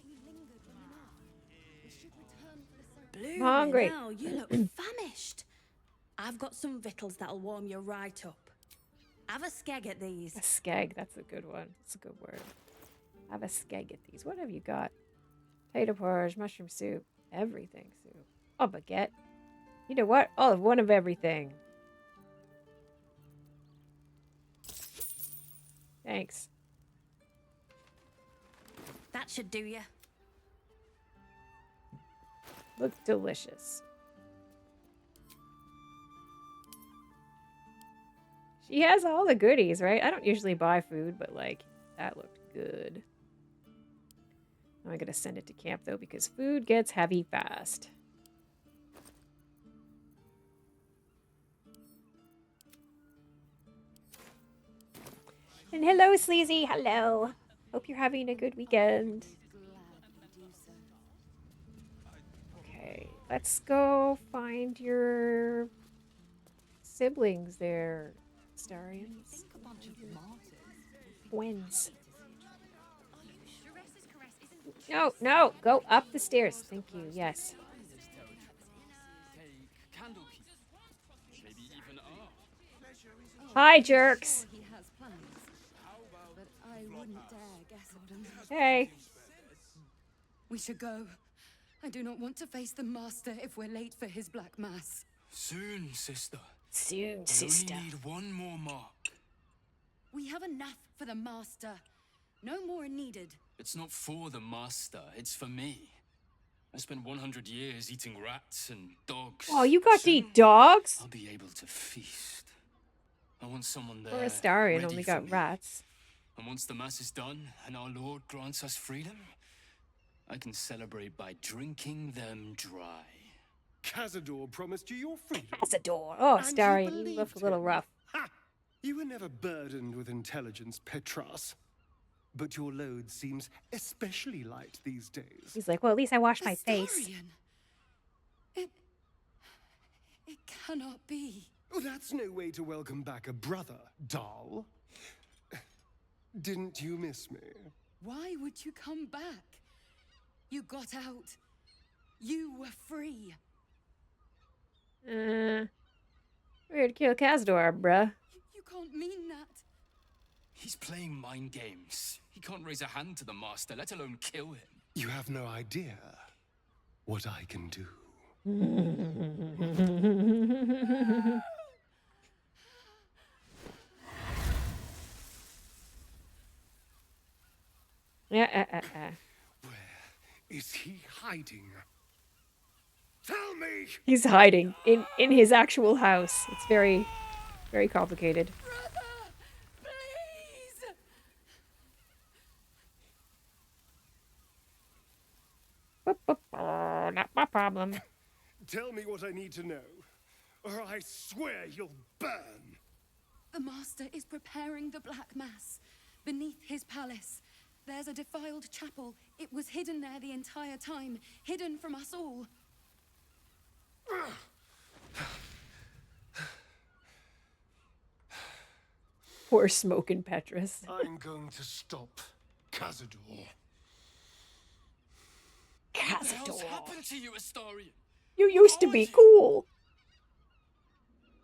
I'm hungry. Now, you look famished. I've got some victuals that'll warm you right up. Have a skeg at these. A skeg, that's a good one. That's a good word. Have a skeg at these. What have you got? Potato porridge, mushroom soup, everything soup. Oh, baguette. You know what? All of one of everything. Thanks. That should do you. Looks delicious. She has all the goodies, right? I don't usually buy food, but like, that looked good. Now I gotta send it to camp though, because food gets heavy fast. And hello, Sleazy. Hello. Hope you're having a good weekend. Okay, let's go find your siblings there, Starians. Twins. No, no, go up the stairs. Thank you. Yes. Hi, jerks. Hey. We should go. I do not want to face the Master if we're late for his Black Mass. Soon, sister. Soon, sister. We only need one more mark. We have enough for the Master. No more are needed. It's not for the Master, it's for me. I spent 100 years eating rats and dogs. Oh, you got to eat dogs? I'll be able to feast. I want someone there. Poor Astarion ready only for got me. rats. And once the Mass is done and our Lord grants us freedom, I can celebrate by drinking them dry. Cazador promised you your freedom. Cazador. Oh, And you Astarion, you believed look a little him. rough. Ha! You were never burdened with intelligence, Petras. But your load seems especially light these days. He's like, well, at least I washed my face. Astarion. It cannot be. Oh, that's no way to welcome back a brother, doll. Didn't you miss me? Why would you come back? You got out. You were free. We're here to kill Cazador, bruh. You can't mean that. He's playing mind games. He can't raise a hand to the Master, let alone kill him. You have no idea what I can do. Yeah. Is he hiding? Tell me! He's hiding in his actual house. It's very, very complicated. Not my problem. Tell me what I need to know, or I swear you'll burn. The Master is preparing the Black Mass beneath his palace. There's a defiled chapel. It was hidden there the entire time, hidden from us all. Poor Smokin' Petrus. I'm going to stop Cazador. What the hell's happened to you, Astarion? You used to be cool.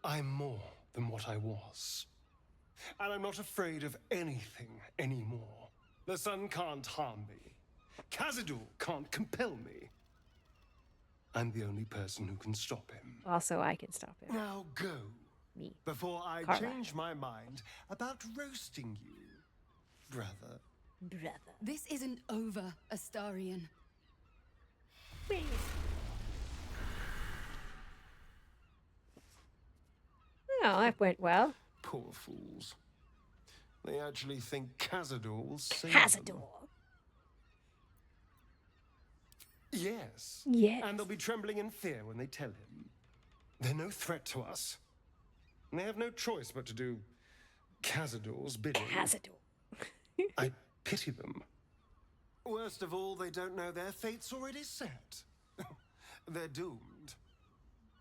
I'm more than what I was. And I'm not afraid of anything anymore. The sun can't harm me. Cazador can't compel me. I'm the only person who can stop him. Also, I can stop him. Now go. Me. Before I Karlach. change my mind about roasting you, brother. This isn't over, Astarion. Oh, that went well. Poor fools. They actually think Cazador will save them. Yes. Yes. And they'll be trembling in fear when they tell him. They're no threat to us. And they have no choice but to do Cazador's bidding. Cazador. I pity them. Worst of all, they don't know their fate's already set. They're doomed.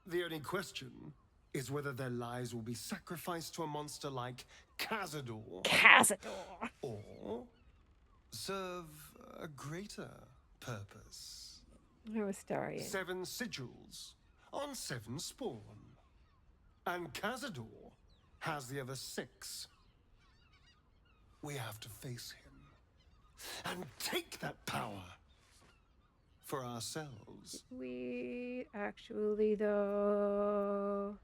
The only question is whether their lives will be sacrificed to a monster like Cazador. Cazador. Or serve a greater purpose. No Astarion. 7 sigils on 7 spawn. And Cazador has the other 6. We have to face him and take that power for ourselves. We actually, though.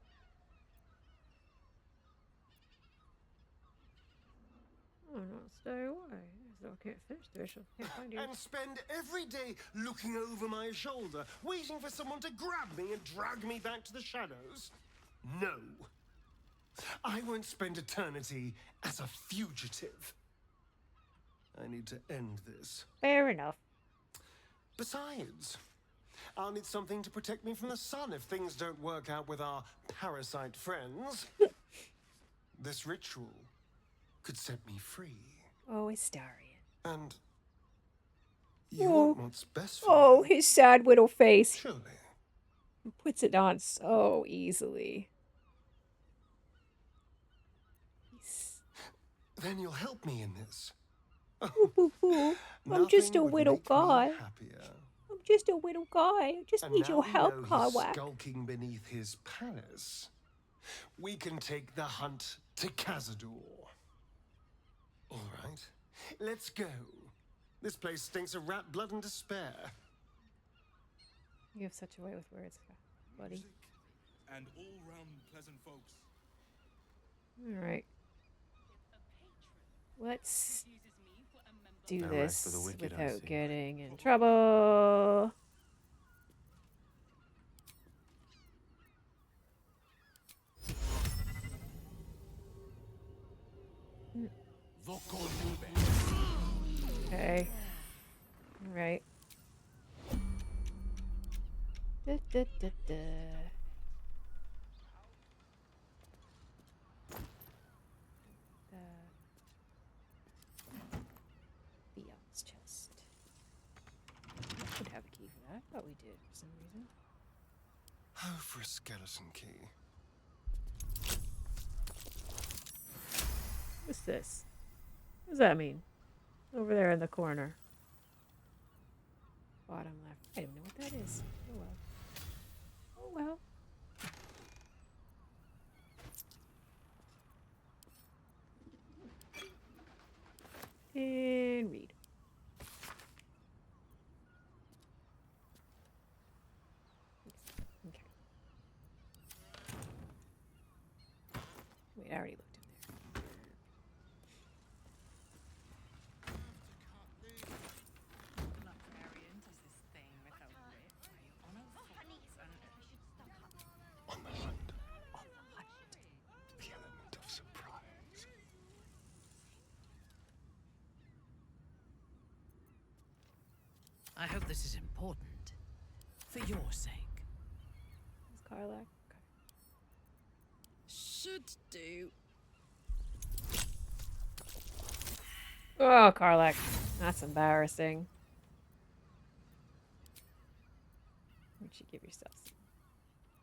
Oh no, stay away. I can't finish the mission. Can't find you. And spend every day looking over my shoulder, waiting for someone to grab me and drag me back to the shadows? No. I won't spend eternity as a fugitive. I need to end this. Fair enough. Besides, I'll need something to protect me from the sun if things don't work out with our parasite friends. This ritual could set me free. Oh, Astarion. And you want what's best for Oh, his sad widow face. Surely. He puts it on so easily. Then you'll help me in this. I'm just a Nothing would widow make me guy. happier. I'm just a widow guy. I just And need now your we help, know he's Karlach. skulking beneath his palace. We can take the hunt to Cazador. All right, let's go. This place stinks of rat blood and despair. You have such a way with words, buddy. And all-round pleasant folks. All right. Let's do No rest for this the wicked, I without see. getting in trouble. Okay. All right. Da, da, da, da. Beyond's chest. We should have a key for that. I thought we did for some reason. Oh, for a skeleton key. What's this? What does that mean? Over there in the corner. Bottom left. I don't know what that is. Oh well. Oh well. And read. I already looked in there. On the hunt. The element of surprise. I hope this is important. For your sake. It's Karlach. Should do. Oh, Karlach. That's embarrassing. Where'd you give yourself some?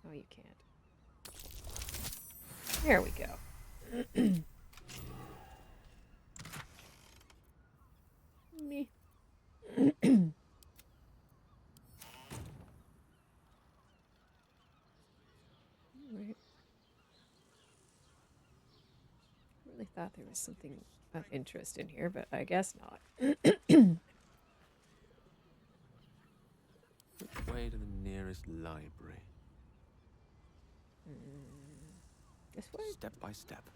Oh, you can't. There we go. Me. Right. Really thought there was something of interest in here, but I guess not. Which way to the nearest library? This way? Step by step.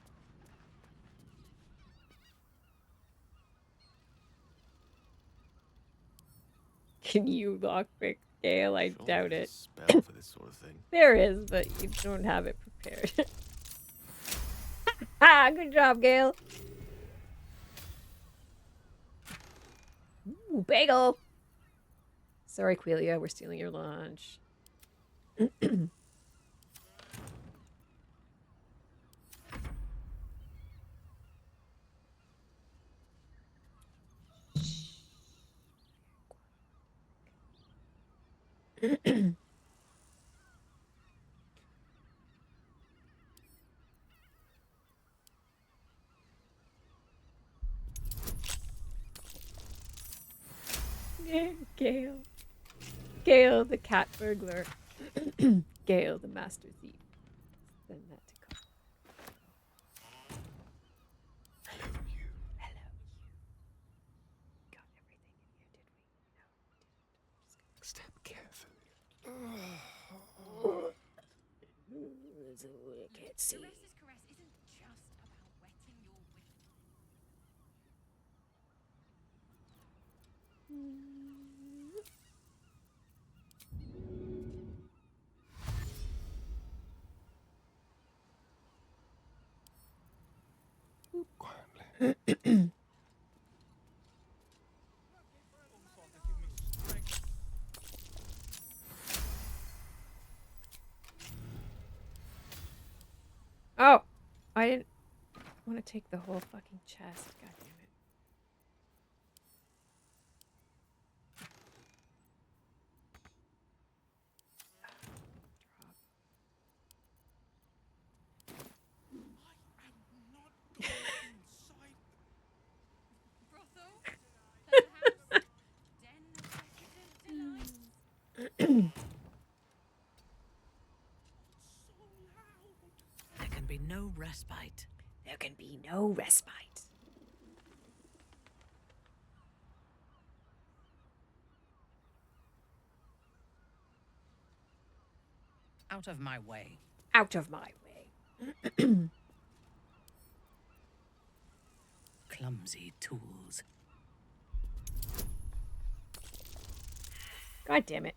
Can you lockpick Gale? I Surely doubt there's it. a spell for this sort of thing. There is, but you don't have it prepared. Ah, good job, Gale. Ooh, bagel. Sorry, Quelia, we're stealing your lunch. Gale. Gale, the cat burglar. Gale, the master thief. Send that to Karlach. Hello, you. Hello, you. Got everything in here, did we? No, we didn't. Step carefully. I can't see. Teresa's caress isn't just about wetting your whistle. Quietly. Oh, I didn't want to take the whole fucking chest. God damn it. Brothel, penthouse, den of decadent delights. There can be no respite. There can be no respite. Out of my way. Out of my way. Clumsy tools. God damn it.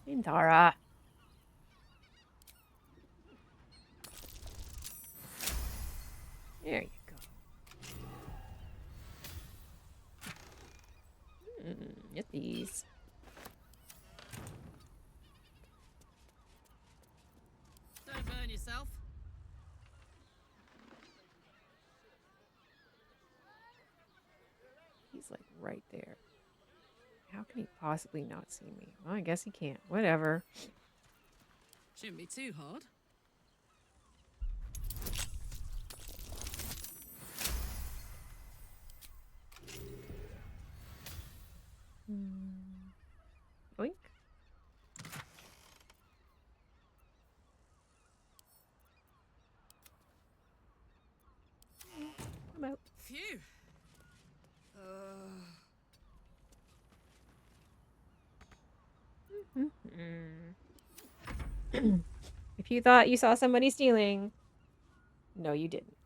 Intara. There you go. Get these. Don't burn yourself. He's like right there. How can he possibly not see me? Well, I guess he can't. Whatever. Shouldn't be too hard. Boink. I'm out. Phew. If you thought you saw somebody stealing, No, you didn't.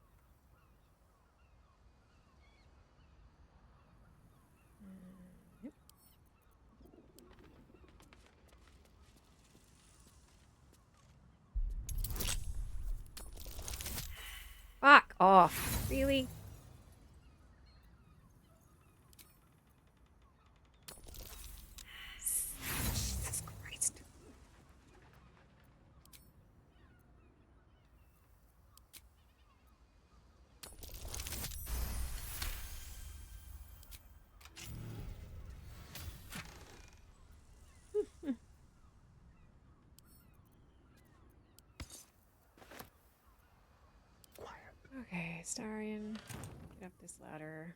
Yep. Fuck off. Really? Jesus Christ. Okay, Starion, get up this ladder.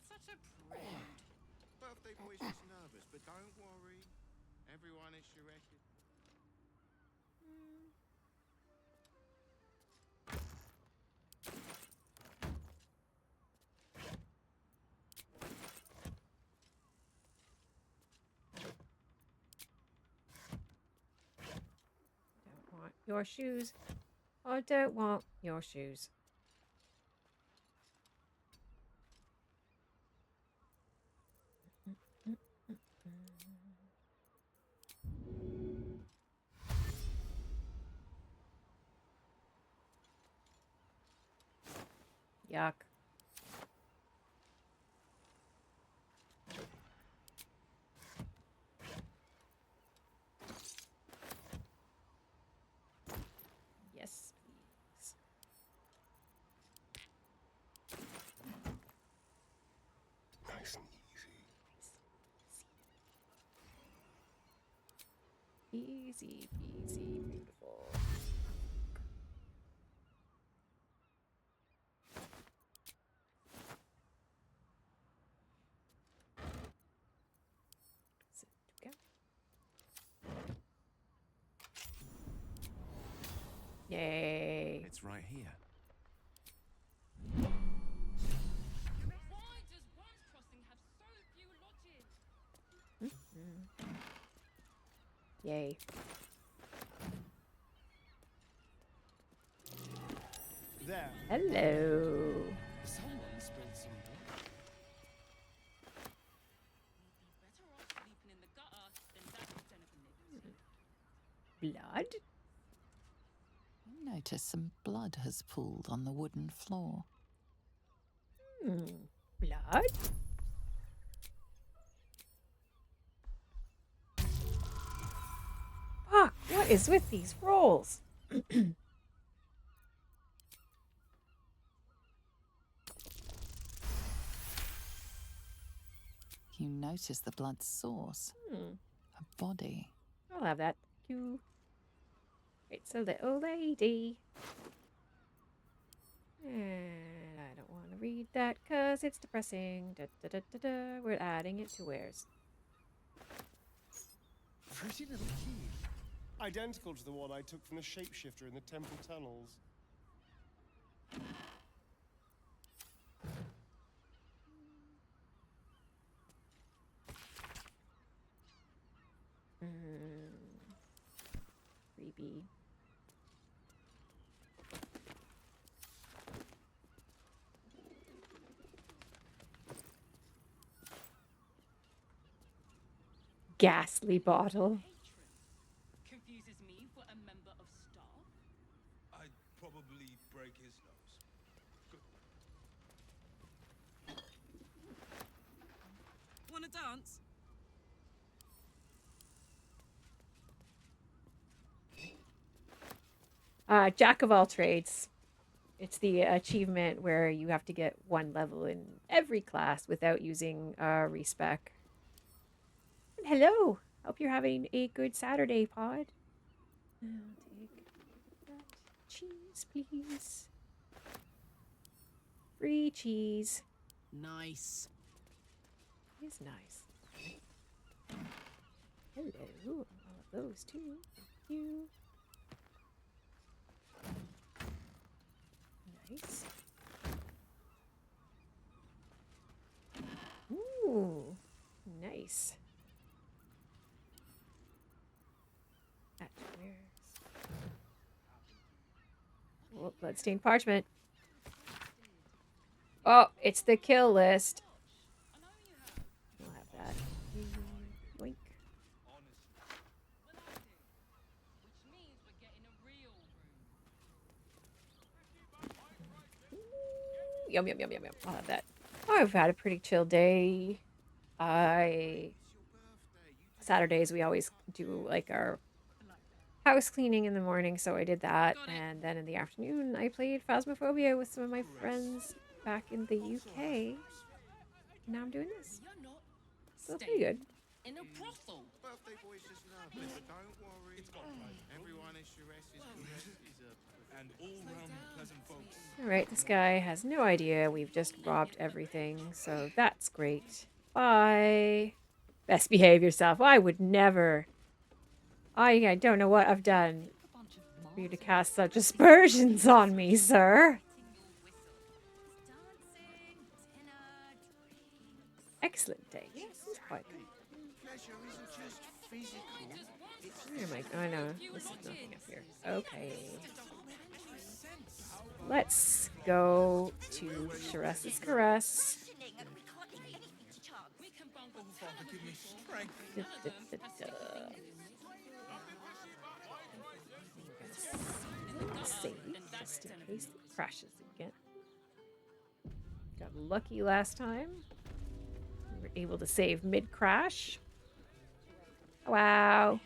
Such a prude. Birthday boy's just nervous, but don't worry. Everyone is Shrek. Don't want your shoes. I don't want your shoes. Yuck. Yes, please. Nice and Easy peasy, beautiful. Yay. It's right here. Why does Worms Crossing have so few lodges? Yay. There. Hello. Someone spilled some milk. Better off sleeping in the gutter than that den of niggers. Blood? You notice some blood has pooled on the wooden floor. Blood? Fuck, what is with these rolls? You notice the blood's source. A body. I'll have that. You. It's a little lady. And I don't want to read that because it's depressing. Da, da, da, da, da. We're adding it to where's? Pretty little key. Identical to the one I took from the shapeshifter in the temple tunnels. Creepy. Ghastly bottle. Confuses me for a member of staff. I'd probably break his nose. Wanna dance? Jack of all trades. It's the achievement where you have to get one level in every class without using respec. And hello! Hope you're having a good Saturday, Pod. I'll take that cheese, please. Free cheese. Nice. Is nice. Hello. All of those too. Thank you. Nice. Ooh. Nice. That where's... Whoop. Bloodstained parchment. Oh, it's the kill list. We'll have that. Boink. Yum, yum, yum, yum, yum. I'll have that. Oh, I've had a pretty chill day. Saturdays, we always do like our house cleaning in the morning, so I did that. And then in the afternoon, I played Phasmophobia with some of my friends back in the UK. Now I'm doing this. So it's pretty good. In a brothel. Birthday boy's just nervous, but don't worry. It's got everyone is and all-round pleasant folks. Alright, this guy has no idea we've just robbed everything, so that's great. Bye. Best behave yourself. I would never. I don't know what I've done for you to cast such aspersions on me, sir. Excellent day. Yes, it's quite good. Pleasure isn't just physical. Where am I? Oh no, this is nothing up here. Okay. Let's go to Sharessa's Caress. Save just in case it crashes again. Got lucky last time. We were able to save mid-crash. Wow.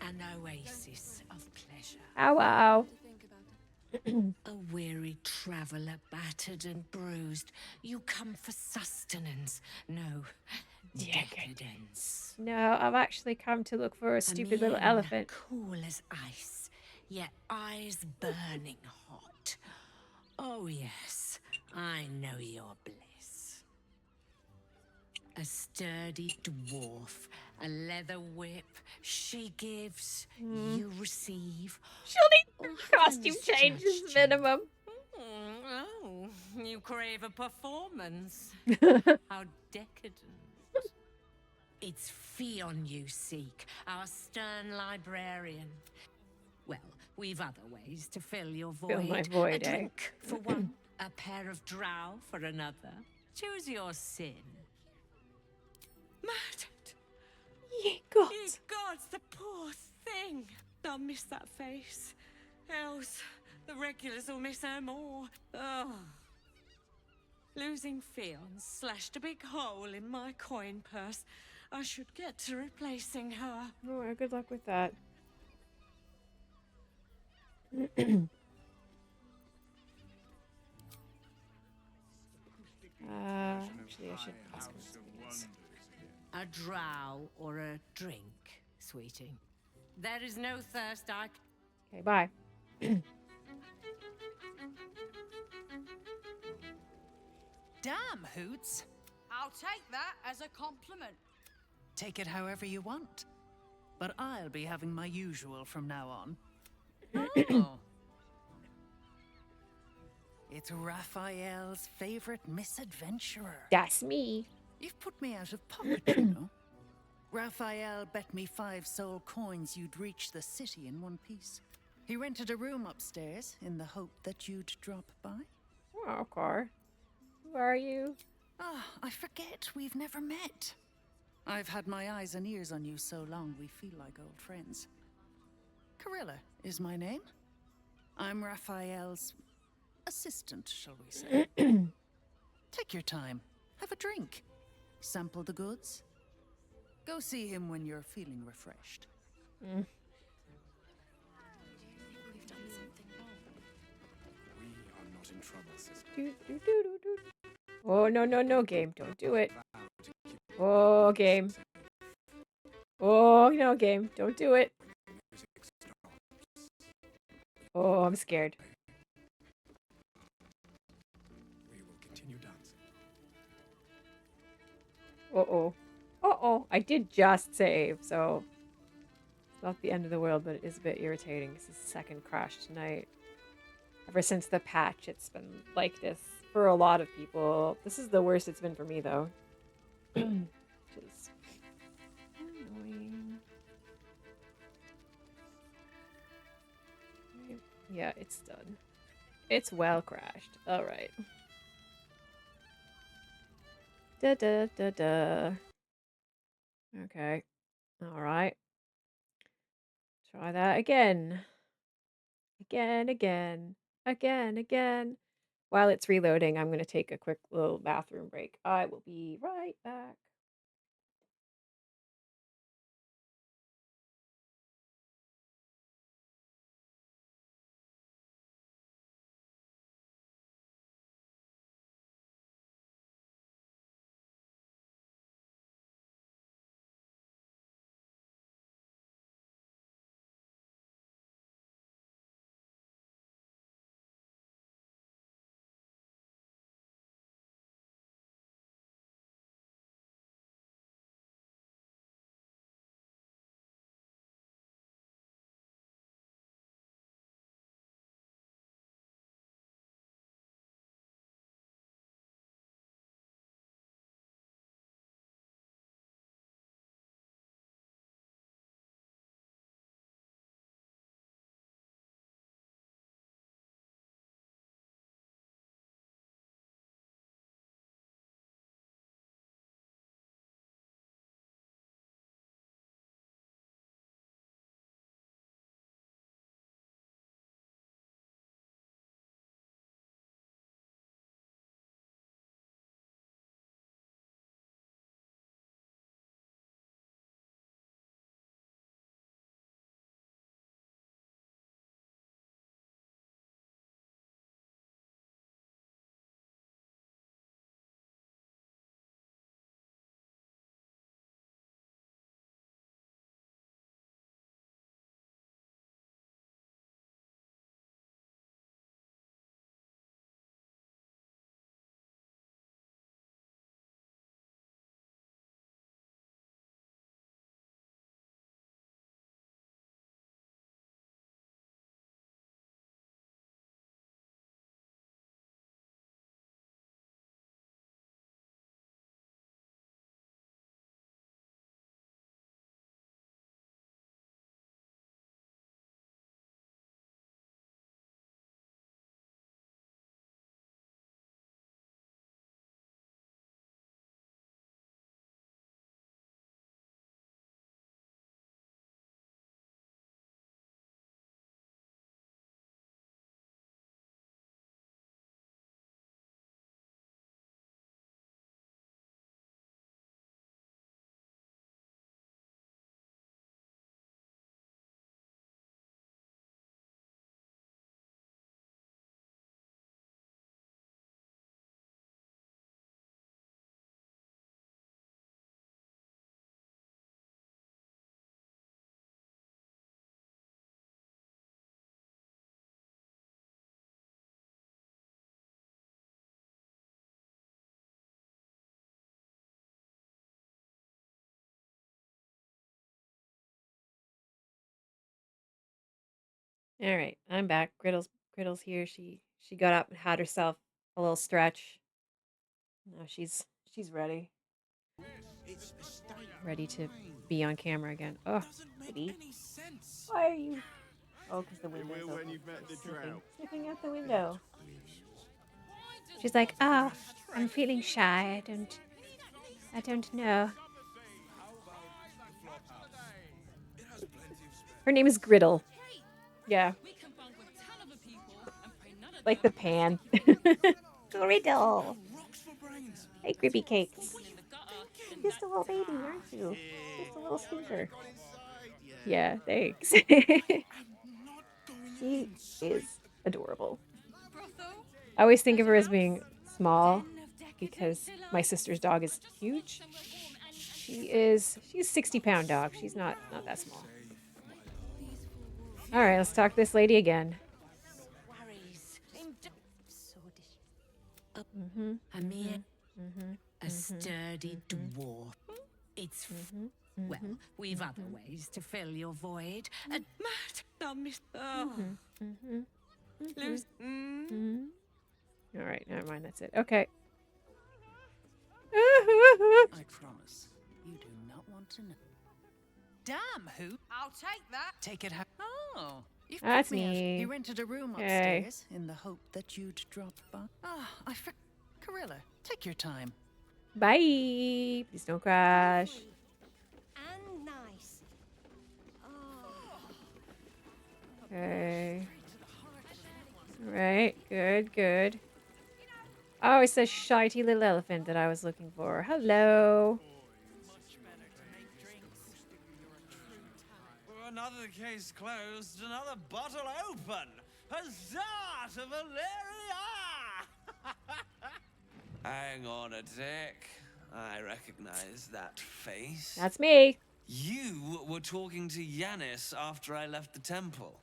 An oasis of pleasure. Ow, wow. A weary traveller, battered and bruised. You come for sustenance, no decadence. No, I've actually come to look for a stupid little mien elephant. Cool as ice, yet eyes burning hot. Oh yes, I know your bliss. A sturdy dwarf, a leather whip. She gives, you receive. She'll need costume changes minimum. Oh, you crave a performance. How decadent. It's Fion you seek, our stern librarian. Well, we've other ways to fill your void. Fill my void, a eh? drink for one, a pair of drow for another. Choose your sin. Murdered. Ye gods. Ye gods, the poor thing. I'll miss that face. Else, the regulars will miss her more. Oh. Losing Fion slashed a big hole in my coin purse. I should get to replacing her. Oh, good luck with that. Actually, I should ask him something else. A drow or a drink, sweetie. There is no thirst I... Okay, bye. Damn, Hoots. I'll take that as a compliment. Take it however you want. But I'll be having my usual from now on. Oh. It's Raphael's favorite misadventurer. That's me. You've put me out of pocket, you know. Raphael bet me 5 soul coins you'd reach the city in one piece. He rented a room upstairs in the hope that you'd drop by. Oh, car. Who are you? Ah, I forget we've never met. I've had my eyes and ears on you so long we feel like old friends. Karlach is my name. I'm Raphael's assistant, shall we say. Take your time. Have a drink. Sample the goods. Go see him when you're feeling refreshed. We are not in trouble, sister. Oh, no, no, no, game. Don't do it. Oh, game. Oh, no, game. Don't do it. Oh, I'm scared. We will continue dancing. Uh-oh. Uh-oh. I did just save, so it's not the end of the world, but it is a bit irritating. This is the second crash tonight. Ever since the patch, it's been like this for a lot of people. This is the worst it's been for me, though. Which is annoying. Yeah, it's done. It's well crashed. All right. Da da da da. Okay. All right. Try that again. Again. While it's reloading, I'm going to take a quick little bathroom break. I will be right back. All right, I'm back. Griddle's here. She got up and had herself a little stretch. Now she's ready. Ready to be on camera again. Oh, Kitty. Why are you? Oh, because the window's open. She's sniffing out the window. She's like, oh, I'm feeling shy. I don't know. Her name is Griddle. Yeah. Like the pan. Griddle. Hey, Gribby Cakes. Just a little baby, aren't you? Just a little stinker. Yeah, thanks. She is adorable. I always think of her as being small because my sister's dog is huge. She's a 60-pound dog. She's not that small. All right, let's talk to this lady again. A sturdy dwarf. It's well, we've other ways to fill your void. And Matt, I'll miss. Oh, lose. All right, never mind. That's it. Okay. I promise, you do not want to know. Damn, who? I'll take that. Take it. Oh, That's put me out. me. You rented a room Okay. upstairs in the hope that you'd drop by. Karilla, take your time. Bye. Please don't crash. And nice. Okay. Alright, good. Oh, it's a shitey little elephant that I was looking for. Hello. Another case closed, another bottle open. Huzzah to Valeria! Hang on a tick. I recognize that face. That's me. You were talking to Yanis after I left the temple.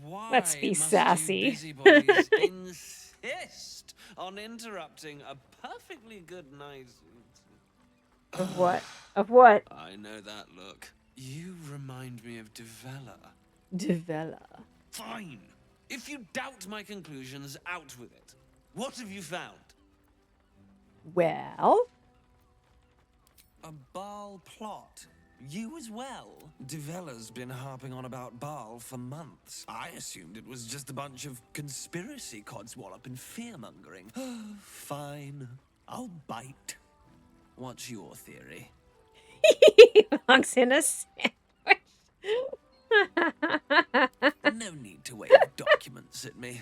Why Let's be must sassy. you busybodies insist on interrupting a perfectly good night? Of what? Of what? I know that look. You remind me of Devella. Devella. Fine. If you doubt my conclusions, out with it. What have you found? Well? A Baal plot. You as well? Devella's been harping on about Baal for months. I assumed it was just a bunch of conspiracy codswallop and fear-mongering. Fine. I'll bite. What's your theory? Hunks in a sandwich. No need to wave documents at me.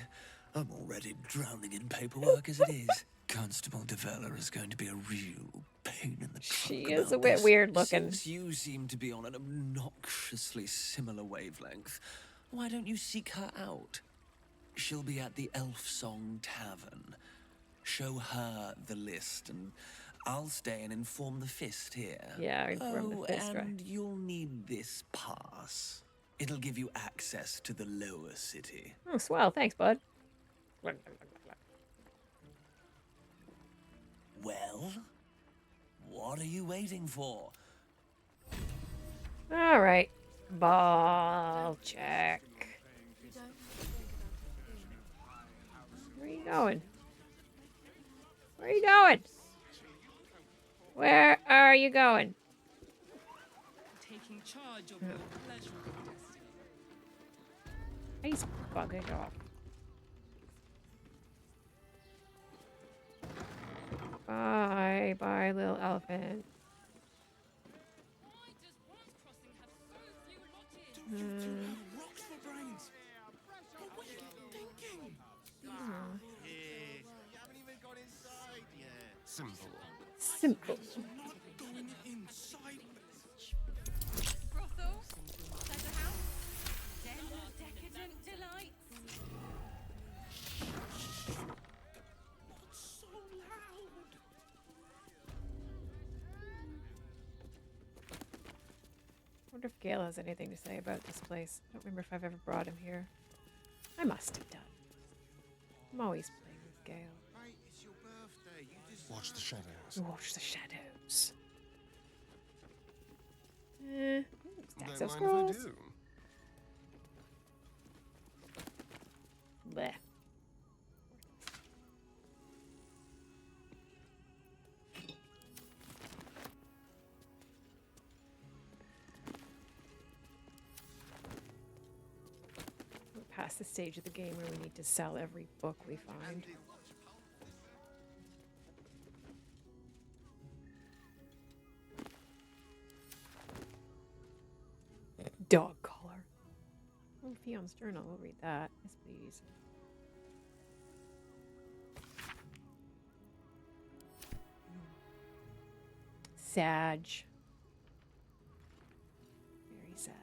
I'm already drowning in paperwork as it is. Constable Devella is going to be a real pain in the trunk. She is about a bit this. weird looking. Since you seem to be on an obnoxiously similar wavelength, why don't you seek her out? She'll be at the Elf Song Tavern. Show her the list, and I'll stay and inform the Fist here. Yeah, inform the Fist, and right. you'll need this pass. It'll give you access to the lower city. Oh, swell. Thanks, bud. Well, what are you waiting for? All right. Ball check. Where are you going? Where are you going? Where are you going? Taking charge of your pleasure and destiny. He's bugging off. Bye, bye, little elephant. Rocks for brains. What are you thinking? You haven't even got inside yet. Simple. Simple. Not going inside. Brothel, pleasure house, den of decadent delights. Not so loud. I wonder if Gale has anything to say about this place. I don't remember if I've ever brought him here. I must have done. I'm always playing with Gale. Hey, it's your birthday. You just Watch the shadows. Watch the shadows. Stacks Don't of mind if I scrolls. do. Bleh. We're past the stage of the game where we need to sell every book we find. Dog collar. Oh, Fion's journal. We'll read that. Yes, please. Sag. Very sag.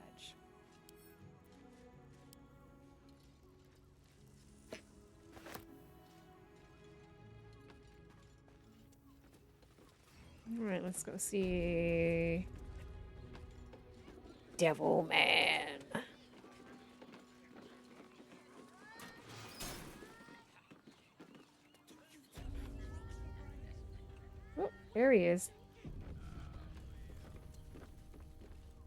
All right, let's go see Devil Man. Oh, there he is.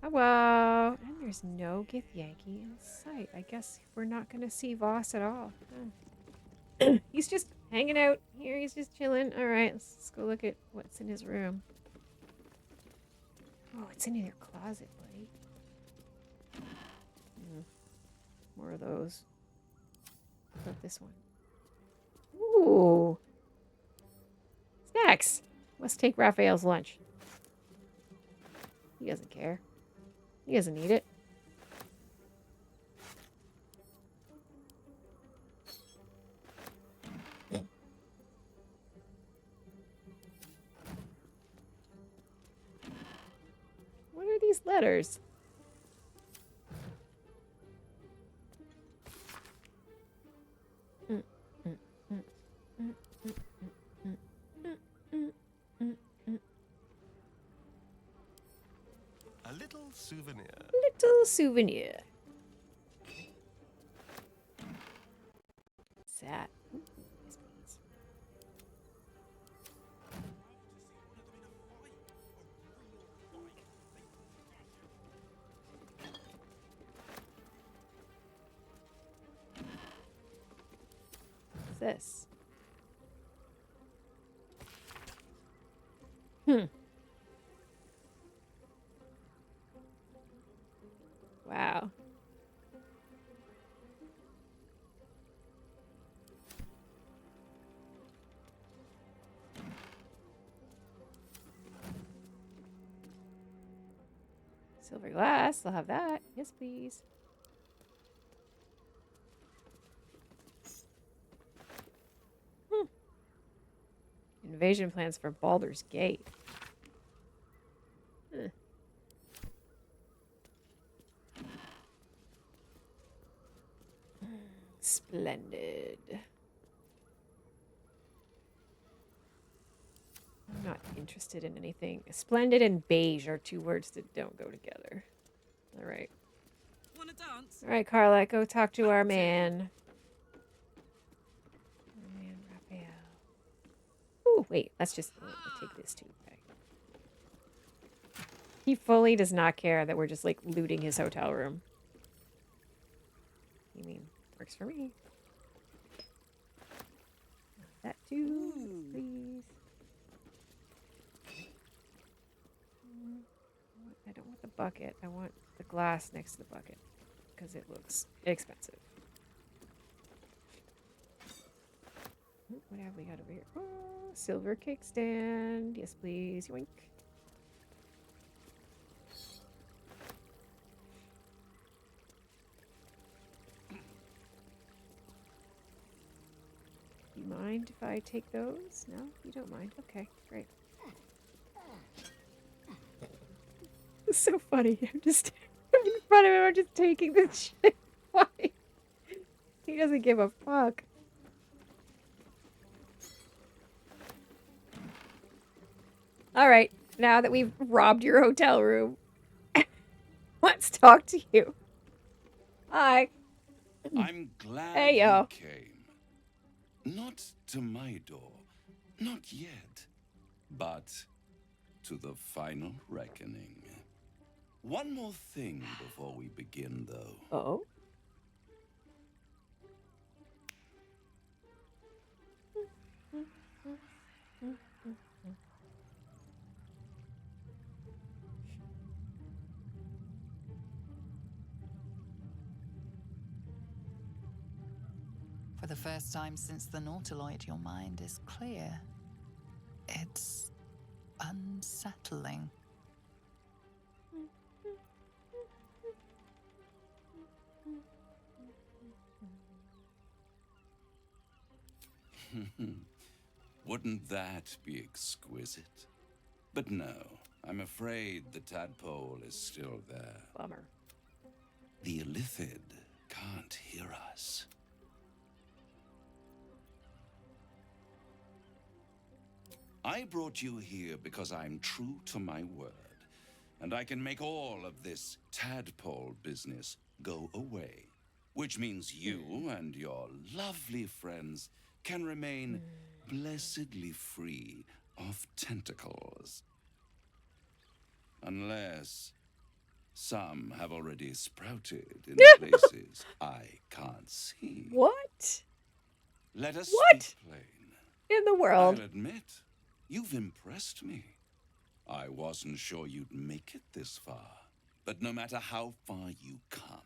Hello. And there's no Githyanki in sight. I guess we're not going to see Voss at all. Huh. He's just hanging out here. He's just chilling. All right, let's go look at what's in his room. Oh, it's in your closet, buddy. More of those. What about this one? Ooh. Snacks. Let's take Raphael's lunch. He doesn't care. He doesn't need it. What are these letters? A little souvenir. Little souvenir. What's that? What's this? Wow. Silver glass. I'll have that. Yes, please. Invasion plans for Baldur's Gate. Splendid. I'm not interested in anything. Splendid and beige are two words that don't go together. All right. Wanna dance? All right, Karlach, go talk to our man. Our man, Raphael. Ooh, wait. Let's take this too. Okay. He fully does not care that we're just like looting his hotel room. You mean works for me? That too, please. I don't want the bucket. I want the glass next to the bucket because it looks expensive. What have we got over here? Oh, silver kickstand. Yes, please. Yoink. You mind if I take those? No, you don't mind. Okay, great. It's so funny. I'm just in front of him. I'm just taking this shit. Why? He doesn't give a fuck. All right, now that we've robbed your hotel room, let's talk to you. Hi. I'm glad Hey, yo. you came. Not to my door, not yet, but to the final reckoning. One more thing before we begin, though. Oh? For the first time since the Nautiloid, your mind is clear. It's unsettling. Wouldn't that be exquisite? But no, I'm afraid the tadpole is still there. Bummer. The Illithid can't hear us. I brought you here because I'm true to my word, and I can make all of this tadpole business go away, which means you and your lovely friends can remain blessedly free of tentacles. Unless some have already sprouted in places I can't see. What? Let us What? speak plain. In the world. I'll admit, you've impressed me. I wasn't sure you'd make it this far. But no matter how far you come,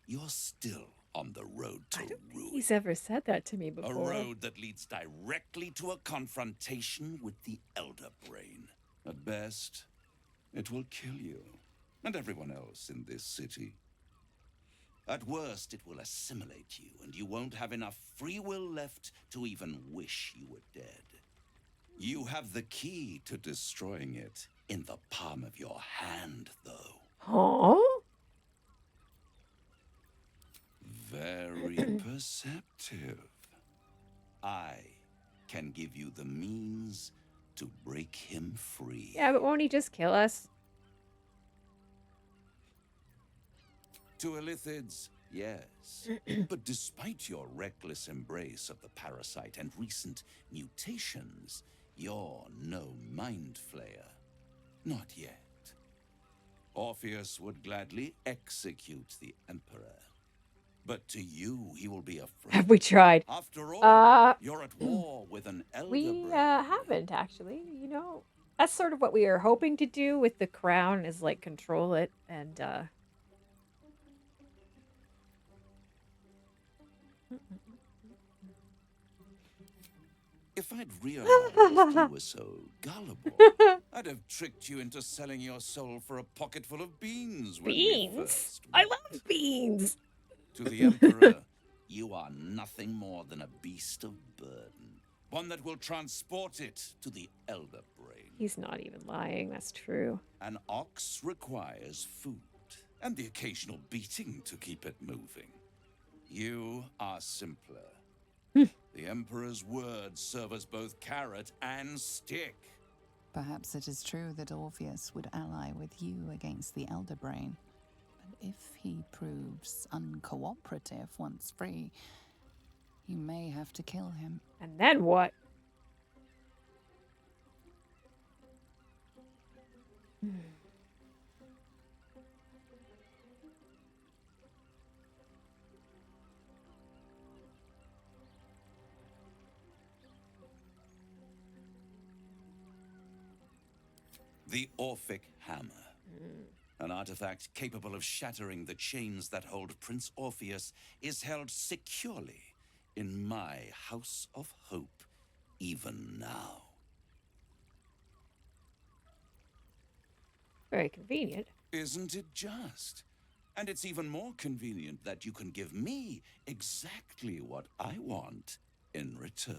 you're still on the road to ruin. He's ever said that to me before. A road that leads directly to a confrontation with the Elder Brain. At best, it will kill you and everyone else in this city. At worst, it will assimilate you, and you won't have enough free will left to even wish you were dead. You have the key to destroying it in the palm of your hand, though. Huh? Very perceptive. I can give you the means to break him free. Yeah, but won't he just kill us? To Illithids, yes. But despite your reckless embrace of the parasite and recent mutations, you're no mind flayer. Not yet. Orpheus would gladly execute the Emperor. But to you, he will be afraid. Have we tried? After all, you're at war with an elder We brain. haven't, actually. You know, that's sort of what we are hoping to do with the crown, is like control it and If I'd realized you were so gullible, I'd have tricked you into selling your soul for a pocketful of beans when we first met. I love beans! To the Emperor, you are nothing more than a beast of burden. One that will transport it to the Elder Brain. He's not even lying, that's true. An ox requires food, and the occasional beating to keep it moving. You are simpler. The Emperor's words serve as both carrot and stick. Perhaps it is true that Orpheus would ally with you against the Elder Brain. But if he proves uncooperative once free, you may have to kill him. And then what? The Orphic Hammer. An artifact capable of shattering the chains that hold Prince Orpheus is held securely in my House of Hope, even now. Very convenient. Isn't it just? And it's even more convenient that you can give me exactly what I want in return.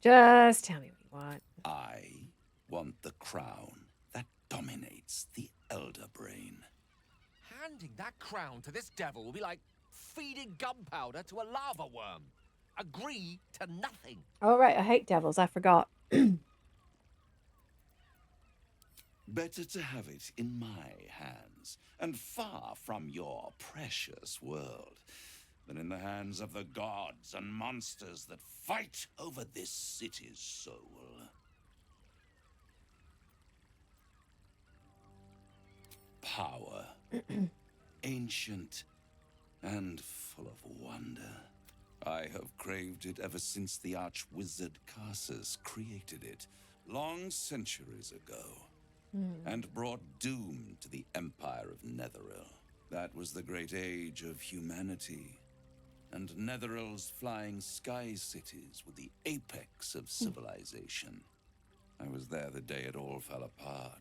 Just tell me what you want. I want the crown that dominates the Elder Brain. Handing that crown to this devil will be like feeding gunpowder to a lava worm. Agree to nothing. Oh, right, I hate devils, I forgot. Better to have it in my hands, and far from your precious world, than in the hands of the gods and monsters that fight over this city's soul. Power. Ancient and full of wonder. I have craved it ever since the arch-wizard Karsus created it, long centuries ago, and brought doom to the Empire of Netheril. That was the great age of humanity, and Netheril's flying sky cities were the apex of civilization. I was there the day it all fell apart.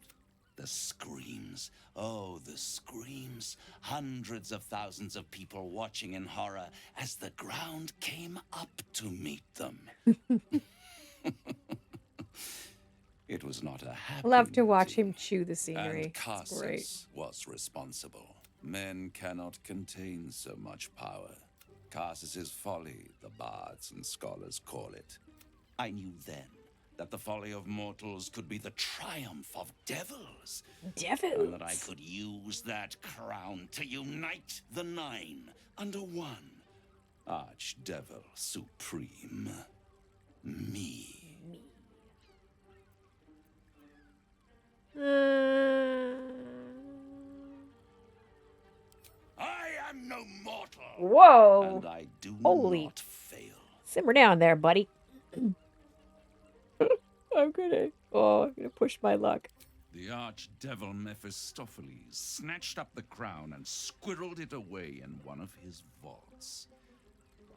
The screams, oh, the screams. Hundreds of thousands of people watching in horror as the ground came up to meet them. It was not a happy Love to watch him chew the scenery. and It's great. Karsus was responsible. Men cannot contain so much power. Karsus's folly, the bards and scholars call it. I knew then that the folly of mortals could be the triumph of devils. Devils? And that I could use that crown to unite the nine under one. Archdevil Supreme. Me. I am no mortal. Whoa. And I do Holy. not fail. Simmer down there, buddy. I'm gonna push my luck. The archdevil Mephistopheles snatched up the crown and squirreled it away in one of his vaults.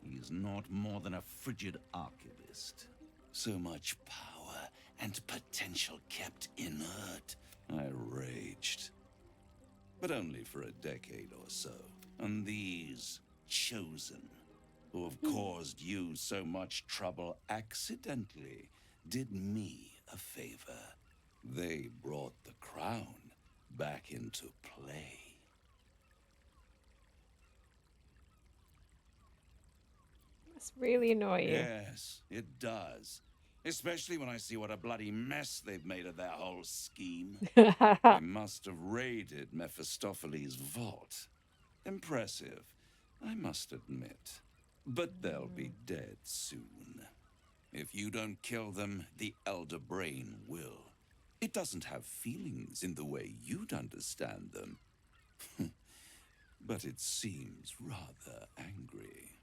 He is not more than a frigid archivist. So much power and potential kept inert. I raged. But only for a decade or so. And these chosen, who have caused you so much trouble accidentally, did me a favor. They brought the crown back into play. That's really annoying. Yes, it does. Especially when I see what a bloody mess they've made of their whole scheme. They must have raided Mephistopheles' vault. Impressive, I must admit. But they'll be dead soon. If you don't kill them, the Elder Brain will. It doesn't have feelings in the way you'd understand them. But it seems rather angry.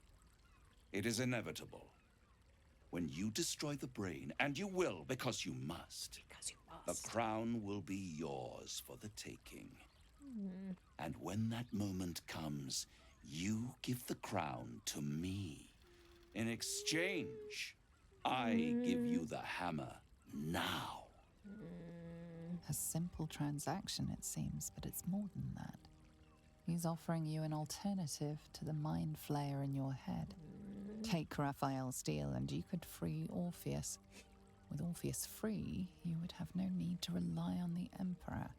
It is inevitable. When you destroy the brain, and you will because you must, the crown will be yours for the taking. And when that moment comes, you give the crown to me. In exchange, I give you the hammer now. A simple transaction, it seems, but it's more than that. He's offering you an alternative to the mind flayer in your head. Take Raphael's steel and you could free Orpheus. With Orpheus free, you would have no need to rely on the Emperor.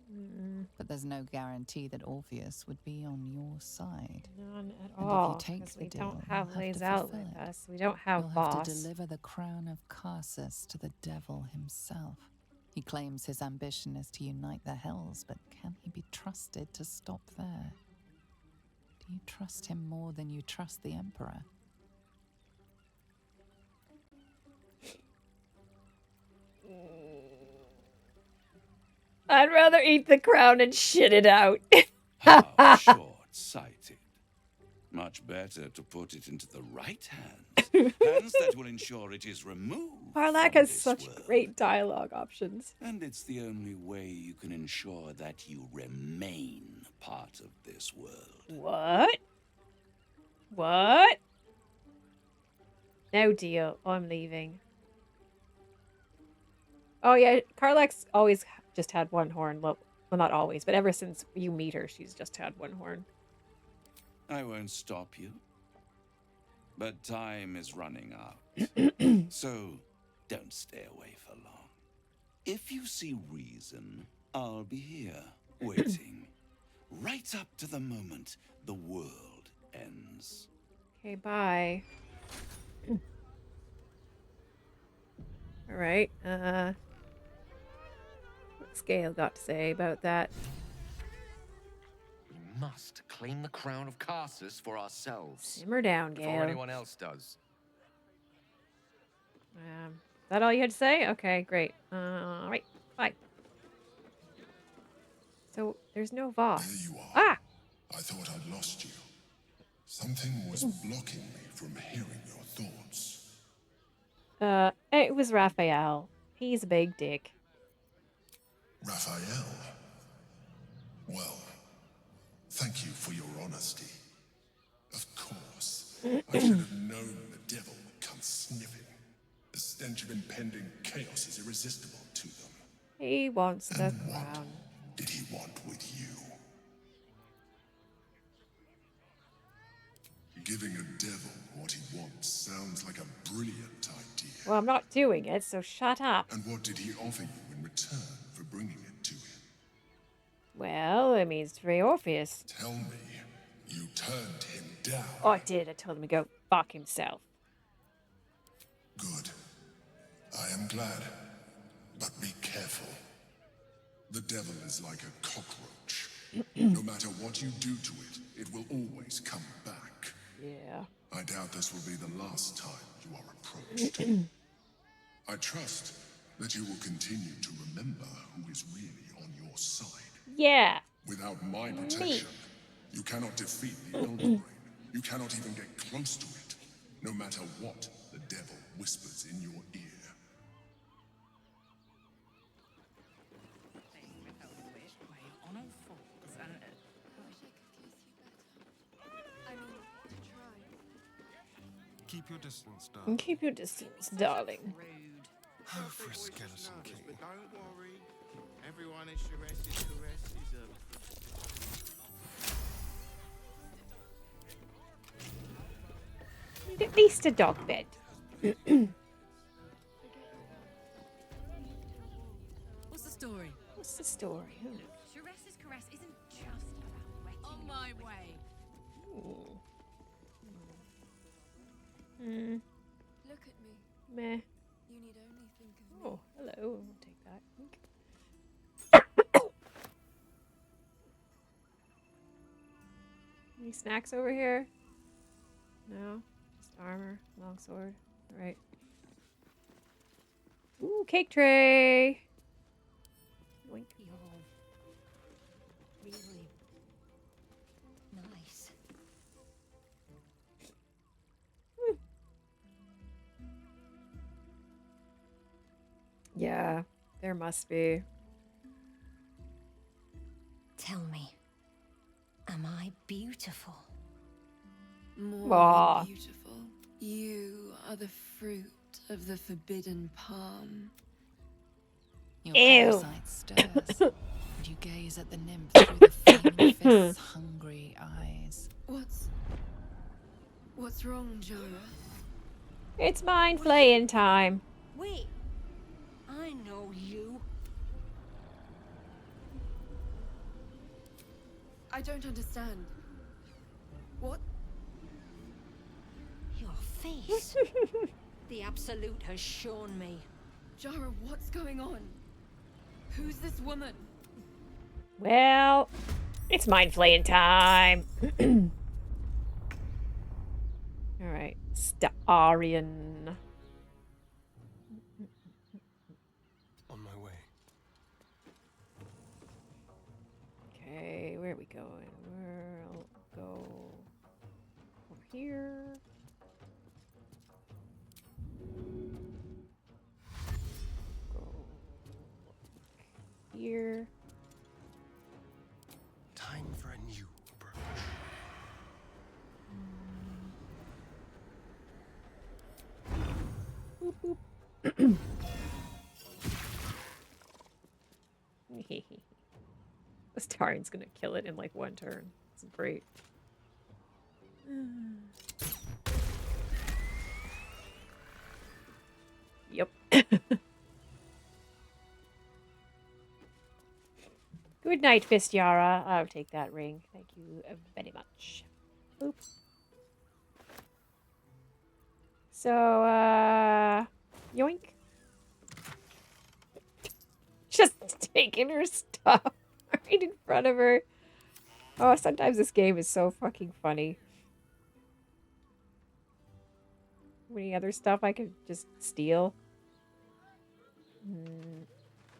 But there's no guarantee that Orpheus would be on your side. None at And all. if you take Because the we deal, don't have you'll Lays to Out fulfill with it. us. We don't have You'll Boss. have to deliver the crown of Karsus to the devil himself. He claims his ambition is to unite the Hells, but can he be trusted to stop there? Do you trust him more than you trust the Emperor? I'd rather eat the crown and shit it out. How short-sighted. Much better to put it into the right hands. Hands that will ensure it is removed. Karlach has such great dialogue options. And it's the only way you can ensure that you remain part of this world. What? What? No deal. I'm leaving. Oh yeah, Karlach's always just had one horn. Well, not always, but ever since you meet her, she's just had one horn. I won't stop you. But time is running out. So don't stay away for long. If you see reason, I'll be here, waiting. Right up to the moment the world ends. Okay, bye. Alright, what's Gale got to say about that? We must claim the crown of Karsus for ourselves. Simmer down, Gale. Before anyone else does. Is that all you had to say? Okay, great. Alright, bye. So, there's no Voss. There you are. Ah! I thought I'd lost you. Something was blocking me from hearing your thoughts. It was Raphael. He's a big dick. Raphael? Well, thank you for your honesty. Of course, I should have known the devil would come sniffing. The stench of impending chaos is irresistible to them. He wants the And what crown. did he want with you? Giving a devil what he wants sounds like a brilliant idea. Well, I'm not doing it, so shut up. And what did he offer you in return for bringing it to him? Well, it means to free Orpheus. Tell me, you turned him down. Oh, I did. I told him to go fuck himself. Good. I am glad. But be careful. The devil is like a cockroach. No matter what you do to it, it will always come back. Yeah. I doubt this will be the last time you are approached. I trust that you will continue to remember who is really on your side. Yeah. Without my protection, you cannot defeat the Elder Brain. You cannot even get close to it, no matter what the devil whispers in your ear. Keep your distance, And darling. keep your distance, darling. Oh, for a skeleton king. But don't worry. Everyone at Shiresi's caress is At least a dog bed. What's the story? What's the story? Shiresi's caress isn't just about wetting. On my way. Look at me. Meh. You need only think of me. Oh, hello. We'll take that. Any snacks over here? No? Just armor, longsword. Alright. Ooh, cake tray! Yoink. You're really nice. Yeah, there must be. Tell me, am I beautiful? More Aw. than beautiful. You are the fruit of the forbidden palm. Your Ew. parasite stirs, and you gaze at the nymph through the flaming fist's hungry eyes. What's wrong, Jara? It's mind flaying time. Wait, I know you. I don't understand. What? Your face. The Absolute has shown me. Jara, what's going on? Who's this woman? Well, it's mind flaying time. Alright, Starian. On my way. Okay, where are we going? We'll go over here. Go here. Time for a new approach. Boop, boop. This Tarian's gonna kill it in like one turn. It's great. Yep. Good night, Fistiara. I'll take that ring. Thank you very much. Boop. So, yoink. Just taking her stuff right in front of her. Oh, sometimes this game is so fucking funny. Any other stuff I could just steal?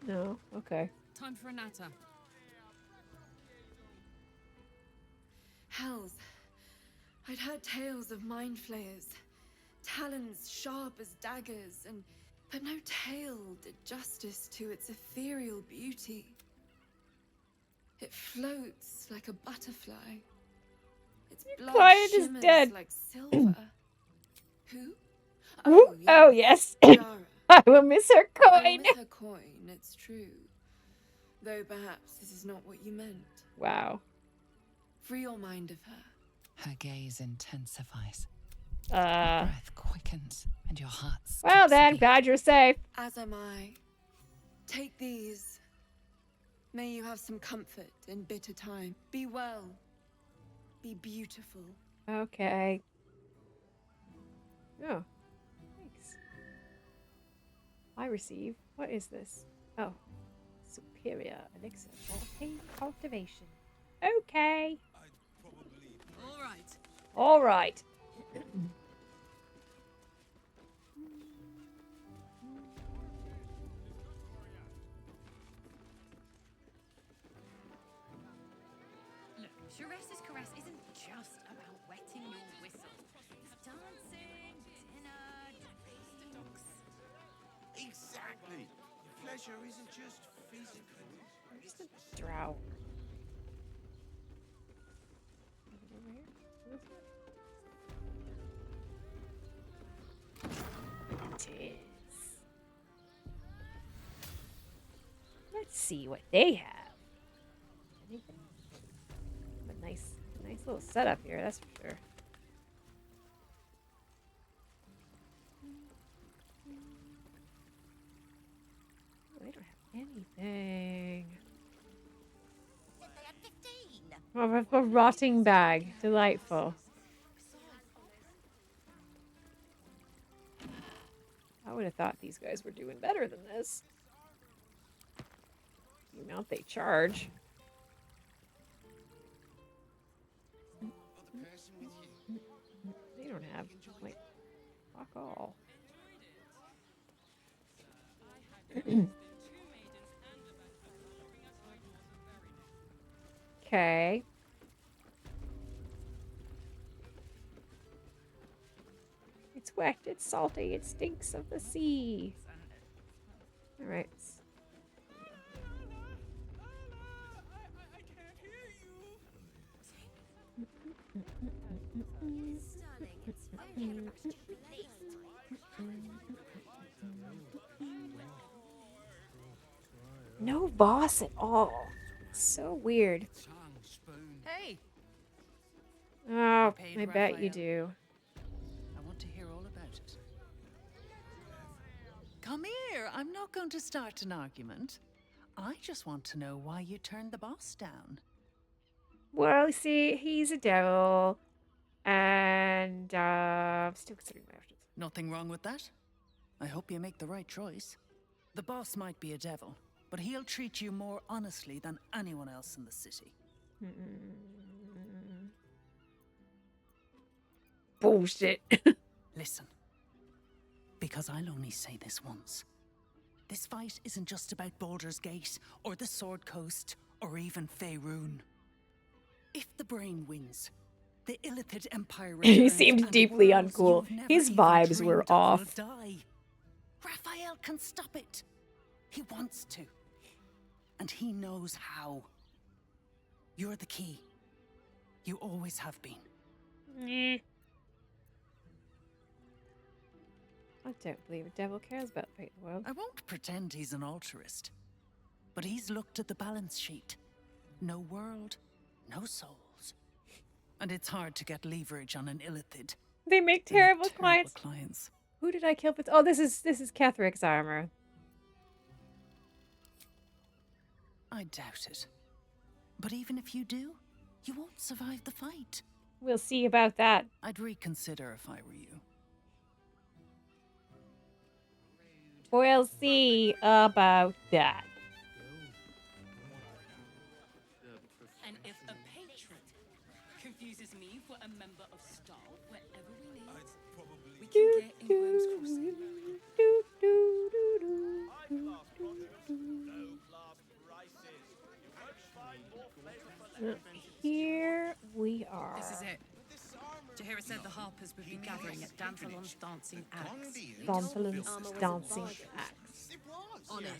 No? Okay. Time for a natter. Hells. I'd heard tales of mind flayers. Talons sharp as daggers, but no tale did justice to its ethereal beauty. It floats like a butterfly. Its blood client is shimmers dead. like silver. Who? Ooh, oh, yes. Jara. I will miss her I'll coin. miss her coin, it's true. Though perhaps this is not what you meant. Wow. Free your mind of her. Her gaze intensifies. Uh. Your breath quickens, and your heart Well skips a then, beat. glad you're safe. As am I. Take these. May you have some comfort in bitter time. Be well. Be beautiful. Okay. Oh. Thanks. I receive. What is this? Oh. Superior elixir for hay cultivation. Okay. All right. All right. Look, Shiresi's caress isn't just about wetting your whistle. It's dancing, dinner, dogs. Exactly. Pleasure isn't just physical. Where's the drow? Over here? see what they have. A nice little setup here, that's for sure. Oh, they don't have anything. Oh, a rotting bag. Delightful. I would have thought these guys were doing better than this. The amount they charge. They don't have, like, fuck all. Okay. It's wet, it's salty, it stinks of the sea. Alright. No boss at all. So weird. Hey! Oh, paid I bet you Raphael. do. I want to hear all about it. Come here. I'm not going to start an argument. I just want to know why you turned the boss down. Well, you see, he's a devil. And I'm still considering my options. Nothing wrong with that. I hope you make the right choice. The boss might be a devil, but he'll treat you more honestly than anyone else in the city. Bullshit. Listen, because I'll only say this once. This fight isn't just about Baldur's Gate, or the Sword Coast, or even Faerun. If the Brain wins, the Illithid Empire returns. He seemed and deeply worlds uncool. you've never His even vibes were dreamed of off. will die. Raphael can stop it. He wants to. And he knows how. You're the key. You always have been. I don't believe a devil cares about the fate of the world. I won't pretend he's an altruist. But he's looked at the balance sheet. No world, no souls. And it's hard to get leverage on an Illithid. They make terrible clients. Who did I kill? Oh, this is Ketheric's armor. I doubt it. But even if you do, you won't survive the fight. We'll see about that. I'd reconsider if I were you. We'll see about that. And if a patron confuses me for a member of staff wherever we meet, we can get in Worm's Crossing. Here we are. This is it. Jahira said the Harpers would be gathering at Danthalon's Dancing Axe. Danthalon's Dancing Axe. On it.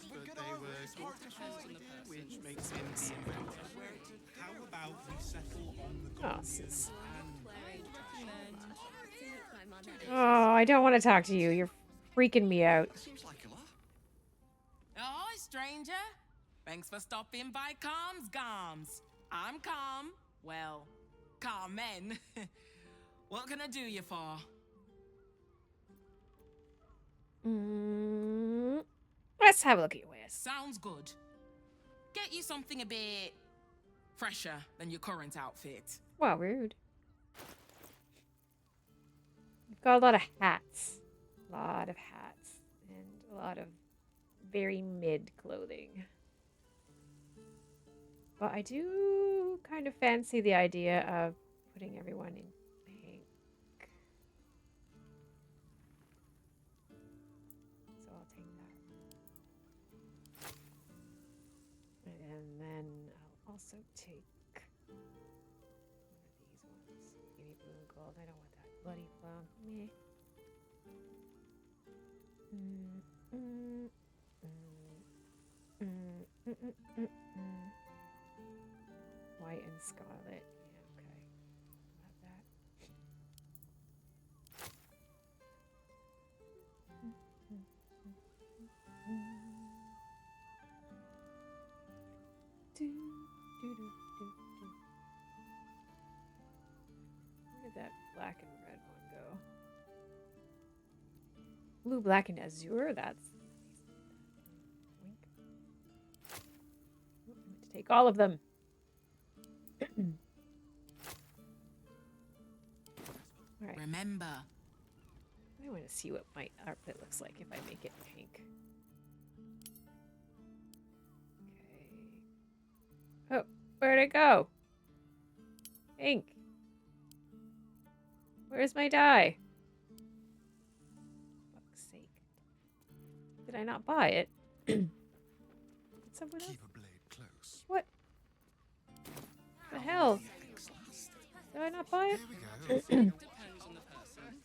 Which makes him the inventor. How about we settle on the Oh, oh, I don't want to talk to you. You're freaking me out. Hi, stranger. Thanks for stopping by Calm's Gums. I'm Calm. Well, Carmen. What can I do you for? Let's have a look at your wares. Sounds good. Get you something a bit fresher than your current outfit. Wow, rude. We've got a lot of hats. A lot of hats. And a lot of very mid clothing. But I do kind of fancy the idea of putting everyone in pink. So I'll take that. And then I'll also take these ones. Give me blue and gold. I don't want that bloody plum. Meh. White and scarlet. Yeah, okay. Love that. black and red one go? Blue, black, and azure? That's nice. I meant to take all of them. All right. Remember. I want to see what my outfit looks like if I make it pink. Okay. Oh, where'd it go? Pink. Where's my dye? Fuck's sake. Did I not buy it? Did someone else? Keep a blade close. What? The hell? Did I not buy it? Depends on the person.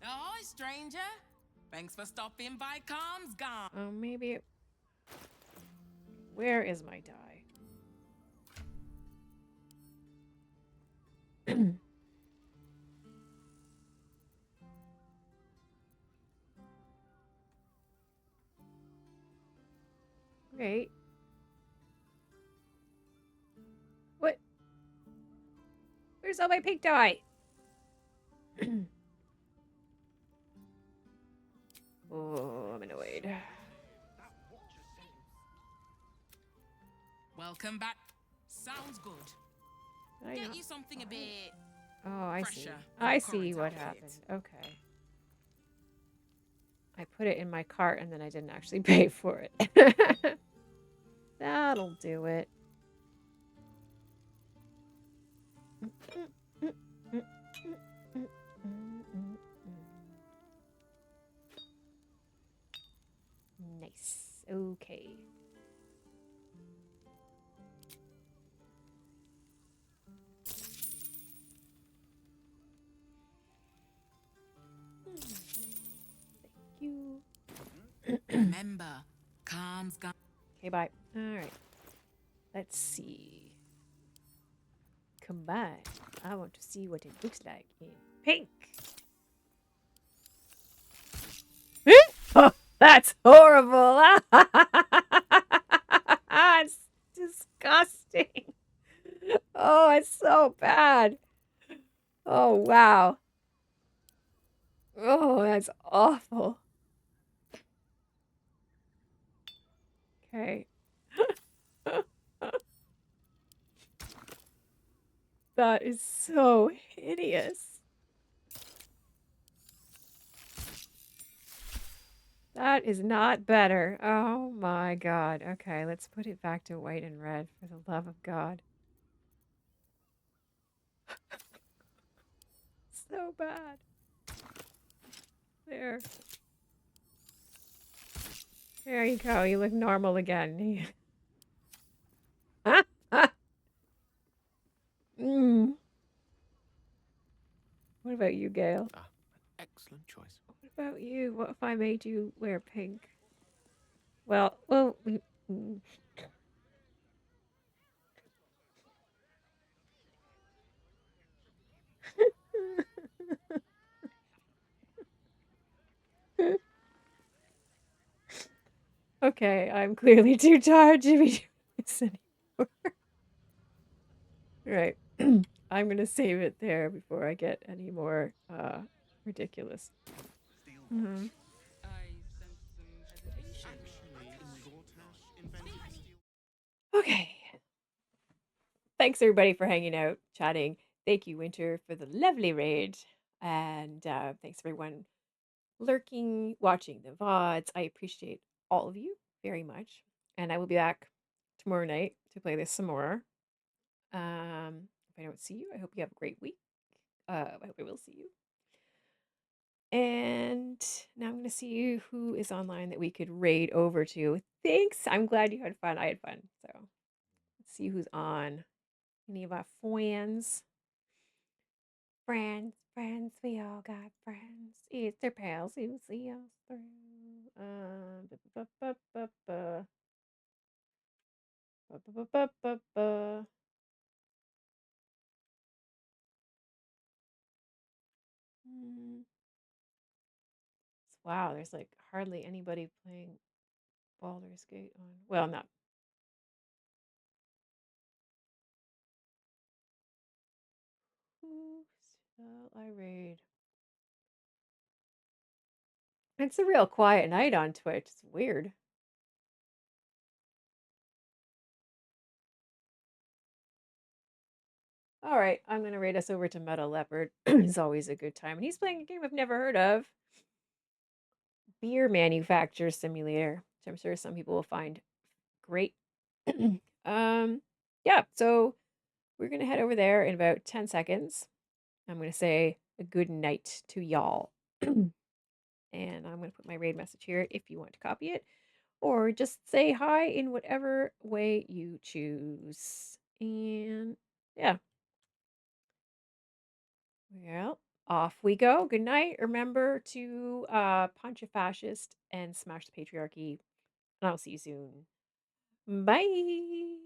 Hi, stranger. Thanks for stopping by Calmsgard. Oh, maybe it... Where is my dye? Great. What? Where's all my pink dye? Oh, I'm annoyed. Welcome back. Sounds good. Get you something a bit. Oh, I see. fresher I for see current what outfit. happened. Okay. I put it in my cart and then I didn't actually pay for it. That'll do it. Nice. Okay. Thank you. Remember, Calmsgard. Okay, bye. All right. Let's see. Combine. I want to see what it looks like in pink. Oh, that's horrible. It's disgusting. Oh, it's so bad. Oh, wow. Oh, that's awful. Okay. That is so hideous. That is not better. Oh my god. Okay, let's put it back to white and red for the love of God. So bad. There. There you go. You look normal again. Mm. What about you, Gail? Excellent choice. What about you? What if I made you wear pink? Well, okay, I'm clearly too tired to be doing this anymore. Right. I'm gonna save it there before I get any more ridiculous. Mm-hmm. Okay. Thanks everybody for hanging out, chatting. Thank you, Winter, for the lovely raid. And thanks everyone lurking, watching the VODs. I appreciate all of you very much. And I will be back tomorrow night to play this some more. If I don't see you, I hope you have a great week. I hope I will see you. And now I'm going to see who is online that we could raid over to. Thanks. I'm glad you had fun. I had fun. So let's see who's on. Any of our friends? Friends, we all got friends. It's their pals who see us through. Ba, ba, ba, ba. Ba, ba, ba, ba, ba. Wow, there's like hardly anybody playing Baldur's Gate on. Well, not. Shall I raid? It's a real quiet night on Twitch. It's weird. All right, I'm going to raid us over to Metal Leopard. It's always a good time. And he's playing a game I've never heard of. Beer Manufacturer Simulator, which I'm sure some people will find great. Yeah, so we're going to head over there in about 10 seconds. I'm going to say a good night to y'all. And I'm going to put my raid message here if you want to copy it, or just say hi in whatever way you choose. And yeah. Well, off we go. Good night. Remember to punch a fascist and smash the patriarchy. And I'll see you soon. Bye.